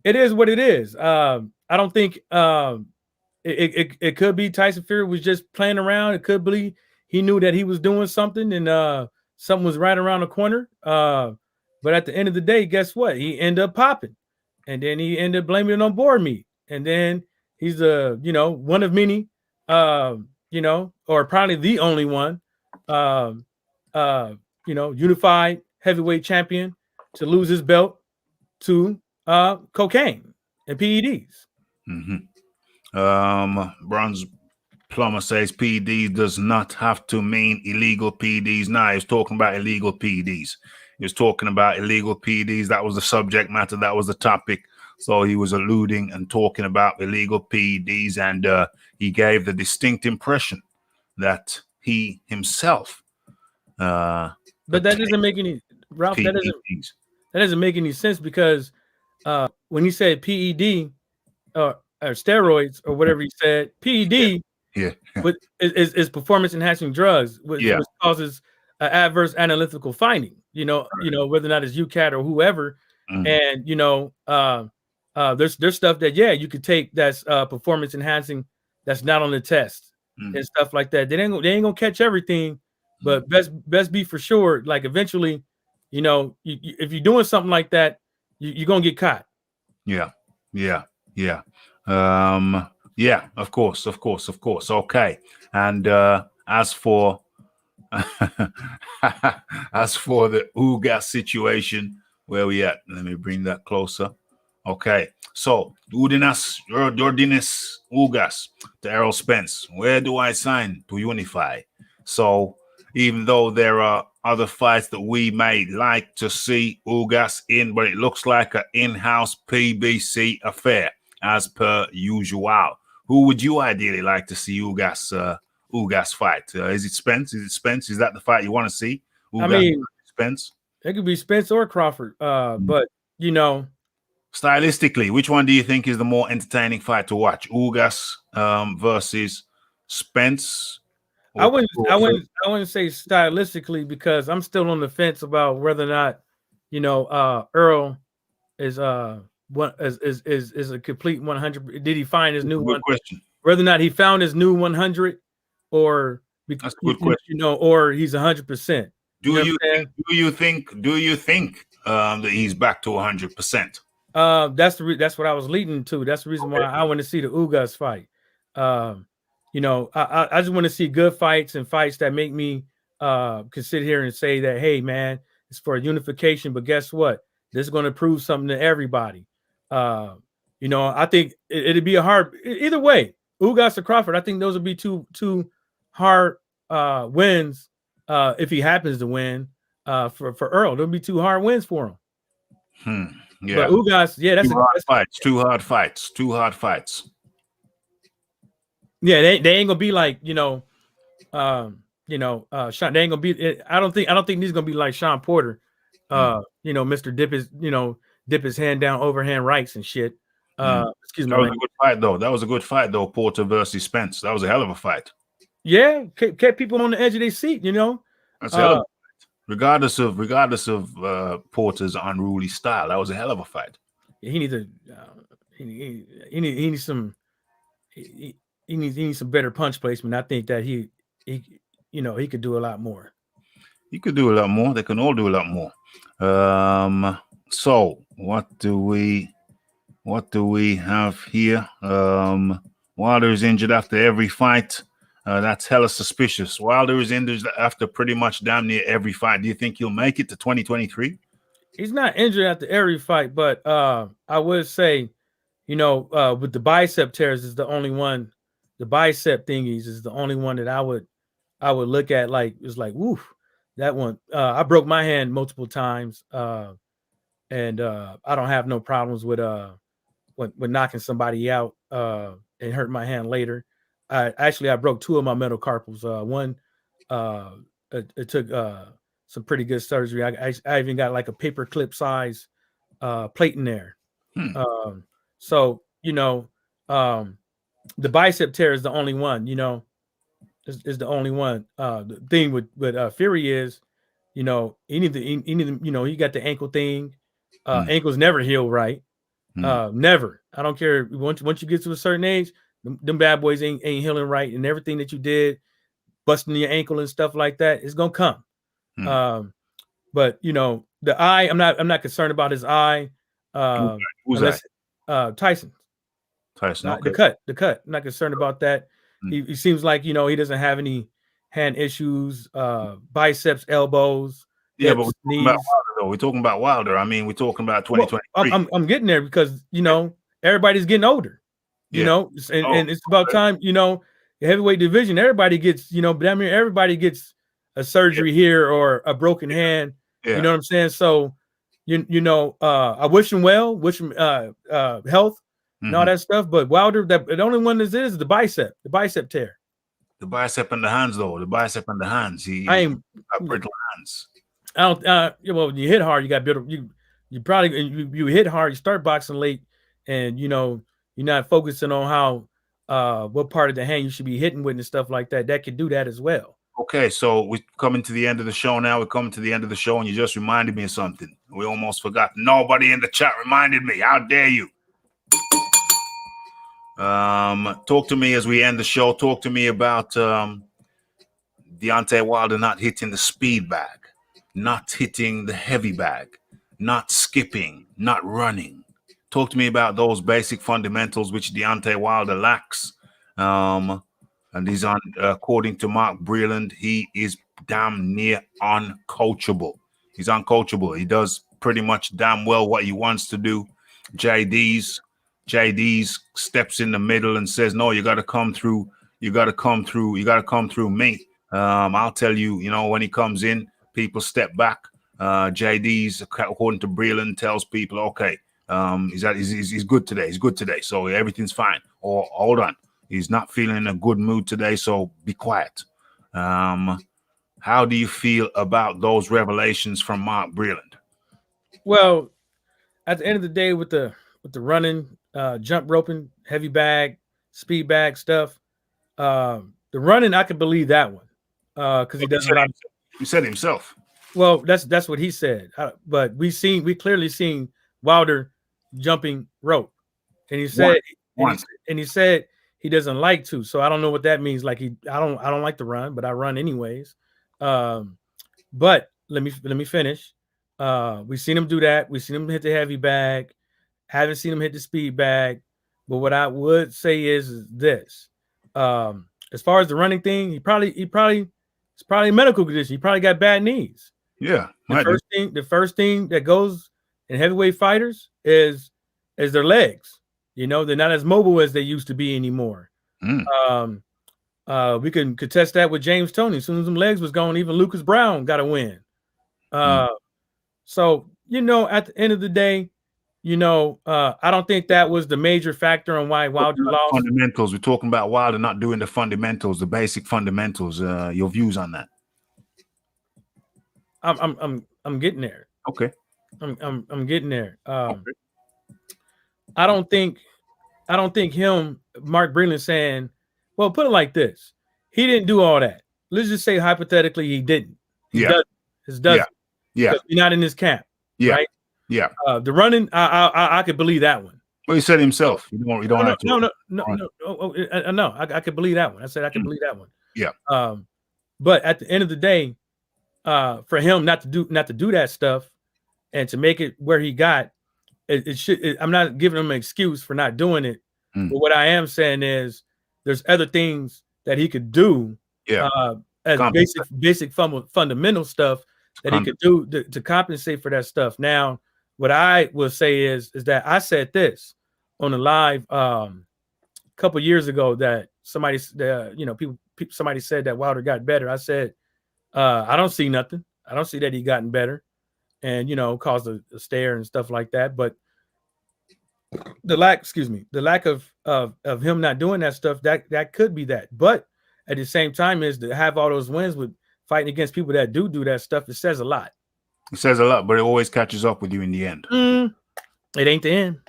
it is what it is. I don't think it could be Tyson Fury was just playing around. It could be he knew that he was doing something and something was right around the corner. But at the end of the day, guess what? He ended up popping, and then he ended up blaming it on board meat. And then he's one of many, or probably the only one, unified heavyweight champion to lose his belt to cocaine and PEDs. Bronze Plumber says PED does not have to mean illegal PEDs. Nah, he was talking about illegal PEDs. He was talking about illegal PEDs. That was the subject matter. That was the topic. So he was alluding and talking about illegal PEDs, and he gave the distinct impression that he himself. But that doesn't make any, Ralph. That doesn't make any sense because when he said PED or steroids or whatever he said, PED, is performance enhancing drugs, which causes an adverse analytical finding. Whether or not it's UCAT or whoever, and there's stuff that you could take that's performance enhancing that's not on the test and stuff like that. They ain't gonna catch everything, but best be for sure. Like eventually, if you're doing something like that, you're gonna get caught. Yeah. Of course. Okay. And as for the Ugas situation, where we at? Let me bring that closer. Okay. So Ugas to Errol Spence. Where do I sign to unify? So even though there are other fights that we may like to see Ugas in, but it looks like an in-house PBC affair as per usual. Who would you ideally like to see Ugas fight? Is it Spence? Is that the fight you want to see? Ugas, Spence? It could be Spence or Crawford. But stylistically, which one do you think is the more entertaining fight to watch? Ugas versus Spence? I wouldn't say stylistically because I'm still on the fence about whether or not Earl is a complete 100. Did he find his new one? Question. Whether or not he found his new 100, or that's a good question. Or he's 100%. Do you think that he's back to 100%? That's what I was leading to. That's the reason why I want to see the Ugas fight. I just want to see good fights and fights that make me can sit here and say that, hey man, it's for unification, but guess what? This is going to prove something to everybody. I think it'd be a hard either way. Ugas or Crawford, I think those would be two hard wins if he happens to win for Earl. There'll be 2 hard wins for him. Yeah. But Ugas, yeah, that's two hard fights. Yeah, they ain't gonna be like Sean. They ain't gonna be. I don't think he's gonna be like Sean Porter. Mr. Dip his hand down overhand rights and shit. Excuse me. That was a good fight though. That was a good fight though. Porter versus Spence. That was a hell of a fight. Yeah, kept people on the edge of their seat. That's a hell of a fight. Regardless of Porter's unruly style, that was a hell of a fight. He needs some better punch placement. I think that he could do a lot more. He could do a lot more. They can all do a lot more. So what do we have here? Wilder is injured after every fight. That's hella suspicious. Wilder is injured after pretty much damn near every fight. Do you think he'll make it to 2023? He's not injured after every fight, but I would say, with the bicep tears is the only one. The bicep thingies is the only one that I would look at like it's like, woof, that one. I broke my hand multiple times, and I don't have no problems with knocking somebody out and hurt my hand later. I broke 2 of my metacarpals. One, it took some pretty good surgery. I even got like a paper clip size plate in there. So the bicep tear is the only one. Is the only one. The thing with Fury is, he got the ankle thing. Ankles never heal right. Never. I don't care. Once you get to a certain age, them bad boys ain't healing right, and everything that you did, busting your ankle and stuff like that, is gonna come. But the eye, I'm not concerned about his eye. Who's that? Tyson. Tyson. Okay. The cut. I'm not concerned about that. He seems like he doesn't have any hand issues, biceps, elbows. Yeah, but we're talking about Wilder. I mean, we're talking about 2023. Well, I'm getting there because everybody's getting older. And it's about time. The heavyweight division, everybody gets damn near everybody gets a surgery here or a broken hand. You know what I'm saying? So I wish him well, wish him health and all that stuff. But Wilder, the only one that is the bicep tear. The bicep and the hands, though. The bicep and the hands. He got brittle hands. I don't. When you hit hard, you got brittle. You probably you hit hard. You start boxing late, and you're not focusing on how what part of the hand you should be hitting with and stuff like that. That could do that as well. Okay, so we're coming to the end of the show now. We're coming to the end of the show, and you just reminded me of something. We almost forgot. Nobody in the chat reminded me. How dare you? Talk to me as we end the show. Talk to me about Deontay Wilder not hitting the speed bag, not hitting the heavy bag, not skipping, not running. Talk to me about those basic fundamentals which Deontay Wilder lacks. And he's on, according to Mark Breland, he is damn near uncoachable. He's uncoachable. He does pretty much damn well what he wants to do. JD's steps in the middle and says, no, you got to come through. You got to come through. You got to come through me. I'll tell you, when he comes in, people step back. JD's, according to Breland, tells people, okay, he's good today. He's good today. So everything's fine. Or hold on. He's not feeling in a good mood today, so be quiet. How do you feel about those revelations from Mark Breland? Well, at the end of the day, with the running, jump roping, heavy bag, speed bag stuff, the running, I could believe that one because he does a lot. He said himself. Well, that's what he said. But we clearly seen Wilder jumping rope, and he said, and he said he doesn't like to. So I don't know what that means. Like I don't like to run, but I run anyways. But let me finish. We've seen him do that. We've seen him hit the heavy bag. Haven't seen him hit the speed bag. But what I would say is this: as far as the running thing, he probably It's probably a medical condition. He probably got bad knees. Yeah. The first thing that goes in heavyweight fighters is their legs. You know, they're not as mobile as they used to be anymore. We can contest that with James Toney. As soon as them legs was gone, even Lucas Brown got a win. So, you know, at the end of the day, you know, I don't think that was the major factor on why Wilder lost. Fundamentals. We're talking about Wilder not doing the fundamentals, the basic fundamentals. Your views on that? I'm getting there. Okay. I'm getting there. Okay. I don't think Mark Breland saying, well, put it like this. He didn't do all that. Let's just say hypothetically he didn't. He doesn't. Yeah. Because we're not in his camp. Yeah. Right? Yeah. The running, I could believe that one. Well, he said himself. You don't have to. No. I could believe that one. I said I could believe that one. Yeah. But at the end of the day, for him not to do that stuff and to make it where he got, I'm not giving him an excuse for not doing it. But what I am saying is there's other things that he could do as basic fundamental stuff that he could do to compensate for that stuff. Now, what I will say is that I said this on a live a couple years ago that somebody said that Wilder got better. I said, I don't see nothing. I don't see that he gotten better and, you know, caused a stare and stuff like that. But the lack of him not doing that stuff, that could be that. But at the same time is to have all those wins with fighting against people that do that stuff, it says a lot. It says a lot, but it always catches up with you in the end. It ain't the end.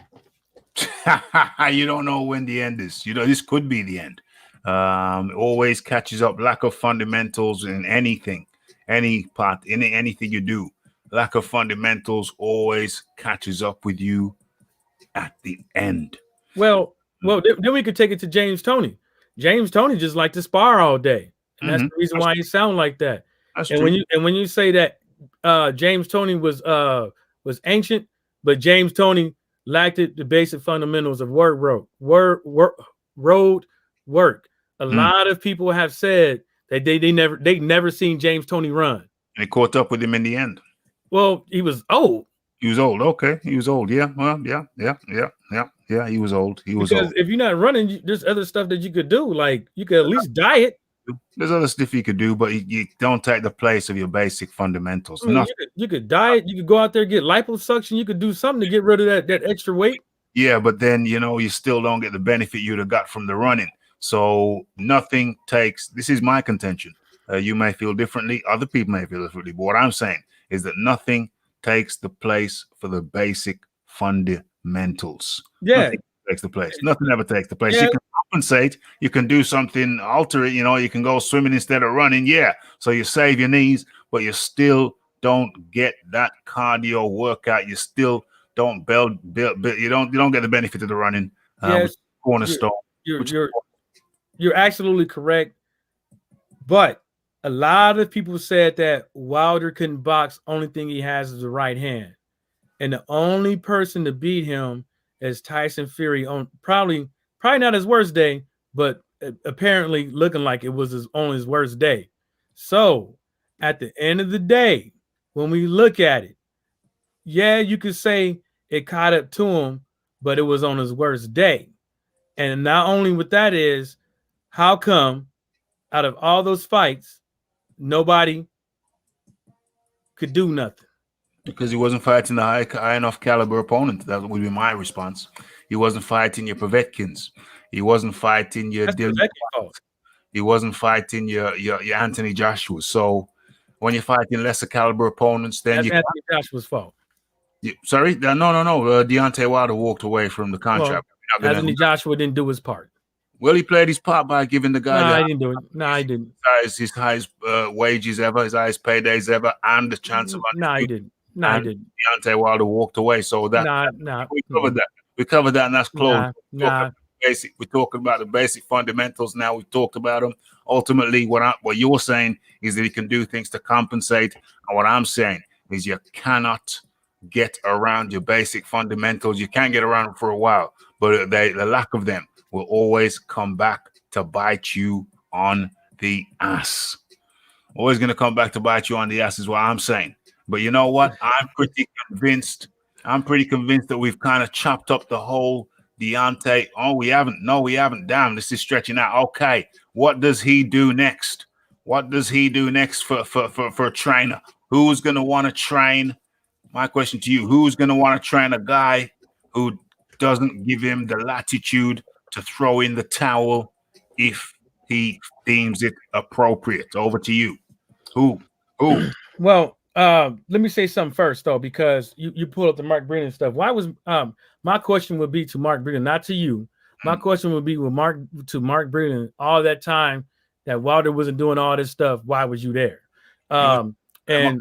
You don't know when the end is. You know, this could be the end. It always catches up. Lack of fundamentals in anything, any part, in anything you do. Lack of fundamentals always catches up with you at the end. Well, then we could take it to James Toney. James Toney just like to spar all day. And that's the reason why he sound like that. That's and true. when you say that James Toney was ancient, but James Toney lacked the basic fundamentals of road work. A lot of people have said that they never seen James Toney run. And they caught up with him in the end. Well, he was old. He was old. Okay, he was old. Yeah. Well, yeah. He was old. Because if you're not running, there's other stuff that you could do. Like you could at least diet. There's other stuff you could do, but you don't take the place of your basic fundamentals. I mean, you could diet. You could go out there, get liposuction. You could do something to get rid of that extra weight. Yeah, but then, you know, you still don't get the benefit you'd have got from the running. So nothing takes. This is my contention. You may feel differently. Other people may feel differently. But what I'm saying is that nothing takes the place for the basic fundamentals. Yeah. Nothing takes the place. Nothing ever takes the place. Yeah. You can compensate. You can do something, alter it. You know, you can go swimming instead of running. Yeah. So you save your knees, but you still don't get that cardio workout. You still don't build. You don't get the benefit of the running. Yes, cornerstone. You're absolutely correct. But a lot of people said that Wilder couldn't box. Only thing he has is the right hand. And the only person to beat him is Tyson Fury on probably not his worst day, but apparently looking like it was on his worst day. So at the end of the day, when we look at it, yeah, you could say it caught up to him, but it was on his worst day. And not only with that is, how come out of all those fights, nobody could do nothing? Because he wasn't fighting the high enough caliber opponent. That would be my response. He wasn't fighting your Povetkins. He wasn't fighting your Dylan. He wasn't fighting your Anthony Joshua. So when you're fighting lesser caliber opponents, then that's Anthony Joshua's fault. Sorry? No. Deontay Wilder walked away from the contract. Well, Anthony Joshua didn't do his part. Well, he played his part by giving the guy. No, he didn't do it. No, he didn't. His highest wages ever, his highest paydays ever, and the chance of. No, he didn't. No, he didn't. Deontay Wilder walked away. So that we covered that. We covered that, and that's closed. We're talking about the basic fundamentals now. We've talked about them. Ultimately, what you're saying is that he can do things to compensate, and what I'm saying is you cannot get around your basic fundamentals. You can't get around them for a while, but the lack of them will always come back to bite you on the ass. always going to come back to bite you on the ass is what I'm saying. But you know what? I'm pretty convinced that we've kind of chopped up the whole Deontay. Oh, we haven't. No, we haven't. Damn, this is stretching out. Okay, what does he do next? What does he do next for a trainer? Who's going to want to train? My question to you, who's going to want to train a guy who doesn't give him the latitude to throw in the towel if he deems it appropriate? Over to you. Who? Well, let me say something first, though, because you pulled up the Mark Breland stuff. Why was my question would be to Mark Breland, not to you. My question would be to Mark Breland. All that time that Wilder wasn't doing all this stuff, why was you there? And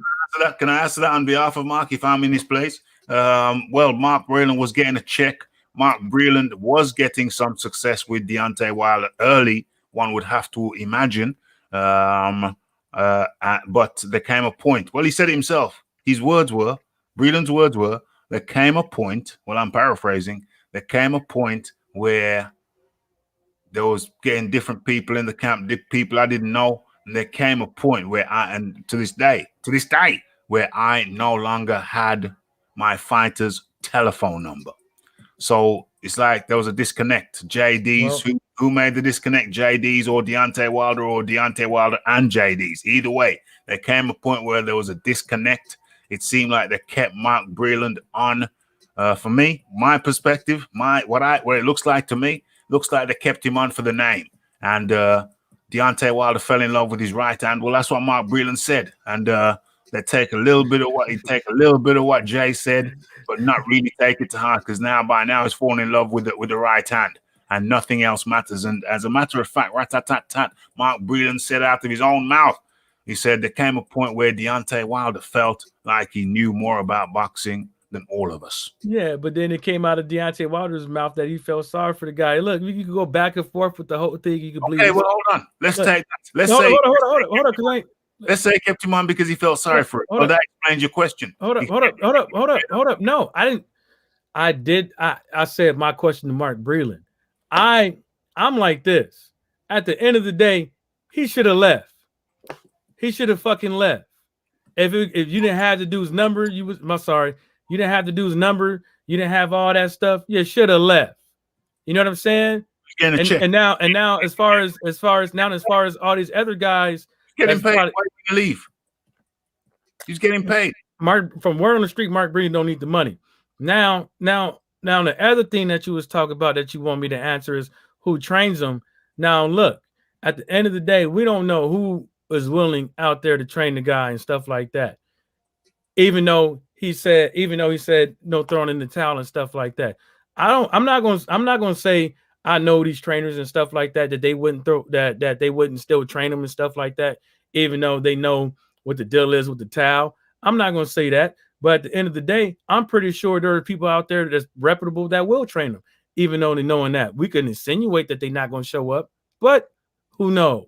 can I answer that on behalf of Mark if I'm in his place? Well, Mark Breland was getting a check. Mark Breland was getting some success with Deontay Wilder early, one would have to imagine. But there came a point. Well, he said it himself. Breland's words were, there came a point, well, I'm paraphrasing, there came a point where there was getting different people in the camp, people I didn't know. And there came a point where to this day, where I no longer had my fighter's telephone number. So it's like there was a disconnect. JD's, who made the disconnect? JD's or Deontay Wilder and JD's. Either way, there came a point where there was a disconnect. It seemed like they kept Mark Breland on. For me, my perspective, what it looks like to me, looks like they kept him on for the name. And Deontay Wilder fell in love with his right hand. Well, that's what Mark Breland said. And they take a little bit of what Jay said, but not really take it to heart, because by now he's fallen in love with the right hand, and nothing else matters. And as a matter of fact, rat-tat-tat-tat, Mark Breland said out of his own mouth, he said there came a point where Deontay Wilder felt like he knew more about boxing than all of us. Yeah, but then it came out of Deontay Wilder's mouth that he felt sorry for the guy. Look, you can go back and forth with the whole thing. You can believe. Okay, well, hold on. Let's take that. Let's say let's say he kept him on because he felt sorry for it. Well, that explains your question. Hold up. No, I didn't. I said my question to Mark Breland. I'm like this. At the end of the day, he should have left. He should have fucking left. If you didn't have to do his number, you didn't have to do his number. You didn't have all that stuff. You should have left. You know what I'm saying? And now, as far as all these other guys, getting paid. Why are you gonna leave? He's getting paid. From word on the street, Mark Breland don't need the money. Now, the other thing that you was talking about that you want me to answer is who trains him. Now, look, at the end of the day, we don't know who is willing out there to train the guy and stuff like that. Even though he said no throwing in the towel and stuff like that. I'm not gonna say I know these trainers and stuff like that they wouldn't throw that they wouldn't still train them and stuff like that, even though they know what the deal is with the towel. I'm not gonna say that, but at the end of the day, I'm pretty sure there are people out there that's reputable that will train them, even though they knowing that. We can insinuate that they're not gonna show up, but who knows?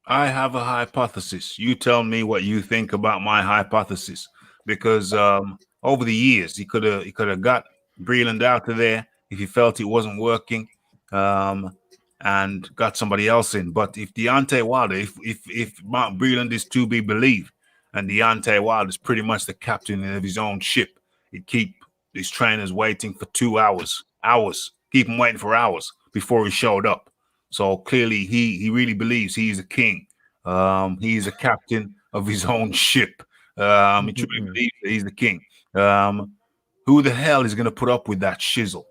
I have a hypothesis. You tell me what you think about my hypothesis, because over the years he could have got Breland out of there if he felt it wasn't working, and got somebody else in. But if Deontay Wilder, if Mark Breland is to be believed, and Deontay Wilder is pretty much the captain of his own ship, he'd keep his trainers waiting for 2 hours, keep him waiting for hours before he showed up. So clearly he really believes he's a king. He's a captain of his own ship. He truly believes that he's the king. Who the hell is going to put up with that shizzle?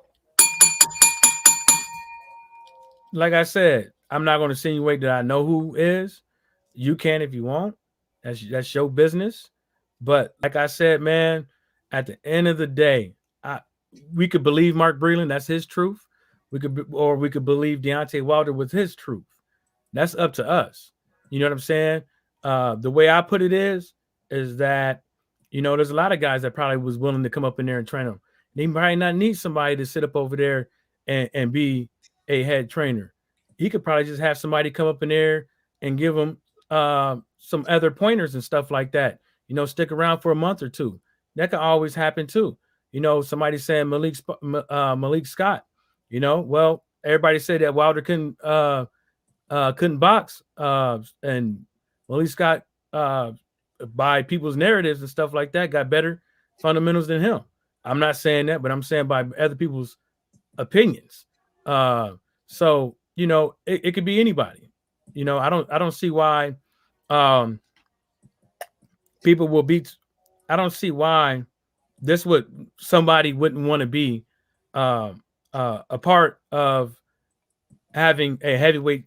Like I said, I'm not going to insinuate that I know who is. You can if you want. That's your business. But like I said, man, at the end of the day, we could believe Mark Breland. That's his truth. We could believe Deontay Wilder was his truth. That's up to us. You know what I'm saying? The way I put it is that, there's a lot of guys that probably was willing to come up in there and train them. They might not need somebody to sit up over there and be a head trainer. He could probably just have somebody come up in there and give him some other pointers and stuff like that. Stick around for a month or two. That could always happen too. Somebody saying Malik Scott. Well, everybody said that Wilder couldn't box, and Well, he's got by people's narratives and stuff like that, got better fundamentals than him. I'm not saying that, but I'm saying by other people's opinions. So you know, it could be anybody. You know, I don't see why people will beat. I don't see why this would somebody wouldn't want to be a part of having a heavyweight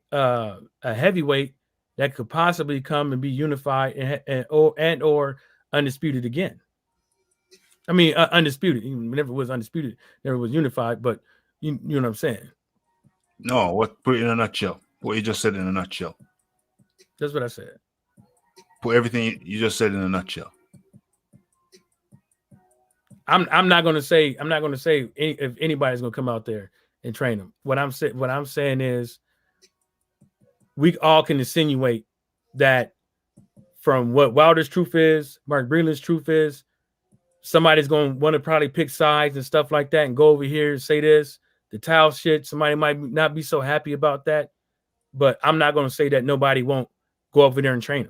that could possibly come and be unified and or undisputed again. I mean, undisputed. Never was undisputed. Never was unified. But you know what I'm saying. No, put it in a nutshell. What you just said in a nutshell. That's what I said. Put everything you just said in a nutshell. I'm not going to say if anybody's going to come out there and train them. What I'm saying is we all can insinuate that from what Wilder's truth is, Mark Breland's truth is, somebody's going to want to probably pick sides and stuff like that and go over here and say this, the towel shit. Somebody might not be so happy about that, but I'm not going to say that nobody won't go over there and train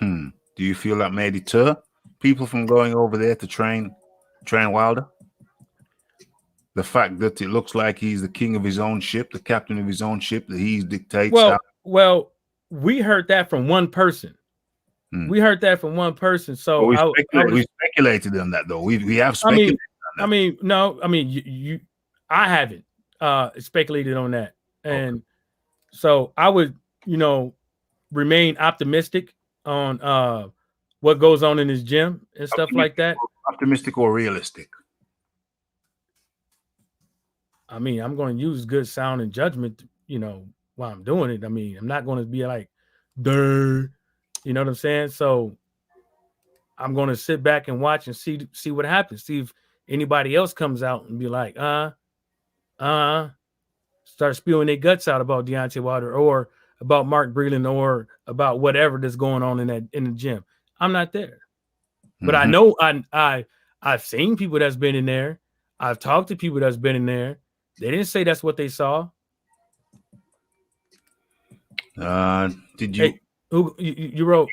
them. Do you feel that may deter people from going over there to train Wilder? The fact that it looks like he's the king of his own ship, the captain of his own ship, that he dictates. Well, we heard that from one person. We heard that from one person. So we speculated on that, though. We have speculated on that. I haven't speculated on that, and so I would, remain optimistic on what goes on in his gym and stuff like that. Optimistic or realistic? I mean, I'm going to use good sound and judgment, while I'm doing it. I mean, I'm not going to be like, duh, you know what I'm saying? So I'm going to sit back and watch and see what happens. See if anybody else comes out and be like, start spewing their guts out about Deontay Wilder or about Mark Breland or about whatever that's going on in the gym. I'm not there. But I know I've seen people that's been in there. I've talked to people that's been in there. They didn't say that's what they saw. Did you? Hey, you wrote?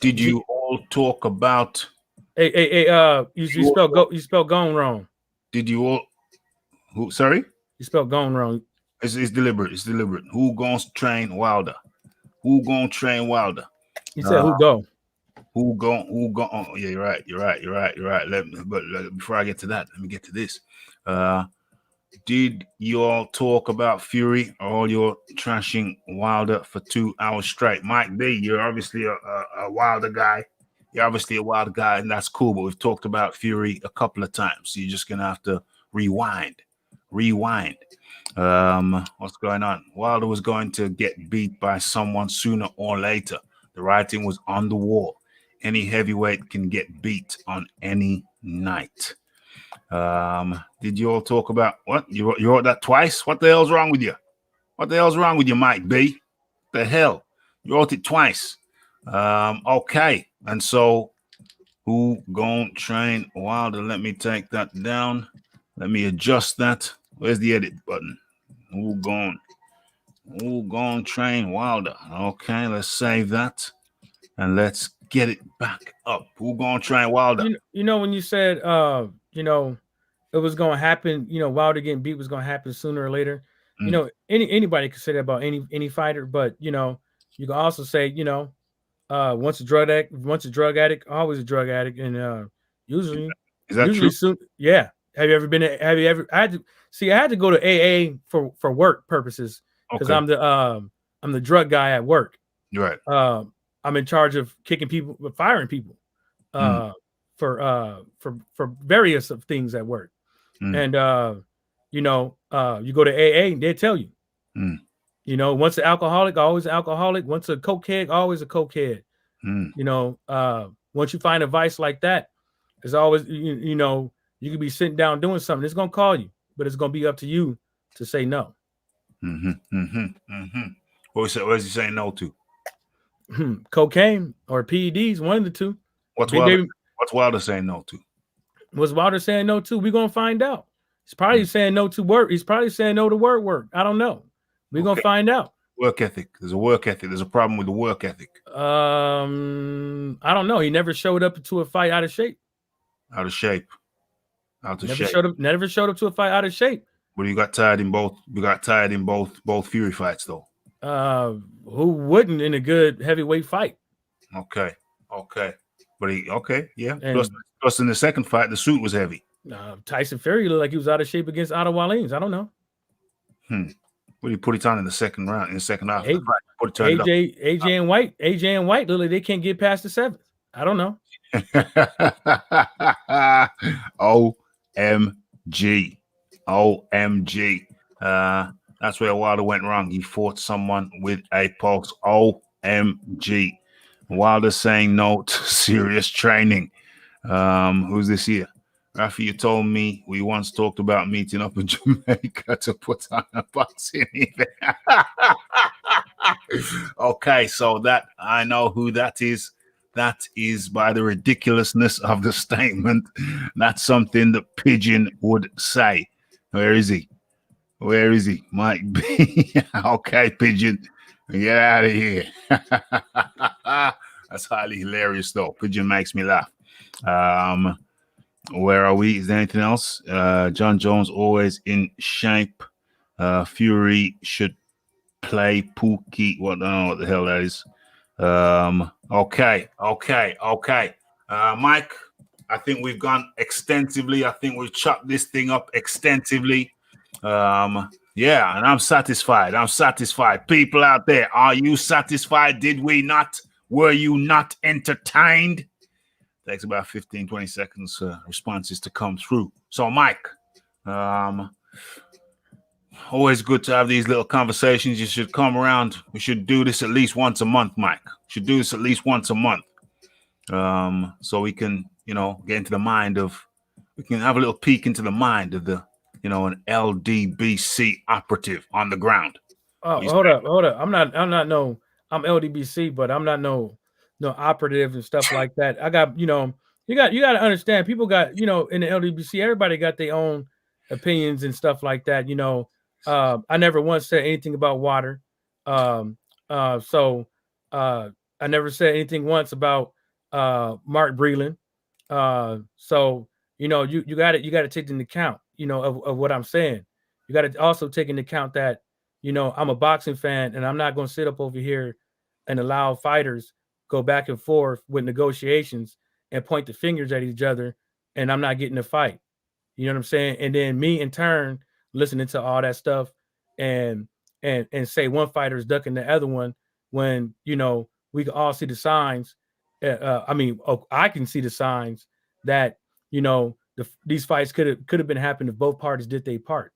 Did you all talk about? You spelled gone wrong. Did you all? Who? Sorry. You spelled gone wrong. It's deliberate. It's deliberate. Who gonna train Wilder? Who gonna train Wilder? You said who go? Who go? Oh, yeah, you're right. You're right. But before I get to that, let me get to this. Did you all talk about Fury or you're trashing Wilder for 2 hours straight? Mike B, you're obviously a Wilder guy. You're obviously a Wilder guy, and that's cool. But we've talked about Fury a couple of times. So you're just gonna have to rewind. What's going on? Wilder was going to get beat by someone sooner or later. The writing was on the wall. Any heavyweight can get beat on any night. Did you all talk about what? You wrote that twice? What the hell's wrong with you? What the hell's wrong with you, Mike B? The hell? You wrote it twice. Okay. And so who gonna train Wilder? Let me take that down. Let me adjust that. Where's the edit button? Who gonna train Wilder? Okay, let's save that. And let's get it back up. Who gonna train Wilder? When you said it was gonna happen, Wilder getting beat was gonna happen sooner or later. Anybody could say that about any fighter, but you can also say, once a drug addict, always a drug addict. And usually true? Soon, yeah. Have you ever I had to go to AA for work purposes because I'm the drug guy at work. Right. I'm in charge of kicking people, firing people, for various of things at work. And you go to AA and they tell you, once an alcoholic, always an alcoholic. Once a cokehead, always a cokehead. Once you find a vice like that, there's always you could be sitting down doing something. It's gonna call you, but it's gonna be up to you to say no. What is he saying no to? Cocaine or PEDs, one of the two. What's Wilder saying no to? What's Wilder saying no to? We're gonna find out. He's probably saying no to work. He's probably saying no to work. I don't know. We're gonna find out. Work ethic. There's a work ethic. There's a problem with the work ethic. I don't know. He never showed up to a fight out of shape. Out of shape. Never showed up to a fight out of shape. But you got tired in both. You got tired in both Fury fights, though. Who wouldn't in a good heavyweight fight? Okay. But yeah. Plus in the second fight, the suit was heavy. Tyson Fury looked like he was out of shape against Otto Wallins. I don't know. What do you put it on in the second round? In the second half, AJ and White look like they can't get past the seventh. I don't know. OMG. That's where Wilder went wrong. He fought someone with a pulse. OMG. Wilder saying no to serious training. Who's this here? Rafi, you told me we once talked about meeting up in Jamaica to put on a boxing event. Okay, so that I know who that is. That is by the ridiculousness of the statement. That's something that Pigeon would say. Where is he? Might be. Okay, Pigeon. Get out of here. That's highly hilarious, though. Pigeon makes me laugh. Where are we? Is there anything else? John Jones always in shape. Fury should play Pookie. I don't know what the hell that is. Okay. Mike, I think we've gone extensively. I think we've chopped this thing up extensively. Yeah, and I'm satisfied. People out there, are you satisfied? Did we not? Were you not entertained? Takes about 15, 20 seconds responses to come through. So, Mike, always good to have these little conversations. You should come around. We should do this at least once a month, Mike. So we can, get into the mind of, we can have a little peek into the mind of the, an LDBC operative on the ground. Oh, hold up. I'm LDBC, but I'm not no operative and stuff like that. I got, you got to understand, people got, in the LDBC, everybody got their own opinions and stuff like that. I never once said anything about water. So I never said anything once about Mark Breland. So you got to take into account, of what I'm saying. You got to also take into account that, I'm a boxing fan, and I'm not going to sit up over here and allow fighters go back and forth with negotiations and point the fingers at each other, and I'm not getting a fight. You know what I'm saying? And then me in turn listening to all that stuff and say one fighter is ducking the other one when, we can all see the signs. I can see the signs that, these fights could have been happening if both parties did their part.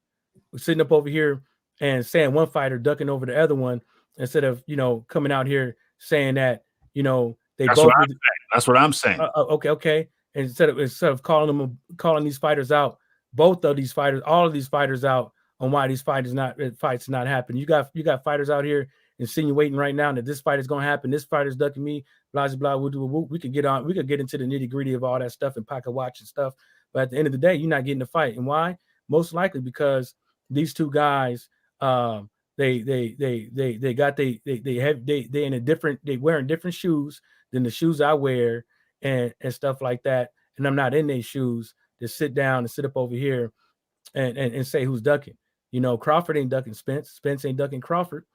We're sitting up over here and saying one fighter ducking over the other one instead of, coming out here saying that, That's what I'm saying. Okay. And instead of calling these fighters out, all of these fighters out on why these fights not happening. You got fighters out here insinuating right now that this fight is going to happen. This fighter's ducking me. Blah blah. We could get into the nitty gritty of all that stuff and pocket watch and stuff. But at the end of the day, you're not getting the fight. And why? Most likely because these two guys, they wearing different shoes than the shoes I wear and stuff like that. And I'm not in their shoes to sit down and sit up over here and say who's ducking. Crawford ain't ducking Spence. Spence ain't ducking Crawford.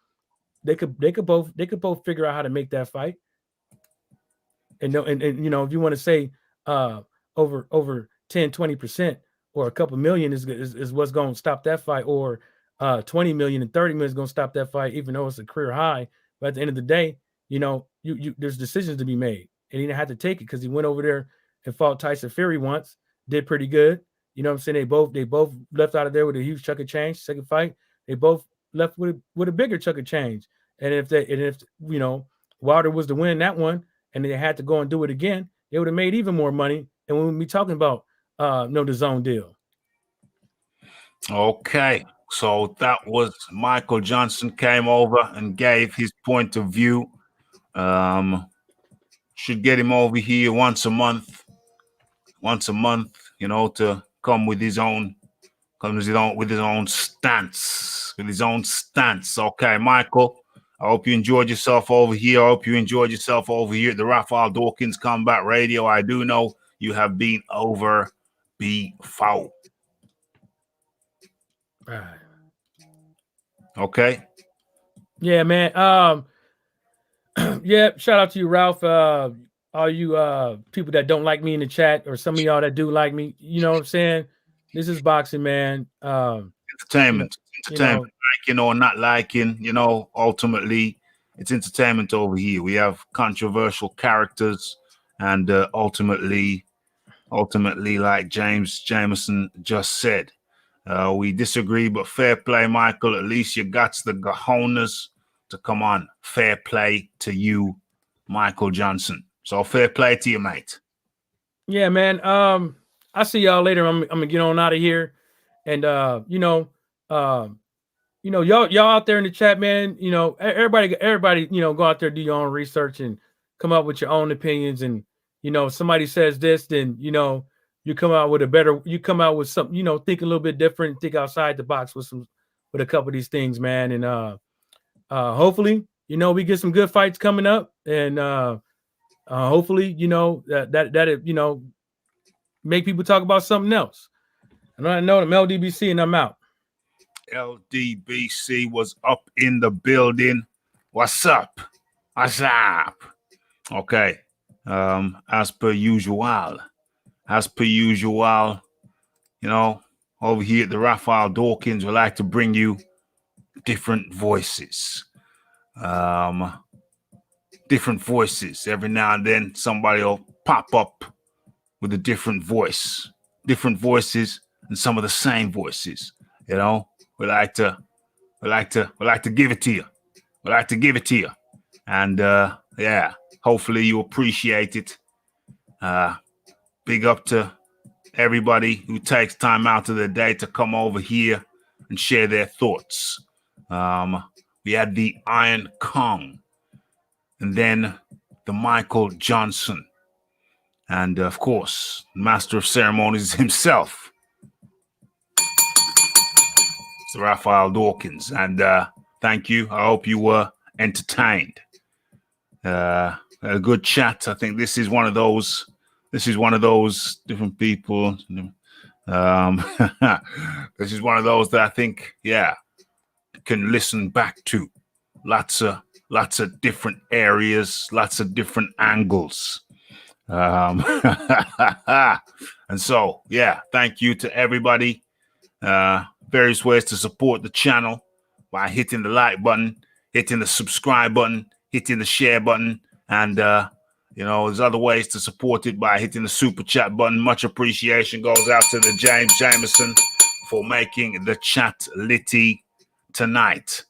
They could both figure out how to make that fight. And if you want to say over 10, 20% or a couple million is what's going to stop that fight, or 20 million and 30 million is going to stop that fight, even though it's a career high. But at the end of the day, there's decisions to be made, and he didn't have to take it because he went over there and fought Tyson Fury once, did pretty good. You know what I'm saying? They both left out of there with a huge chunk of change. Second fight, they both left with a bigger chunk of change. And if Wilder was to win that one and they had to go and do it again, they would have made even more money. And we would be talking about the zone deal. Okay. So that was Michael Johnson came over and gave his point of view. Should get him over here once a month, to come with his own stance. Okay, Michael, I hope you enjoyed yourself over here. I hope you enjoyed yourself over here at the Raphael Dawkins Combat Radio. I do know you have been over before. Right. Okay. Yeah, man. Yeah, shout out to you, Ralph. All you people that don't like me in the chat, or some of y'all that do like me, you know what I'm saying? This is boxing, man. Entertainment. Entertainment. Liking or not liking, ultimately it's entertainment over here. We have controversial characters, and ultimately, like James Jameson just said, we disagree, but fair play, Michael. At least you got the cojones to come on. Fair play to you, Michael Johnson. So fair play to you, mate. Yeah, man. I'll see y'all later. I'm gonna get on out of here. And y'all out there in the chat, man, everybody, go out there, do your own research and come up with your own opinions. And if somebody says this, then you come out with something, think a little bit different, think outside the box with a couple of these things, man. And hopefully, we get some good fights coming up, and hopefully, that make people talk about something else. And I know I'm LDBC, and I'm out. LDBC was up in the building. What's up? What's up? Okay. As per usual, over here at the Raphael Dawkins, we like to bring you different voices. Different voices. Every now and then somebody will pop up with a different voice. Different voices and some of the same voices. We like to give it to you. We like to give it to you. And hopefully you appreciate it. Big up to everybody who takes time out of their day to come over here and share their thoughts. We had the Iron Kong, and then the Michael Johnson, and of course, Master of Ceremonies himself, it's Raphael Dawkins. And thank you. I hope you were entertained. A good chat. I think this is one of those different people. This is one of those that I think, can listen back to. Lots of different areas, lots of different angles. And so, thank you to everybody. Various ways to support the channel by hitting the like button, hitting the subscribe button, hitting the share button, and there's other ways to support it by hitting the super chat button. Much appreciation goes out to the James Jameson for making the chat litty tonight.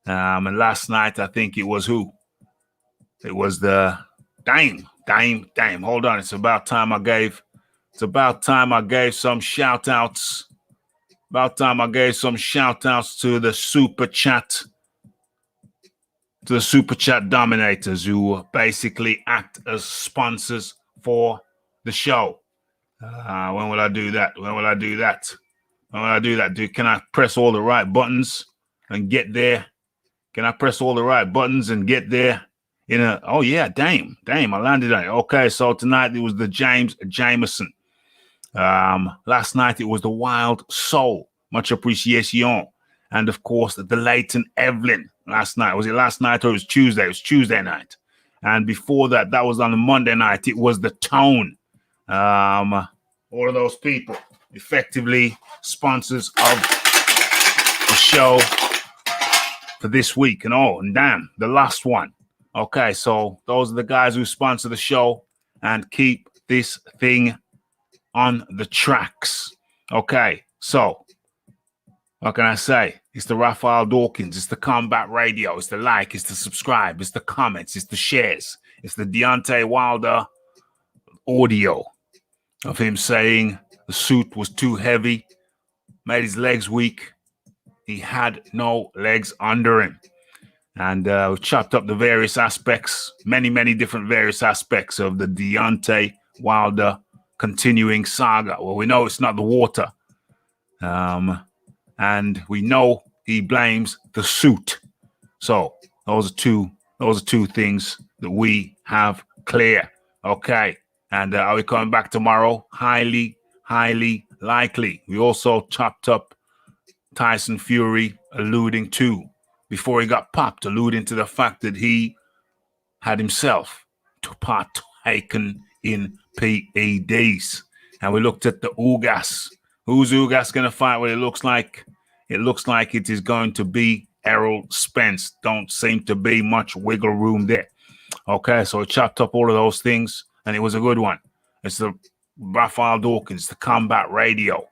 And last night, I think it was who? It was the Dame. Hold on. It's about time I gave some shout outs. About time I gave some shout outs to the super chat. To the super chat dominators who basically act as sponsors for the show. When will I do that? Can I press all the right buttons and get there? Dame, I landed on it. Okay, so tonight it was the James Jameson. Last night it was the Wild Soul. Much appreciation. And of course, the Leighton Evelyn last night. Was it last night or it was Tuesday? It was Tuesday night. And before that was on the Monday night. It was the Tone. All of those people effectively sponsors of the show for this week. And damn, the last one. Okay, so those are the guys who sponsor the show and keep this thing on the tracks. Okay, so what can I say? It's the Raphael Dawkins. It's the Combat Radio. It's the like. It's the subscribe. It's the comments. It's the shares. It's the Deontay Wilder audio of him saying the suit was too heavy, made his legs weak. He had no legs under him. And we chopped up the various aspects, many different various aspects of the Deontay Wilder continuing saga. Well, we know it's not the water. And we know he blames the suit. So Those are two things that we have clear. Okay. And are we coming back tomorrow? Highly likely. We also chopped up Tyson Fury, alluding to, before he got popped, alluding to the fact that he had himself partaken in PEDs. And we looked at the Ugas. Who's Ugas going to fight? Well, it looks like it is going to be Errol Spence. Don't seem to be much wiggle room there. Okay, so we chopped up all of those things, and it was a good one. It's the Raphael Dawkins, the Combat Radio.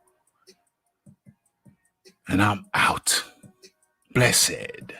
And I'm out. Blessed.